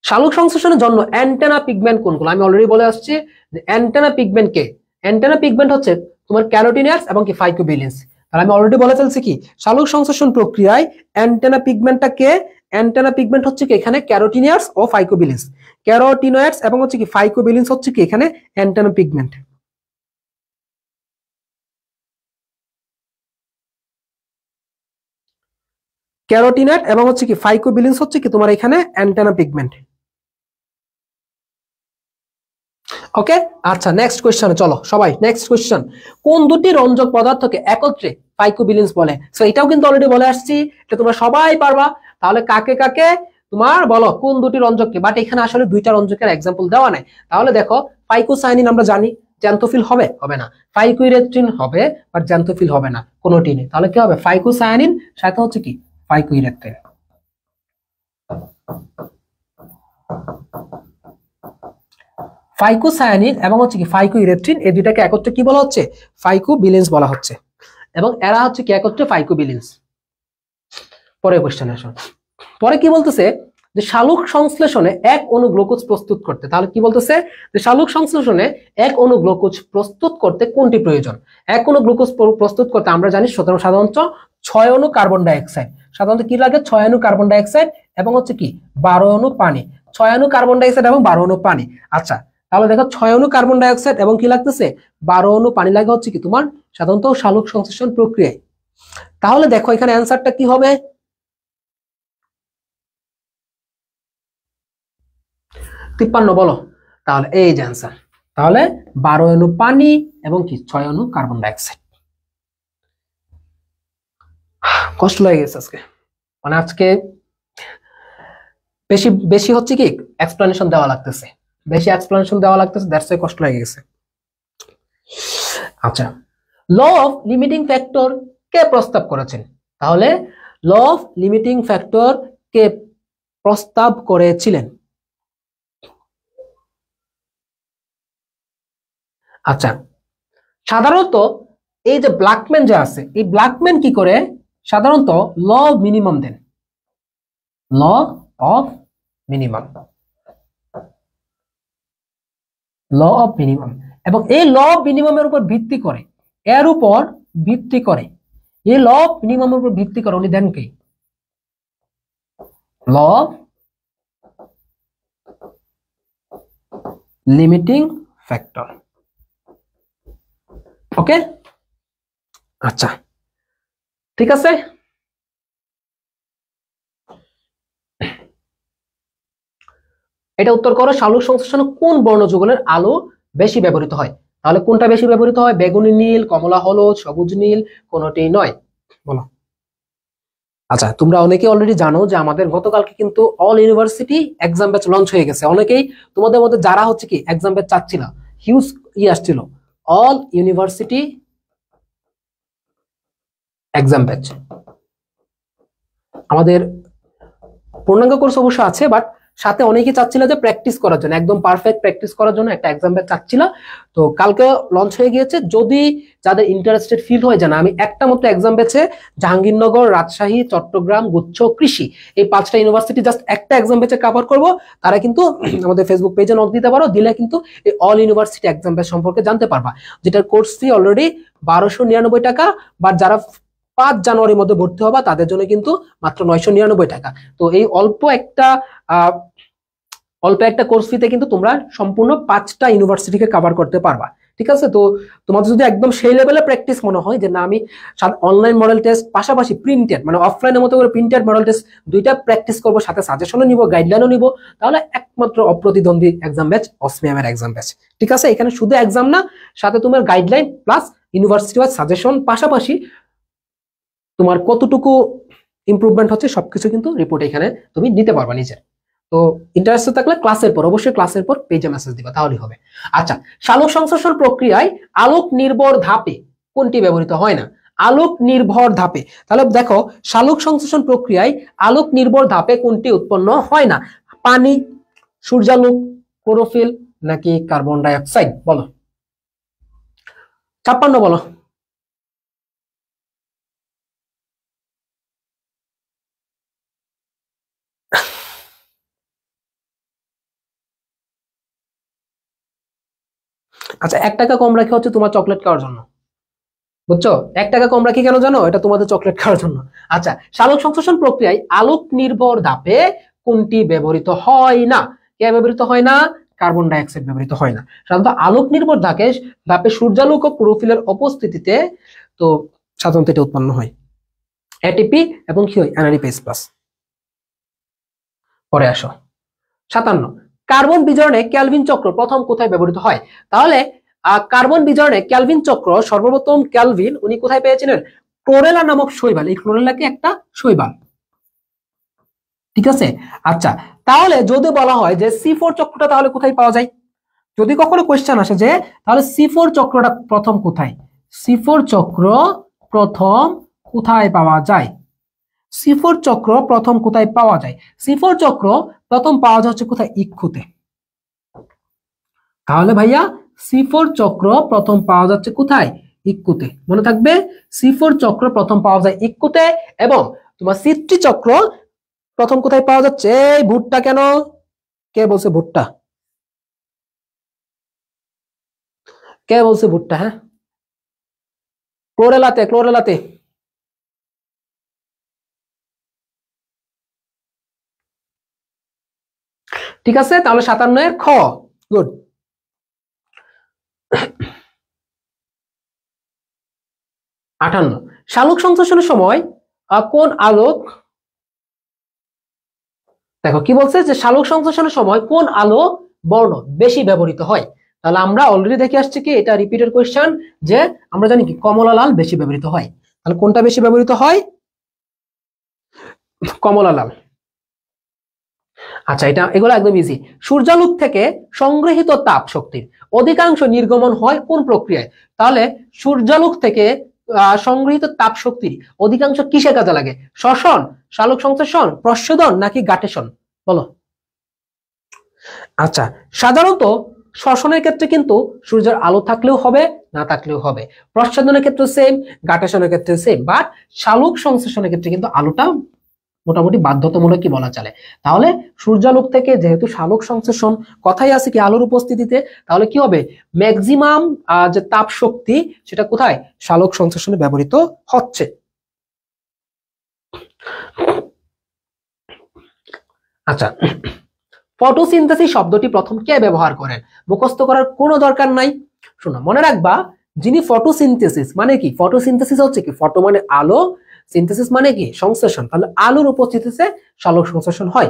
সালোক সংশ্লেষণের জন্য অ্যান্টেনা পিগমেন্ট কোনগুলো? আমি অলরেডি বলে আসছি যে অ্যান্টেনা পিগমেন্ট কে? অ্যান্টেনা পিগমেন্ট হচ্ছে তোমার ক্যারোটিনার্স এবং কি ফাইকোবিলিনস। তাহলে আমি অলরেডি বলে ফেলছি কি সালোক সংশ্লেষণ প্রক্রিয়ায় অ্যান্টেনা পিগমেন্টটা কে? অ্যান্টেনা পিগমেন্ট হচ্ছে কি এখানে ক্যারোটিনার্স ও ফাইকোবিলিনস। ক্যারোটিনয়েডস এবং হচ্ছে কি ফাইকোবিলিনস হচ্ছে কি এখানে অ্যান্টেনা পিগমেন্ট। ক্যারোটিনয়েড এবং হচ্ছে কি ফাইকোবিলিনস হচ্ছে কি তোমার এখানে অ্যান্টেনা পিগমেন্ট। ওকে, আচ্ছা নেক্সট কোশ্চেনে চলো সবাই। নেক্সট কোশ্চেন, কোন দুটি রঞ্জক পদার্থকে একত্রে ফাইকোবিলিনস বলে? সো এটাও কিন্তু অলরেডি বলে আসছি, এটা তোমরা সবাই পারবা। তাহলে কাকে কাকে তোমার বলো কোন দুটি রঞ্জককে? বাট এখানে আসলে দুইটা রঞ্জকের एग्जांपल দেওয়া নাই। তাহলে দেখো, ফাইকোসায়ানিন আমরা জানি জ্যান্থোফিল হবে, হবে না। ফাইকোইরেথ্রিন হবে, বাট জ্যান্থোফিল হবে না কোনোটি নেই। তাহলে কি হবে? ফাইকোসায়ানিন সাথে হচ্ছে কি ফাইকোইরেথ্রিন। ফাইকোসায়ানিন এবং হচ্ছে কি ফাইকোইরেথ্রিন, এই দুইটাকে একত্রে কি বলা হচ্ছে? ফাইকোবিলিনস বলা হচ্ছে, এবং এরা হচ্ছে কি একত্রে ফাইকোবিলিনস। পরে কোশ্চেন আসো, পরে কি বলতেছে যে সালোক সংশ্লেষণে এক অণু গ্লুকোজ প্রস্তুত করতে। তাহলে কি বলতেছে যে সালোক সংশ্লেষণে এক অণু গ্লুকোজ প্রস্তুত করতে কোনটি প্রয়োজন? এক অণু গ্লুকোজ প্রস্তুত করতে আমরা জানি সাধারণত 6 অণু কার্বন ডাইঅক্সাইড। সাধারণত কি লাগে? 6 অণু কার্বন ডাইঅক্সাইড এবং হচ্ছে কি 12 অণু পানি। 6 অণু কার্বন ডাইঅক্সাইড এবং 12 অণু পানি। আচ্ছা, তাহলে দেখো 6 অণু কার্বন ডাইঅক্সাইড এবং কি লাগতেছে 12 অণু পানি লাগে হচ্ছে কি তোমার সাধারণত সালোক সংশ্লেষণ প্রক্রিয়ায়। তাহলে দেখো এখানে অ্যান্সারটা কি হবে? 53 বলো। তাহলে এই যে অ্যান্সার। তাহলে 12 অণু পানি এবং কি 6 অণু কার্বন ডাইঅক্সাইড। কষ্ট লাগে গেছে আজকে, মানে আজকে বেশি বেশি হচ্ছে কি এক্সপ্লেনেশন দেওয়া লাগতেছে, বেশি এক্সপ্লেনেশন দেওয়া লাগতেছে, দ্যাটস ওয়াই কষ্ট লেগে গেছে। আচ্ছা, ল অফ লিমিটিং ফ্যাক্টর কে প্রস্তাব করেছেন? তাহলে ল অফ লিমিটিং ফ্যাক্টর কে প্রস্তাব করেছিলেন? আচ্ছা, সাধারণত এই যে ব্ল্যাকম্যান যে আছে, এই ব্ল্যাকম্যান কি করে সাধারণত ল অফ মিনিমাম দেন, law of minimum, law of minimum. এবং এই ল অফ মিনিমামের উপর ভিত্তি করে, এর উপর ভিত্তি করে, এই ল অফ মিনিমামের উপর ভিত্তি করে উনি দেন কি ল অফ লিমিটিং ফ্যাক্টর। ওকে, আচ্ছা ঠিক আছে। এটা উত্তর করো, সালোক সংশ্লেষণে কোন বর্ণযুগলের আলো বেশি ব্যবহৃত হয়? তাহলে কোনটা বেশি ব্যবহৃত হয়? বেগুনি নীল, কমলা হলুদ, সবুজ নীল, কোনটি নয় বলো। আচ্ছা, তোমরা অনেকে অলরেডি জানো যে আমাদের গতকালকে কিন্তু all university exam batch launch হয়ে গেছে। অনেকেই তোমাদের মধ্যে যারা হচ্ছে কি এক্সাম ব্যাচ চাচ্ছিল, হিউজ আসছিল অল ইউনিভার্সিটি এক্সাম ব্যাচ। আমাদের পূর্ণাঙ্গ কোর্স অবশ্য আছে, বাট সাথে অনেকেই চাচ্ছিল যে প্র্যাকটিস করার জন্য, একদম পারফেক্ট প্র্যাকটিস করার জন্য একটা এক্সাম ব্যাচ চাচ্ছিল। তো কালকে লঞ্চ হয়ে গিয়েছে। যদি যাদের ইন্টারেস্টেড ফিল হয় জানা, আমি একটা মতো এক্সাম ব্যাচে জাহাঙ্গীরনগর, রাজশাহী, চট্টগ্রাম, গুচ্ছ, কৃষি এই 5টা ইউনিভার্সিটি জাস্ট একটা এক্সাম ব্যাচে কভার করব। তারা কিন্তু আমাদের ফেসবুক পেজে নক দিতে পারো, দিলে কিন্তু এই অল ইউনিভার্সিটি এক্সাম ব্যাচ সম্পর্কে জানতে পারবা, যেটার কোর্স ফি অলরেডি 1299 টাকা। বাট যারা জানুয়ারির মধ্যে ভর্তি হবা তাদের জন্য কিন্তু মাত্র 999 টাকা। তো এই অল্প একটা কোর্স ফিতে কিন্তু তোমরা সম্পূর্ণ 5টা ইউনিভার্সিটিকে কভার করতে পারবা। ঠিক আছে, তো তোমাদের যদি একদম সেই লেভেলে প্র্যাকটিস মনে হয় যে না আমি অনলাইন মডেল টেস্ট পাশাপাশি প্রিন্টেড মানে অফলাইনের মতো করে প্রিন্টেড মডেল টেস্ট দুইটা প্র্যাকটিস করবো, সাথে সাজেশনও নিব, গাইডলাইনও নিব, তাহলে একমাত্র অপ্রতিদ্বন্দ্বী এক্সাম ব্যাচ অসমিয়ামের এক্সাম ব্যাচ। ঠিক আছে, এখানে শুধু এক্সাম না, সাথে তোমার guideline plus university wise suggestion, পাশাপাশি তোমার কতটুকু ইমপ্রুভমেন্ট হচ্ছে সবকিছু কিন্তু রিপোর্ট এখানে তুমি নিতে পারবা নিজে। তো ইন্টারেস্ট থাকলে ক্লাসের পর অবশ্যই ক্লাসের পর পেজে মেসেজ দিবা, তাহলেই হবে। আচ্ছা, সালোক সংশ্লেষণ প্রক্রিয়ায় আলোক নির্ভর ধাপে কোনটি ব্যবহৃত হয় না? আলোক নির্ভর ধাপে, তাহলে দেখো সালোক সংশ্লেষণ প্রক্রিয়ায় আলোক নির্ভর ধাপে কোনটি উৎপন্ন হয় না? পানি, সূর্যালোক, ক্লোরোফিল নাকি কার্বন ডাই অক্সাইড? বলো 56 বলো। আচ্ছা, 1 টাকা কম রাখা হচ্ছে তোমার চকলেট খাওয়ার জন্য, বুঝছো? 1 টাকা কম রাখি কেন জানো? এটা তোমাদের চকলেট খাওয়ার জন্য। আচ্ছা, সালোক সংশ্লেষণ প্রক্রিয়ায় আলোক নির্ভর ধাপে কোনটি ব্যবহৃত হয় না? কে ব্যবহৃত হয় না? কার্বন ডাই অক্সাইড ব্যবহৃত হয় না। সাধারণত আলোক নির্ভর ধাপে সূর্যালোক ও ক্লোরোফিলের উপস্থিতিতে তো সাধারণত এটা উৎপন্ন হয়, এটিপি এবং কি হয় এনএডিপিএস প্লাস। পরে আসো 57, কার্বন বিজারণে ক্যালভিন চক্র প্রথম কোথায় ব্যবহৃত হয়? তাহলে কার্বন বিজারণে ক্যালভিন চক্র সর্বপ্রথম ক্যালভিন উনি কোথায় পেয়েছিলেন? ক্লোরেলা নামক শৈবাল, এই ক্লোরেলাকে একটা শৈবাল। ঠিক আছে, আচ্ছা তাহলে যদি বলা হয় যে C4 চক্রটা তাহলে কোথায় পাওয়া যায়? যদি কখনো কোশ্চেন আসে যে তাহলে C4 চক্রটা প্রথম কোথায়, C4 চক্র প্রথম কোথায় পাওয়া যায়? C4 চক্র প্রথম কোথায় পাওয়া যায়? C4 চক্র প্রথম পাওয়া যায় হচ্ছে কোথায়? ইক্ষুতে। তাহলে ভাইয়া C4 চক্র প্রথম পাওয়া যাচ্ছে কোথায়? ইক্ষুতে, মনে থাকবে। C4 চক্র প্রথম পাওয়া যায় ইক্ষুতে, এবং তোমার C3 চক্র প্রথম কোথায় পাওয়া যাচ্ছে? এই ভুট্টা কেন? কে বলছে ভুট্টা? কে বলছে ভুট্টা? হ্যাঁ, ক্লোরেলাতে, ক্লোরেলাতে। ঠিক আছে, তাহলে 57 এর খ। গুড। 58, সালোক সংশ্লেষণের সময় কোন আলোক, দেখো কি বলছে যে সালোক সংশ্লেষণের সময় কোন আলো বর্ণ বেশি ব্যবহৃত হয়? তাহলে আমরা অলরেডি দেখে আসছি কি এটা রিপিটেড কোশ্চেন, যে আমরা জানি কি কমলা লাল বেশি ব্যবহৃত হয়। তাহলে কোনটা বেশি ব্যবহৃত হয়? কমলা লাল। আচ্ছা, এগুলো একদম ইজি। সূর্যালোক থেকে সংগৃহীত তাপ শক্তির অধিকাংশ নির্গমন হয় কোন প্রক্রিয়ায়? তাহলে সূর্যালোক থেকে সংগৃহীত তাপ শক্তির অধিকাংশ কিসে কাজে লাগে? শ্বসন, সালোক সংশ্লেষণ, প্রস্বেদন নাকি গাটেশন? বলো। আচ্ছা, সাধারণত শ্বসনের ক্ষেত্রে কিন্তু সূর্যের আলো থাকলেও হবে, না থাকলেও হবে। প্রস্বেদনের ক্ষেত্রে সেম, গাটেশনের ক্ষেত্রে সেম, বাট সালোক সংশ্লেষণের ক্ষেত্রে কিন্তু আলোটা মোটামুটি বাধ্যতামূলক কি বলা চলে। তাহলে সূর্যালোক থেকে যেহেতু সালোক সংশ্লেষণ কথাই আছে কি আলোর উপস্থিতিতে, তাহলে কি হবে? ম্যাক্সিমাম যে তাপ শক্তি সেটা কোথায়? সালোক সংশ্লেষণে ব্যবহৃত হচ্ছে। আচ্ছা, ফটোসিনথেসিস শব্দটি প্রথম কে ব্যবহার করেন? মুখস্থ করার কোনো দরকার নাই, শোনো মনে রাখবা। যিনি ফটোসিনথেসিস মানে কি? ফটোসিনথেসিস হচ্ছে কি? ফটো মানে আলো, সিনথেসিস মানে কি? সংশ্লেষণ। তাহলে আলোর উপস্থিতিতে সালোক সংশ্লেষণ হয়।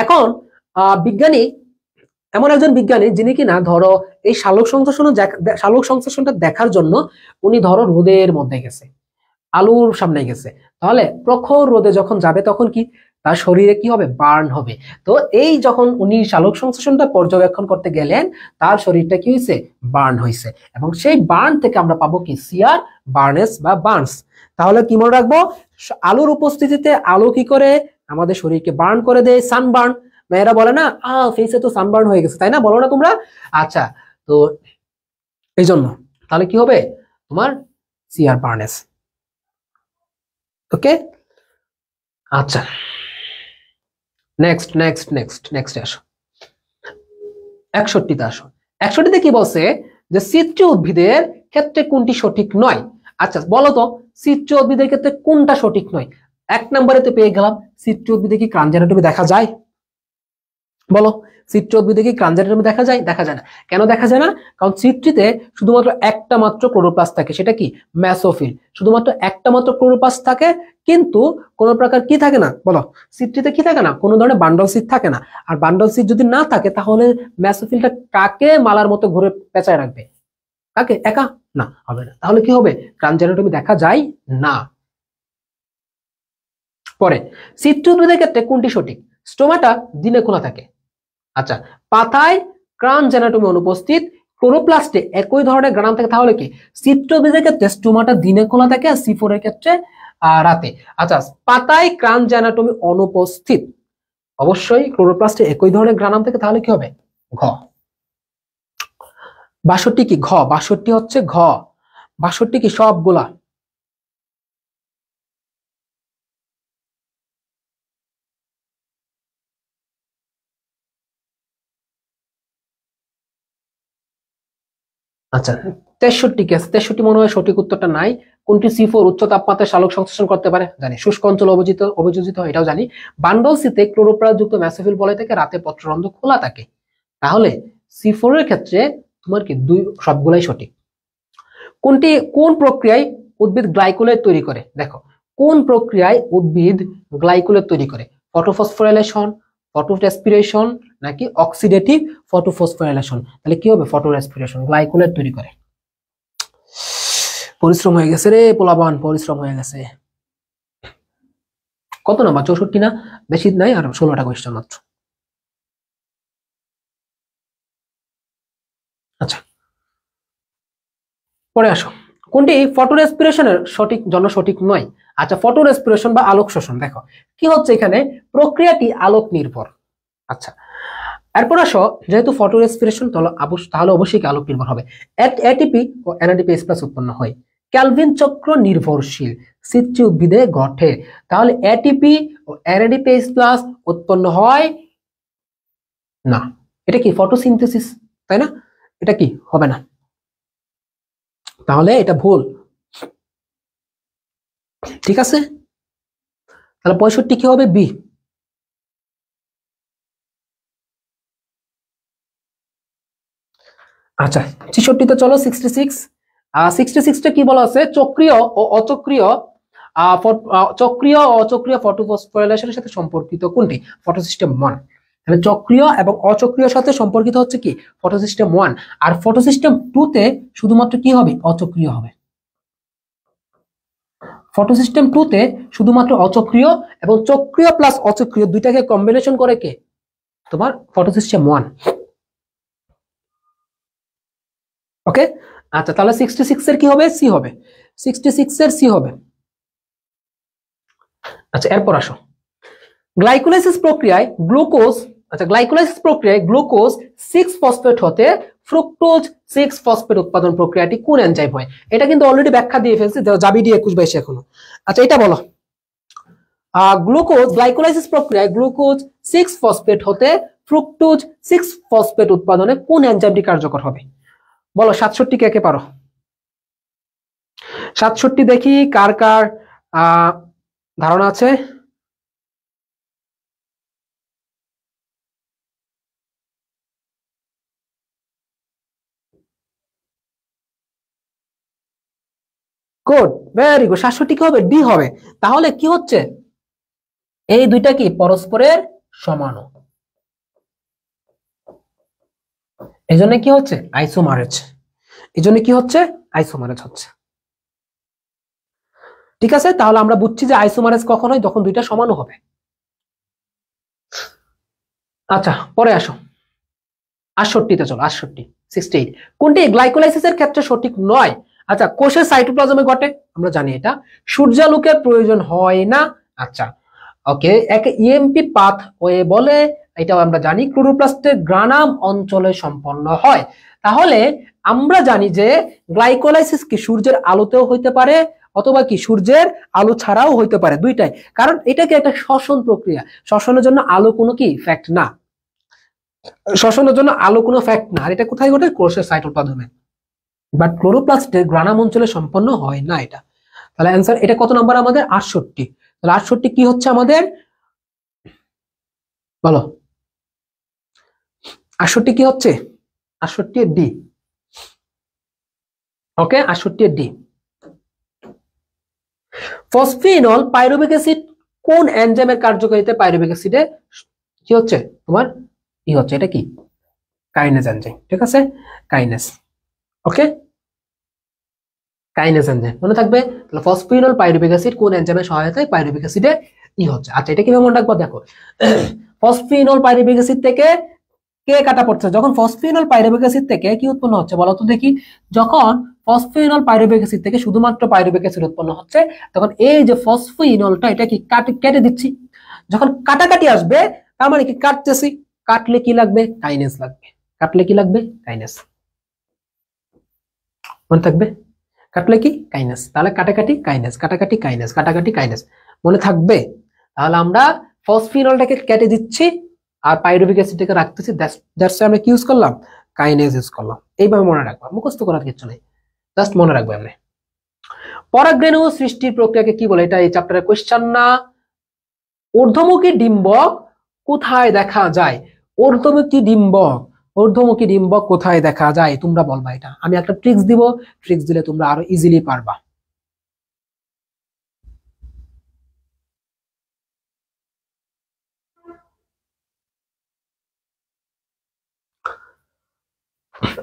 এখন বিজ্ঞানী, এমন একজন বিজ্ঞানী যিনি কিনা ধরো এই সালোক সংশ্লেষণটা দেখার জন্য উনি ধরো রোদের মধ্যে গেছে, আলোর সামনে গেছে, তাহলে প্রখর রোদে যখন যাবে তখন কি তার শরীরে কি হবে? বার্ন হবে। তো এই যখন উনি সালোক সংশ্লেষণটা পর্যবেক্ষণ করতে গেলেন, তার শরীরটা কি হয়েছে? বার্ন হয়েছে, এবং সেই বার্ন থেকে আমরা পাবো কি? সিয়ার, বার্নেস বা বার্নস। তাহলে কি মনে রাখবো? আলোর উপস্থিতিতে আলো কি করে? আমাদের শরীরকে বার্ন করে দেয়, সানবার্ন। মেয়েরা বলে না ফেসে তো সানবার্ন হয়ে গেছে, তাই না? বলো না তোমরা? আচ্ছা, তো এই জন্য তাহলে কি হবে? তোমার সিয়ার, বার্নেস। ওকে, আচ্ছা নেক্সট নেক্সট নেক্সট নেক্সট আসো 61তে আসো। 61তে কি বলছে? যে চিত্র উদ্ভিদের ক্ষেত্রে কোনটি সঠিক নয়? আচ্ছা বলো তো, সিট্রি উদ্ভিদের ক্ষেত্রে কোনটা সঠিক নয়? 1 নম্বরে তো পেয়ে গেলাম, সিট্রি উদ্ভিদে কি ক্রাঞ্চ অ্যানাটমি দেখা যায়? বলো, সিট্রি উদ্ভিদে কি ক্রাঞ্চ অ্যানাটমি দেখা যায়? দেখা যায় না। কেন দেখা যায় না? কারণ সিট্রিতে শুধুমাত্র একটা মাত্র ক্লোরোপ্লাস্ট থাকে, সেটা কি? মেসোফিল। শুধুমাত্র একটা মাত্র ক্লোরোপ্লাস্ট থাকে, কিন্তু কোন প্রকার কি থাকে না? বলো, সিট্রিতে কি থাকে না? কোন ধরনের বান্ডল সিট থাকে না। আর বান্ডল সিট যদি না থাকে তাহলে মেসোফিলটা কাকে মালার মতো ঘুরে পেঁচায় রাখবে? কাকে? একা? না, হবে না। তাহলে কি হবে? ক্রাঞ্চ অ্যানাটমি দেখা যায় না। পরে, সিট্রি উদ্ভিদের ক্ষেত্রে কোনটি সঠিক? স্টোমাটা দিনে খোলা থাকে। আচ্ছা, পাতায় ক্রাঞ্চ অ্যানাটমি অনুপস্থিত, ক্লোরোপ্লাস্টে একই ধরনের গ্রানাম থাকে, তাহলে কি? সিট্রি উদ্ভিদের ক্ষেত্রে স্টোমাটা দিনে খোলা থাকে আর C4 এর ক্ষেত্রে রাতে। আচ্ছা, পাতায় ক্রাঞ্চ অ্যানাটমি অনুপস্থিত, অবশ্যই ক্লোরোপ্লাস্টে একই ধরনের গ্রানাম থাকে, তাহলে কি হবে? ঘ। 62 কি? ঘ। 62 হচ্ছে ঘ। 62 কি? সবগুলা। আচ্ছা, 63 কি আছে? 63 মনে হয় সঠিক উত্তরটা নাই। কোনটি C4 উচ্চ তাপমাত্রায় সালোক সংশ্লেষণ করতে পারে? জানি। শুষ্ক অঞ্চল অভিযোজিত হয়, এটাও জানি। বান্ডল সিতে ক্লোরোপ্লাস্ট যুক্ত মেসোফিল বলয় থেকে রাতে পত্ররন্ধ্র খোলা থাকে। তাহলে C4 এর ক্ষেত্রে তোমার কি সবগুলাই সঠিক। কোন প্রক্রিয়ায় উদ্ভিদ গ্লাইকোলেট তৈরি করে? দেখো, কোন প্রক্রিয়ায় উদ্ভিদ গ্লাইকোলেট তৈরি করে? ফটোফসফোরাইলেশন, ফটোরেসপিরেশন, নাকি অক্সিডেটিভ ফটোফসফোরাইলেশন? তাহলে কি হবে? ফটোরেসপিরেশন। গ্লাইকোলেট তৈরি করে। পরিশ্রম হয়ে গেছে রে পোলাবান, পরিশ্রম হয়ে গেছে। কত নাম্বার? 64 না? বেশি নাই, আর 16টা কোয়েশ্চেন মাত্র। আচ্ছা, পরে আসো। কোনটি ফটো রেসপিরেশনের সঠিক নয়? আচ্ছা, ফটো রেসপিরেশন বা আলোক শোষণ, দেখো কি হচ্ছে এখানে? প্রক্রিয়াটি আলোক নির্ভর। আচ্ছা, এরপর আসো, যেহেতু ফটো রেসপিরেশন, তাহলে অবশ্যই আলোক নির্ভর হবে। এটিপি ও এনএডিপিএস প্লাস উৎপন্ন হয়। ক্যালভিন চক্র নির্ভরশীল সিট্রি উদ্ভিদে ঘটে। তাহলে এটিপি ও এনএডিপিএস প্লাস উৎপন্ন হয় না। এটা কি? ফটোসিনথেসিস, তাই না? এটা কি? হবে না। তাহলে এটা ভুল। ঠিক আছে, তাহলে 65 কি হবে? বি। আচ্ছা, 66 তে চলো। 66টা কি বলা আছে? চক্রীয় ও অচক্রীয় চক্রীয় ও অচক্রীয় ফটোফসফোরাইলেশনের সাথে সম্পর্কিত কোনটি? ফটোসিস্টেম 1। তাহলে চক্রীয় এবং অচক্রীয় সাথে সম্পর্কিত হচ্ছে কি? ফটোসিস্টেম 1। আর ফটোসিস্টেম 2 তে শুধুমাত্র কি হবে? অচক্রীয় হবে। ফটোসিস্টেম 2 তে শুধুমাত্র অচক্রীয়, এবং চক্রীয় প্লাস অচক্রীয় দুইটাকে কম্বিনেশন করে কে? তোমার ফটোসিস্টেম 1। ওকে। আচ্ছা, তাহলে 66 এর কি হবে? সি হবে। 66 এর সি হবে। আচ্ছা, এরপর আসো। গ্লাইকোলাইসিস প্রক্রিয়ায় গ্লুকোজ 6 ফসফেট হতে ফ্রুক্টোজ 6 ফসফেট উৎপাদন প্রক্রিয়াটি কোন এনজাইম হয়? এটা কিন্তু অলরেডি ব্যাখ্যা দিয়ে ফেলছি, যাবি ডি 21/22 এখনো। আচ্ছা, এটা বলো। গ্লাইকোলাইসিস প্রক্রিয়ায় গ্লুকোজ 6 ফসফেট হতে ফ্রুক্টোজ 6 ফসফেট উৎপাদনে কোন এনজাইমটি কার্যকর হবে? বলো, 67 কে কে পারো? 67 দেখি কার কার ধারণা আছে। Good, very good. 67 কি হবে? ডি হবে। তাহলে কি হচ্ছে? এই দুইটা কি পরস্পরের সমান, এই জন্য কি হচ্ছে? আইসোমারেজ। এই জন্য কি হচ্ছে? আইসোমারেজ হচ্ছে। ঠিক আছে, তাহলে আমরা বুঝছি যে আইসোমারেজ কখন হয়? যখন দুইটা সমানও হবে। আচ্ছা, পরে আসো। 68 তে চলো। 68 কোনটি গ্লাইকোলাইসিসের ক্ষেত্রে সঠিক নয়? আচ্ছা, কোষের সাইটোপ্লাজমে ঘটে, আমরা জানি এটা। সূর্যালোকের প্রয়োজন হয় না। আচ্ছা, ওকে। একে ইএমপি পাথওয়ে বলে, এটাও আমরা জানি। ক্লোরোপ্লাস্টের গ্রানাম অঞ্চলে সম্পন্ন হয়। তাহলে আমরা জানি যে গ্লাইকোলাইসিস কি সূর্যের আলোতেও হইতে পারে, অথবা কি সূর্যের আলো ছাড়াও হইতে পারে, দুইটাই। কারণ এটা কি একটা শ্বসন প্রক্রিয়া। শ্বসনের জন্য আলো কোনো কি ফ্যাক্ট না। শ্বসনের জন্য আলো কোনো ফ্যাক্ট না। আর এটা কোথায় ঘটে? কোষের সাইটোপ্লাজমে। বাট ক্লোরোপ্লাস্টের গ্রানাম অঞ্চলে সম্পন্ন হয় না এটা। তাহলে অ্যান্সার এটা কত নাম্বার আমাদের 68। তাহলে 68 কি হচ্ছে আমাদের বলো, 68 কি হচ্ছে? 68 ডি। ওকে, 68 ডি। ফসফিনল পাইরুভিক অ্যাসিড কোন এনজাইমের কার্যকারিতা পাইরুভিক অ্যাসিডে কি হচ্ছে তোমার হচ্ছে, এটা কি কাইনেজ এনজাইম, ঠিক আছে, কাইনেজ। ওকে, কাইনেজ এনজাইম মনে থাকবে। তাহলে ফসফিনল পাইরুভিক অ্যাসিড কোন এনজাইমের সহায়তায় পাইরুভিক অ্যাসিডে হচ্ছে। আচ্ছা, এটা কিভাবে মনে রাখবো দেখো, ফসফিনল পাইরুভিক অ্যাসিড থেকে কে কাটা পড়ছে, যখন ফসফিনল পাইরুভিক অ্যাসিড থেকে কি উৎপন্ন হচ্ছে বলো তো দেখি, যখন ফসফিনল পাইরুভিক অ্যাসিড থেকে শুধুমাত্র পাইরুভিক অ্যাসিড উৎপন্ন হচ্ছে, তখন এই যে ফসফিনলটা এটা কি কেটে দিচ্ছি, যখন কাটাকাটি আসবে তার মানে কি কাটতেছি, কাটলে কি লাগবে, কাইনেজ লাগবে, কাটলে কি লাগবে, কাইনেজ। মনে থাকবে, কাটলে কি কাইনেজ, তাহলে কাটাকাটি কাইনেজ, কাটাকাটি কাইনেজ, কাটাকাটি কাইনেজ মনে থাকবে। তাহলে আমরা ফসফিনলটাকে কেটে দিচ্ছি আর পাইরুভিক অ্যাসিডটাকে রাখতেছি, দ্যাটস আমরা কি ইউজ করলাম, কাইনেজ ইউজ করলাম। এইভাবে মনে রাখবা, মুখস্থ করার কিছু নেই, জাস্ট মনে রাখবে। আমরা পরাগরেণু সৃষ্টির প্রক্রিয়াকে কি বলে, এটা এই চ্যাপ্টারের কোশ্চেন না। ঊর্ধ্বমুখী ডিম্বক কোথায় দেখা যায়, ঊর্ধ্বমুখী ডিম্বক, ঊর্ধ্বমুখী ডিম্বক কোথায় দেখা যায় তোমরা বলবা। এটা আমি একটা ট্রিক্স দিব, ট্রিক্স দিলে তোমরা আরো ইজিলি পারবা।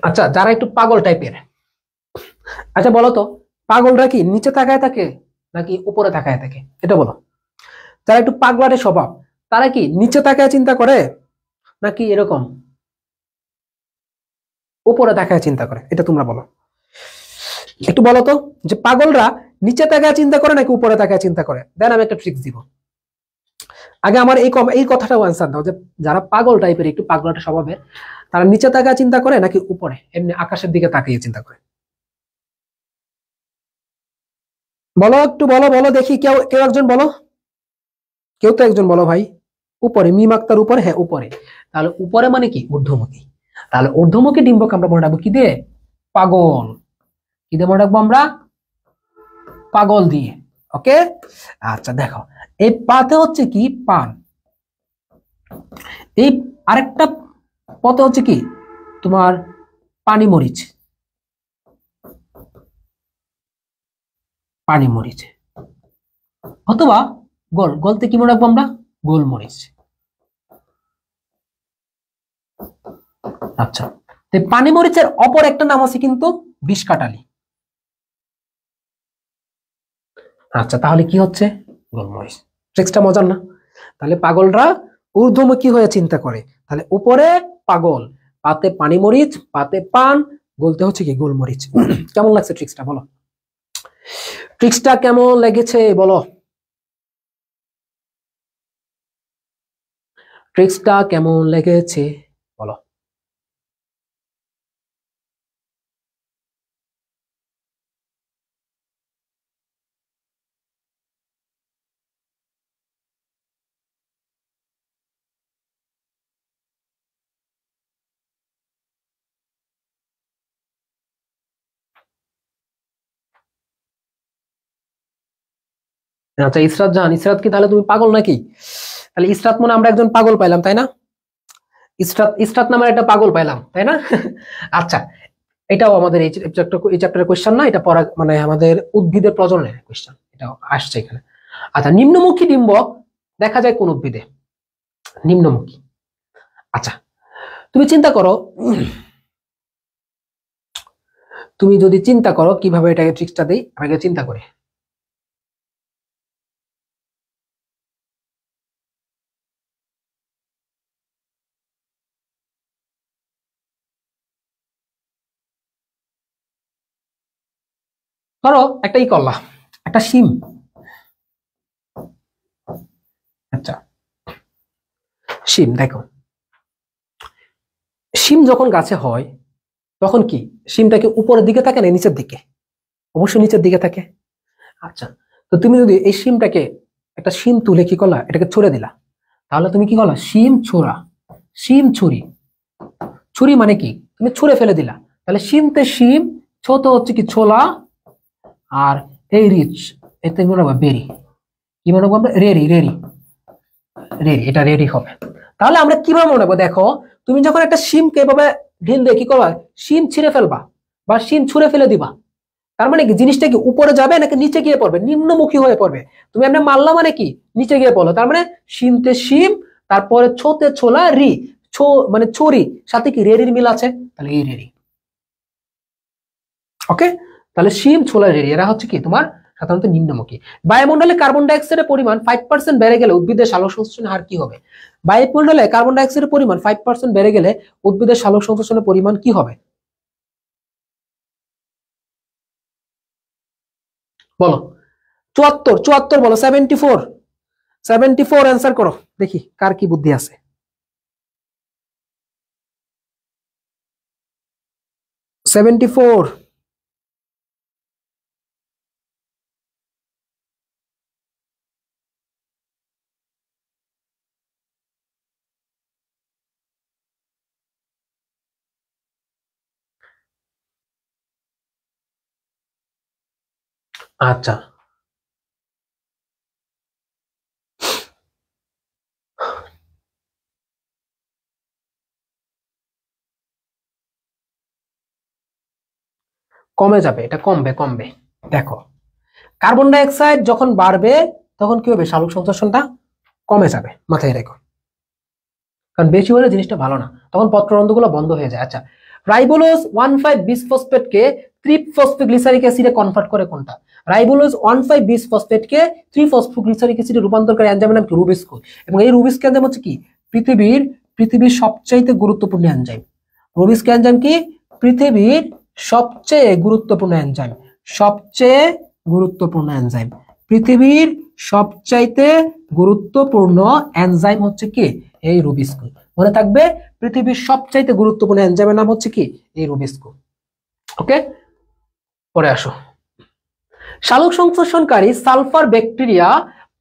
আচ্ছা, যারা একটু পাগল টাইপের, আচ্ছা বলো তো পাগলরা কি নিচে তাকায় থাকে নাকি উপরে তাকায় থাকে, এটা বলো। যারা একটু পাগলাটে স্বভাব তারা কি নিচে তাকায় চিন্তা করে নাকি এরকম উপরে তাকায় চিন্তা করে, এটা তোমরা বলো। একটু বলো তো যে পাগলরা নিচে তাকায় চিন্তা করে নাকি উপরে তাকায় চিন্তা করে, দেন আমি একটা ট্রিক্স দিব। আগে আমার এই কথাটাও আনসার দাও, যে যারা পাগল টাইপের একটু পাগলাটে স্বভাবের তারা নিচে তাকায় চিন্তা করে নাকি উপরে এমনি আকাশের দিকে তাকিয়ে চিন্তা করে, বলো একটু, বলো বলো দেখি, কেউ কেউ একজন বলো, কেউ তো একজন বলো ভাই। উপরে, মিম আক্তার উপরে, হ্যাঁ উপরে। তাহলে উপরে মানে কি ঊর্ধ্বমুখী, তাহলে ঊর্ধ্বমুখী ডিম্বক আমরা মনে রাখবো কি দিয়ে, পাগল, কি দিয়ে মনে রাখবো আমরা, পাগল দিয়ে। ওকে, আচ্ছা দেখো এই পাতে হচ্ছে কি পান, এই আরেকটা পথে হচ্ছে কি তোমার পানি মরিচ, পানি মরিচ অথবা গলতে কি মনে রাখবো আমরা, গোলমরিচ। আচ্ছা, পানি মরিচের অপর একটা নাম আছে কিন্তু বিষকাটালি। আচ্ছা, তাহলে কি হচ্ছে গোলমরিচ। ট্রিক্সটা মজার না? তাহলে পাগলরা ঊর্ধ্বমুখী হয়ে চিন্তা করে, তাহলে উপরে পাগল, পাতে পানি মরিচ, পাতে পান, বলতে হচ্ছে কি গোলমরিচ। কেমন লাগছে ট্রিক্সটা বলো, ট্রিক্সটা কেমন লেগেছে বলো, ট্রিক্সটা কেমন লেগেছে বলো। আচ্ছা ইসরাত জান, ইসরাত কি তাহলে তুমি পাগল নাকি? তাহলে ইসরাত মনে আমরা একজন পাগল পাইলাম তাই না, ইসরাত, ইসরাত নামের একটা পাগল পাইলাম তাই না? আচ্ছা, এটাও আমাদের এই চ্যাপ্টারের কোশ্চেন না, এটা পড়া মানে আমাদের উদ্ভিদের প্রজননের কোশ্চেন, এটা আসছে এখানে। আচ্ছা, নিম্নমুখী ডিম্বক দেখা যায় কোন উদ্ভিদে, নিম্নমুখী। আচ্ছা তুমি চিন্তা করো, তুমি যদি চিন্তা করো কিভাবে এটাকে ট্রিক্সটা দেই, আমাকে চিন্তা করে। ধরো একটা ই করলা, একটা শিম। আচ্ছা শিম দেখো, শিম যখন গাছে হয় তখন কি শিমটাকে উপরের দিকে থাকে না নিচের দিকে, অবশ্যই নিচের দিকে থাকে। আচ্ছা, তো তুমি যদি এই শিমটাকে, একটা শিম তুলে কি করলা, এটাকে ছুঁড়ে দিলা, তাহলে তুমি কি করলা, শিম ছোড়া, শিম ছুরি, ছুরি মানে কি তুমি ছুঁড়ে ফেলে দিলা, তাহলে শিমতে শিম, ছোট হচ্ছে কি ছোলা, আর এই রিচ এতে মনে হবে বেরি, কি মনে করবো আমরা, রেরি রেরি রেরি, এটা রেডি হবে। তাহলে আমরা কিভাবে মনে নেবো, দেখো তুমি যখন একটা শিমকে এভাবে ঢিল দিয়ে কি করবা, শিম ছিঁড়ে ফেলবা বা শিম ছুঁড়ে ফেলে দিবা, তার মানে কি জিনিসটা কি উপরে যাবে নাকি নিচে গিয়ে পড়বে, নিম্নমুখী হয়ে পড়বে। তুমি এমনি মারলা মানে কি নিচে গিয়ে পড়লো, তার মানে শিমতে শিম, তারপরে ছোতে ছোলা, রি ছো মানে ছুরি, সাথে কি রেডির মিল আছে, তাহলে এই রেডি। ওকে, তাহলে শিম ছোলা রেডি এরা হচ্ছে কি তোমার সাধারণত নিম্নমুখী। বায়ুমণ্ডলে কার্বন ডাই অক্সাইডের পরিমাণ 5% বেড়ে গেলে উদ্ভিদের সালোক সংশ্লেষণের হার কি হবে? বায়ুমণ্ডলে কার্বন ডাই অক্সাইডের পরিমাণ 5% বেড়ে গেলে উদ্ভিদের সালোক সংশ্লেষণের পরিমাণ কি হবে বলো? 74, 74 বলো, 74, 74 অ্যান্সার করো, দেখি কার কি বুদ্ধি আছে। সেভেন্টি-ফোর। আচ্ছা, কমে যাবে, এটা কমবে কমবে। দেখো কার্বন ডাই অক্সাইড যখন বাড়বে তখন কি হবে, সালোক সংশ্লেষণটা কমে যাবে, মাথায় রেখো, কারণ বেশি হলে জিনিসটা ভালো না, তখন পত্ররন্ধ্রগুলো বন্ধ হয়ে যায়। আচ্ছা, রাইবোলোজ 1,5 বিসফসফেটকে ত্রিফসফোগ্লিসারিক অ্যাসিডে কনভার্ট করে কোনটা? রাইবোলোজ 1,5 বিসফসফেটকে ত্রিফসফোগ্লিসারিক অ্যাসিডে রূপান্তর করে এনজাইমের নাম কি? রুবিস্কো। এবং এই রুবিস্কো এনজাইম হচ্ছে কি পৃথিবীর সবচাইতে গুরুত্বপূর্ণ এনজাইম। রুবিস্কো এনজাইম কি পৃথিবীর সবচেয়ে গুরুত্বপূর্ণ এনজাইম, সবচেয়ে গুরুত্বপূর্ণ এনজাইম, পৃথিবীর সবচাইতে গুরুত্বপূর্ণ এনজাইম হচ্ছে কি এই রুবিস্কো। মনে থাকবে, পৃথিবীর সবচাইতে গুরুত্বপূর্ণ এনজাইমের নাম হচ্ছে কি এই রুবিস্কো। ওকে, পরে আসো। সালোক সংশ্লেষণকারী সালফার ব্যাকটেরিয়া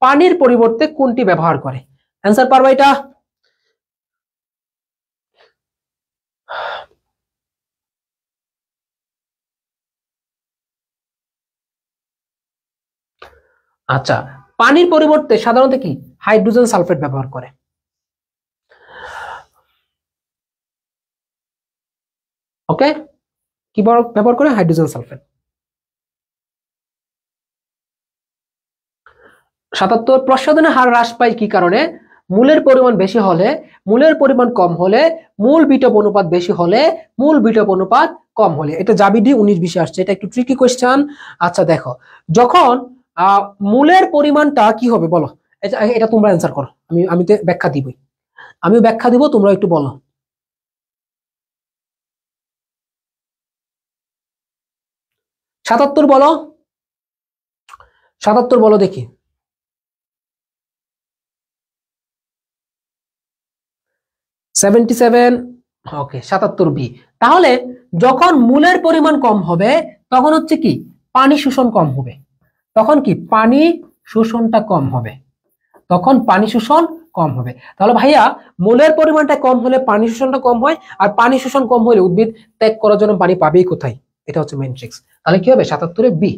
পানির পরিবর্তে কোনটি ব্যবহার করে? অ্যান্সার পারবা এটা? আচ্ছা, পানির পরিবর্তে সাধারণত কি হাইড্রোজেন সালফেট ব্যবহার করে। ওকে, কি ব্যবহার করে? Hydrogen sulphate. ৭৭, প্রসাধনের হার হ্রাস পায় কি কারণে? মূলের পরিমাণ বেশি হলে, মূলের পরিমাণ কম হলে, মূল বিটপ অনুপাত বেশি হলে, মূল বিটপ অনুপাত কম হলে। এটা জাবিডি 19-20 আসছে, এটা একটু ট্রিকি কোয়েশ্চেন। আচ্ছা দেখো, যখন মূলের পরিমাণটা কি হবে বলো, এটা তোমরা অ্যান্সার করো, আমি তো ব্যাখ্যা দিবই, আমি ব্যাখ্যা দিব, তোমরা একটু বলো। ৭৭ বলো, ৭৭ বলো দেখি। 77, ওকে ৭৭ বি। তাহলে যখন মূলের পরিমাণ কম হবে তখন হচ্ছে কি পানি শোষণ কম হবে, তখন কি পানি শোষণটা কম হবে, তখন পানি শোষণ কম হবে। তাহলে ভাইয়া মূলের পরিমাণটা কম হলে পানি শোষণটা কম হয়, আর পানি শোষণ কম হলে উদ্ভিদ ত্যাগ করার জন্য পানি পাবেই কোথায়? এটা হচ্ছে মেইন ট্রিক্স। তাহলে কি হবে ৭৭ বি।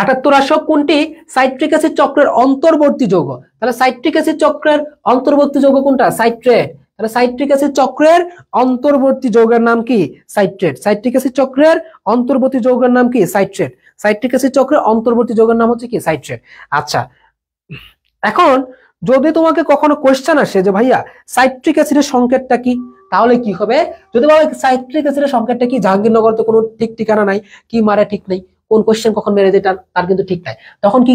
৭৮ আসো, কোনটি সাইট্রিক অ্যাসিড চক্রের অন্তর্বর্তী যৌগ? তাহলে সাইট্রিক অ্যাসিড চক্রের অন্তর্বর্তী যৌগ কোনটা? সাইট্রেট। তাহলে সাইট্রিক অ্যাসিড চক্রের অন্তর্বর্তী যৌগের নাম কি? সাইট্রেট। সাইট্রিক অ্যাসিড চক্রের অন্তর্বর্তী যৌগের নাম কি? সাইট্রেট। সাইট্রিক অ্যাসিড চক্রের অন্তর্বর্তী যৌগের নাম হচ্ছে কি? সাইট্রেট। আচ্ছা, এখন যদি তোমাকে কখনো কোশ্চেন আসে যে ভাইয়া সাইট্রিক অ্যাসিডের সংকেতটা কি, তাহলে কি হবে? যদি বলো সাইট্রিক অ্যাসিডের সংকেতটা কি, জাহাঙ্গীরনগর তো কোনো ঠিক ঠিকানা নাই, কি মারে ঠিক নেই, কোন কোশ্চেন কখন মেরে যেটা তার কিন্তু ঠিক নাই, তখন কি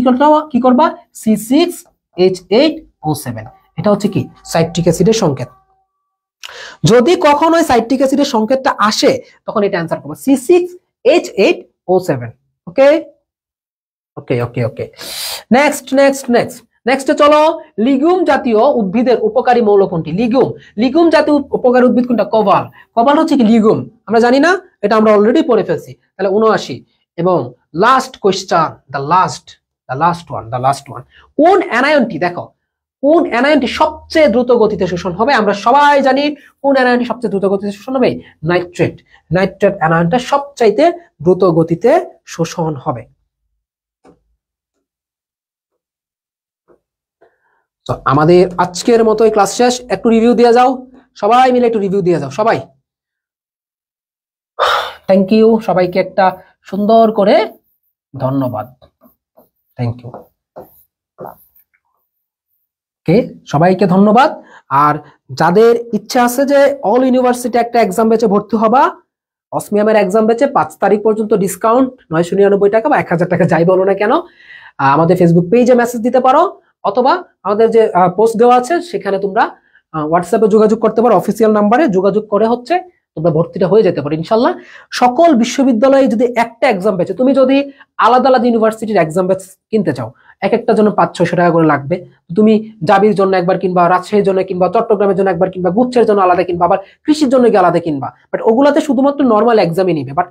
করবা? C6H8O7, এটা হচ্ছে কি সাইট্রিক অ্যাসিডের সংকেত। যদি কখনো সাইট্রিক অ্যাসিডের সংকেতটা আসে তখন এটা অ্যান্সার করবো C6H8O7। ওকে ওকে ওকে ওকে, নেক্সট নেক্সট নেক্সট নেক্সটে চলো। লিগুম জাতীয় উদ্ভিদের উপকারী মৌল কোনটি? লিগুম জাতীয় উপকারী উদ্ভিদ কোনটা? কভাল। কভাল হচ্ছে কি লিগুম, আমরা জানি না, এটা আমরা অলরেডি পড়ে ফেলছি। তাহলে ৭৯ এবং last question, the last one, কোন অ্যানায়নটি, দেখো কোন অ্যানায়নটি সবচেয়ে দ্রুত গতিতে শোষণ হবে? আমরা সবাই জানি কোন অ্যানায়নটি সবচেয়ে দ্রুত গতিতে শোষণ হবে? নাইট্রেট। নাইট্রেট অ্যানায়নটা সবচাইতে দ্রুত গতিতে শোষণ হবে। তো আমাদের আজকের মতো ক্লাস শেষ, একটু রিভিউ দিয়ে যাও, সবাই মিলে একটু রিভিউ দিয়ে যাও সবাই। থ্যাংক ইউ সবাইকে একটা সুন্দর করে ধন্যবাদ, থ্যাংক ইউ। ওকে, সবাইকে ধন্যবাদ। আর যাদের ইচ্ছা আছে যে অল ইউনিভার্সিটি একটা এক্সাম ব্যাচে ভর্তি হবা, অসমিয়ামের এক্সাম ব্যাচে 5 তারিখ পর্যন্ত ডিসকাউন্ট 999 টাকা বা 1000 টাকা যাই বলো না কেন, আমাদের ফেসবুক পেজে মেসেজ দিতে পারো, অথবা আমাদের যে পোস্ট দেওয়া আছে সেখানে তোমরা হোয়াটসঅ্যাপে যোগাযোগ করতে পারো, অফিসিয়াল নাম্বারে যোগাযোগ করে হচ্ছে তোমরা ভর্তিটা হয়ে যেতে পারো ইনশাল্লাহ। সকল বিশ্ববিদ্যালয়ে যদি একটা এক্সাম ব্যাচে, তুমি যদি আলাদা আলাদা ইউনিভার্সিটির এক্সাম ব্যাচ কিনতে চাও, এক একটা জন্য 500-600 টাকা করে লাগবে। তুমি জাবির জন্য একবার কিনবা, রাজশাহীর জন্য কিনবা, চট্টগ্রামের জন্য একবার কিনবা, গুচ্ছের জন্য আলাদা কিনবা, আবার কৃষির জন্য গিয়ে আলাদা কিনবা, বাট ওগুলাতে শুধুমাত্র নর্মাল এক্সামই নিবে। বাট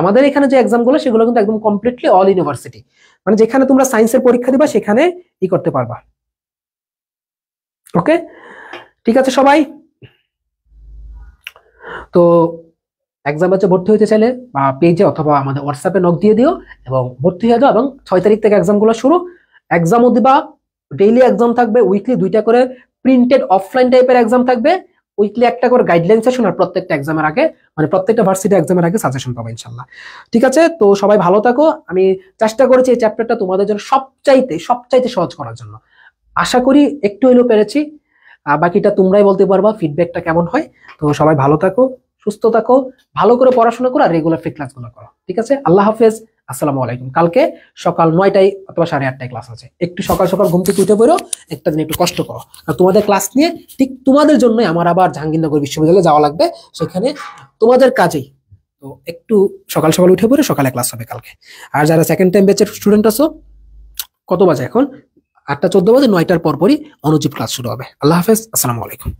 আমাদের এখানে যে এক্সাম গুলো সেগুলো কিন্তু একদম কমপ্লিটলি অল ইউনিভার্সিটি, মানে যেখানে তোমরা সায়েন্সের পরীক্ষা দিবা সেখানে ই করতে পারবা। ওকে, ঠিক আছে সবাই। তো এক্সাম ব্যাচে ভর্তি হতে চাইলে পেজে অথবা আমাদের হোয়াটসঅ্যাপে নক দিয়ে দিও এবং ভর্তি হয়ে যাও। এবং 6 তারিখ থেকে এক্সাম গুলো শুরু, এক্সামও দিবা, ডেইলি এক্সাম থাকবে, উইকলি 2টা করে প্রিন্টেড অফলাইন টাইপের এক্সাম থাকবে, উইকলি একটা করে গাইডলাইন সেশন, আর প্রত্যেকটা এক্সামের আগে, মানে প্রত্যেকটা ভার্সিটি এক্সামের আগে সাজেশন পাবো ইনশাল্লাহ। ঠিক আছে, তো সবাই ভালো থাকো। আমি চেষ্টা করেছি এই চ্যাপ্টারটা তোমাদের জন্য সবচাইতে সহজ করার জন্য, আশা করি একটু হলেও পেরেছি। বাকিটা তোমরাই বলতে পারবা ফিডব্যাকটা কেমন হয়। তো সবাই ভালো থাকো, সুস্থ থাকো, ভালো করে পড়াশোনা করো আর রেগুলার ফ্রি ক্লাসগুলো করো। ঠিক আছে, আল্লাহ হাফেজ, আসসালামু আলাইকুম। কালকে সকাল 9টায় অথবা 8:30টায় ক্লাস আছে, একটু সকাল সকাল ঘুম থেকে উঠে পড়ো, একটা দিন একটু কষ্ট করো। আর তোমাদের ক্লাস নিয়ে ঠিক তোমাদের জন্যই আমার আবার জাহাঙ্গীরনগর বিশ্ববিদ্যালয়ে যাওয়া লাগবে, সেখানে তোমাদের কাজেই। তো একটু সকাল সকাল উঠে পড়ে সকালে ক্লাস হবে কালকে। আর যারা সেকেন্ড টাইম ব্যাচের স্টুডেন্ট আছো, কত বাজে এখন? 8টা 14 বাজে, 9টার পরপরই অনুজীব ক্লাস শুরু হবে। আল্লাহ হাফেজ, আসসালামু আলাইকুম।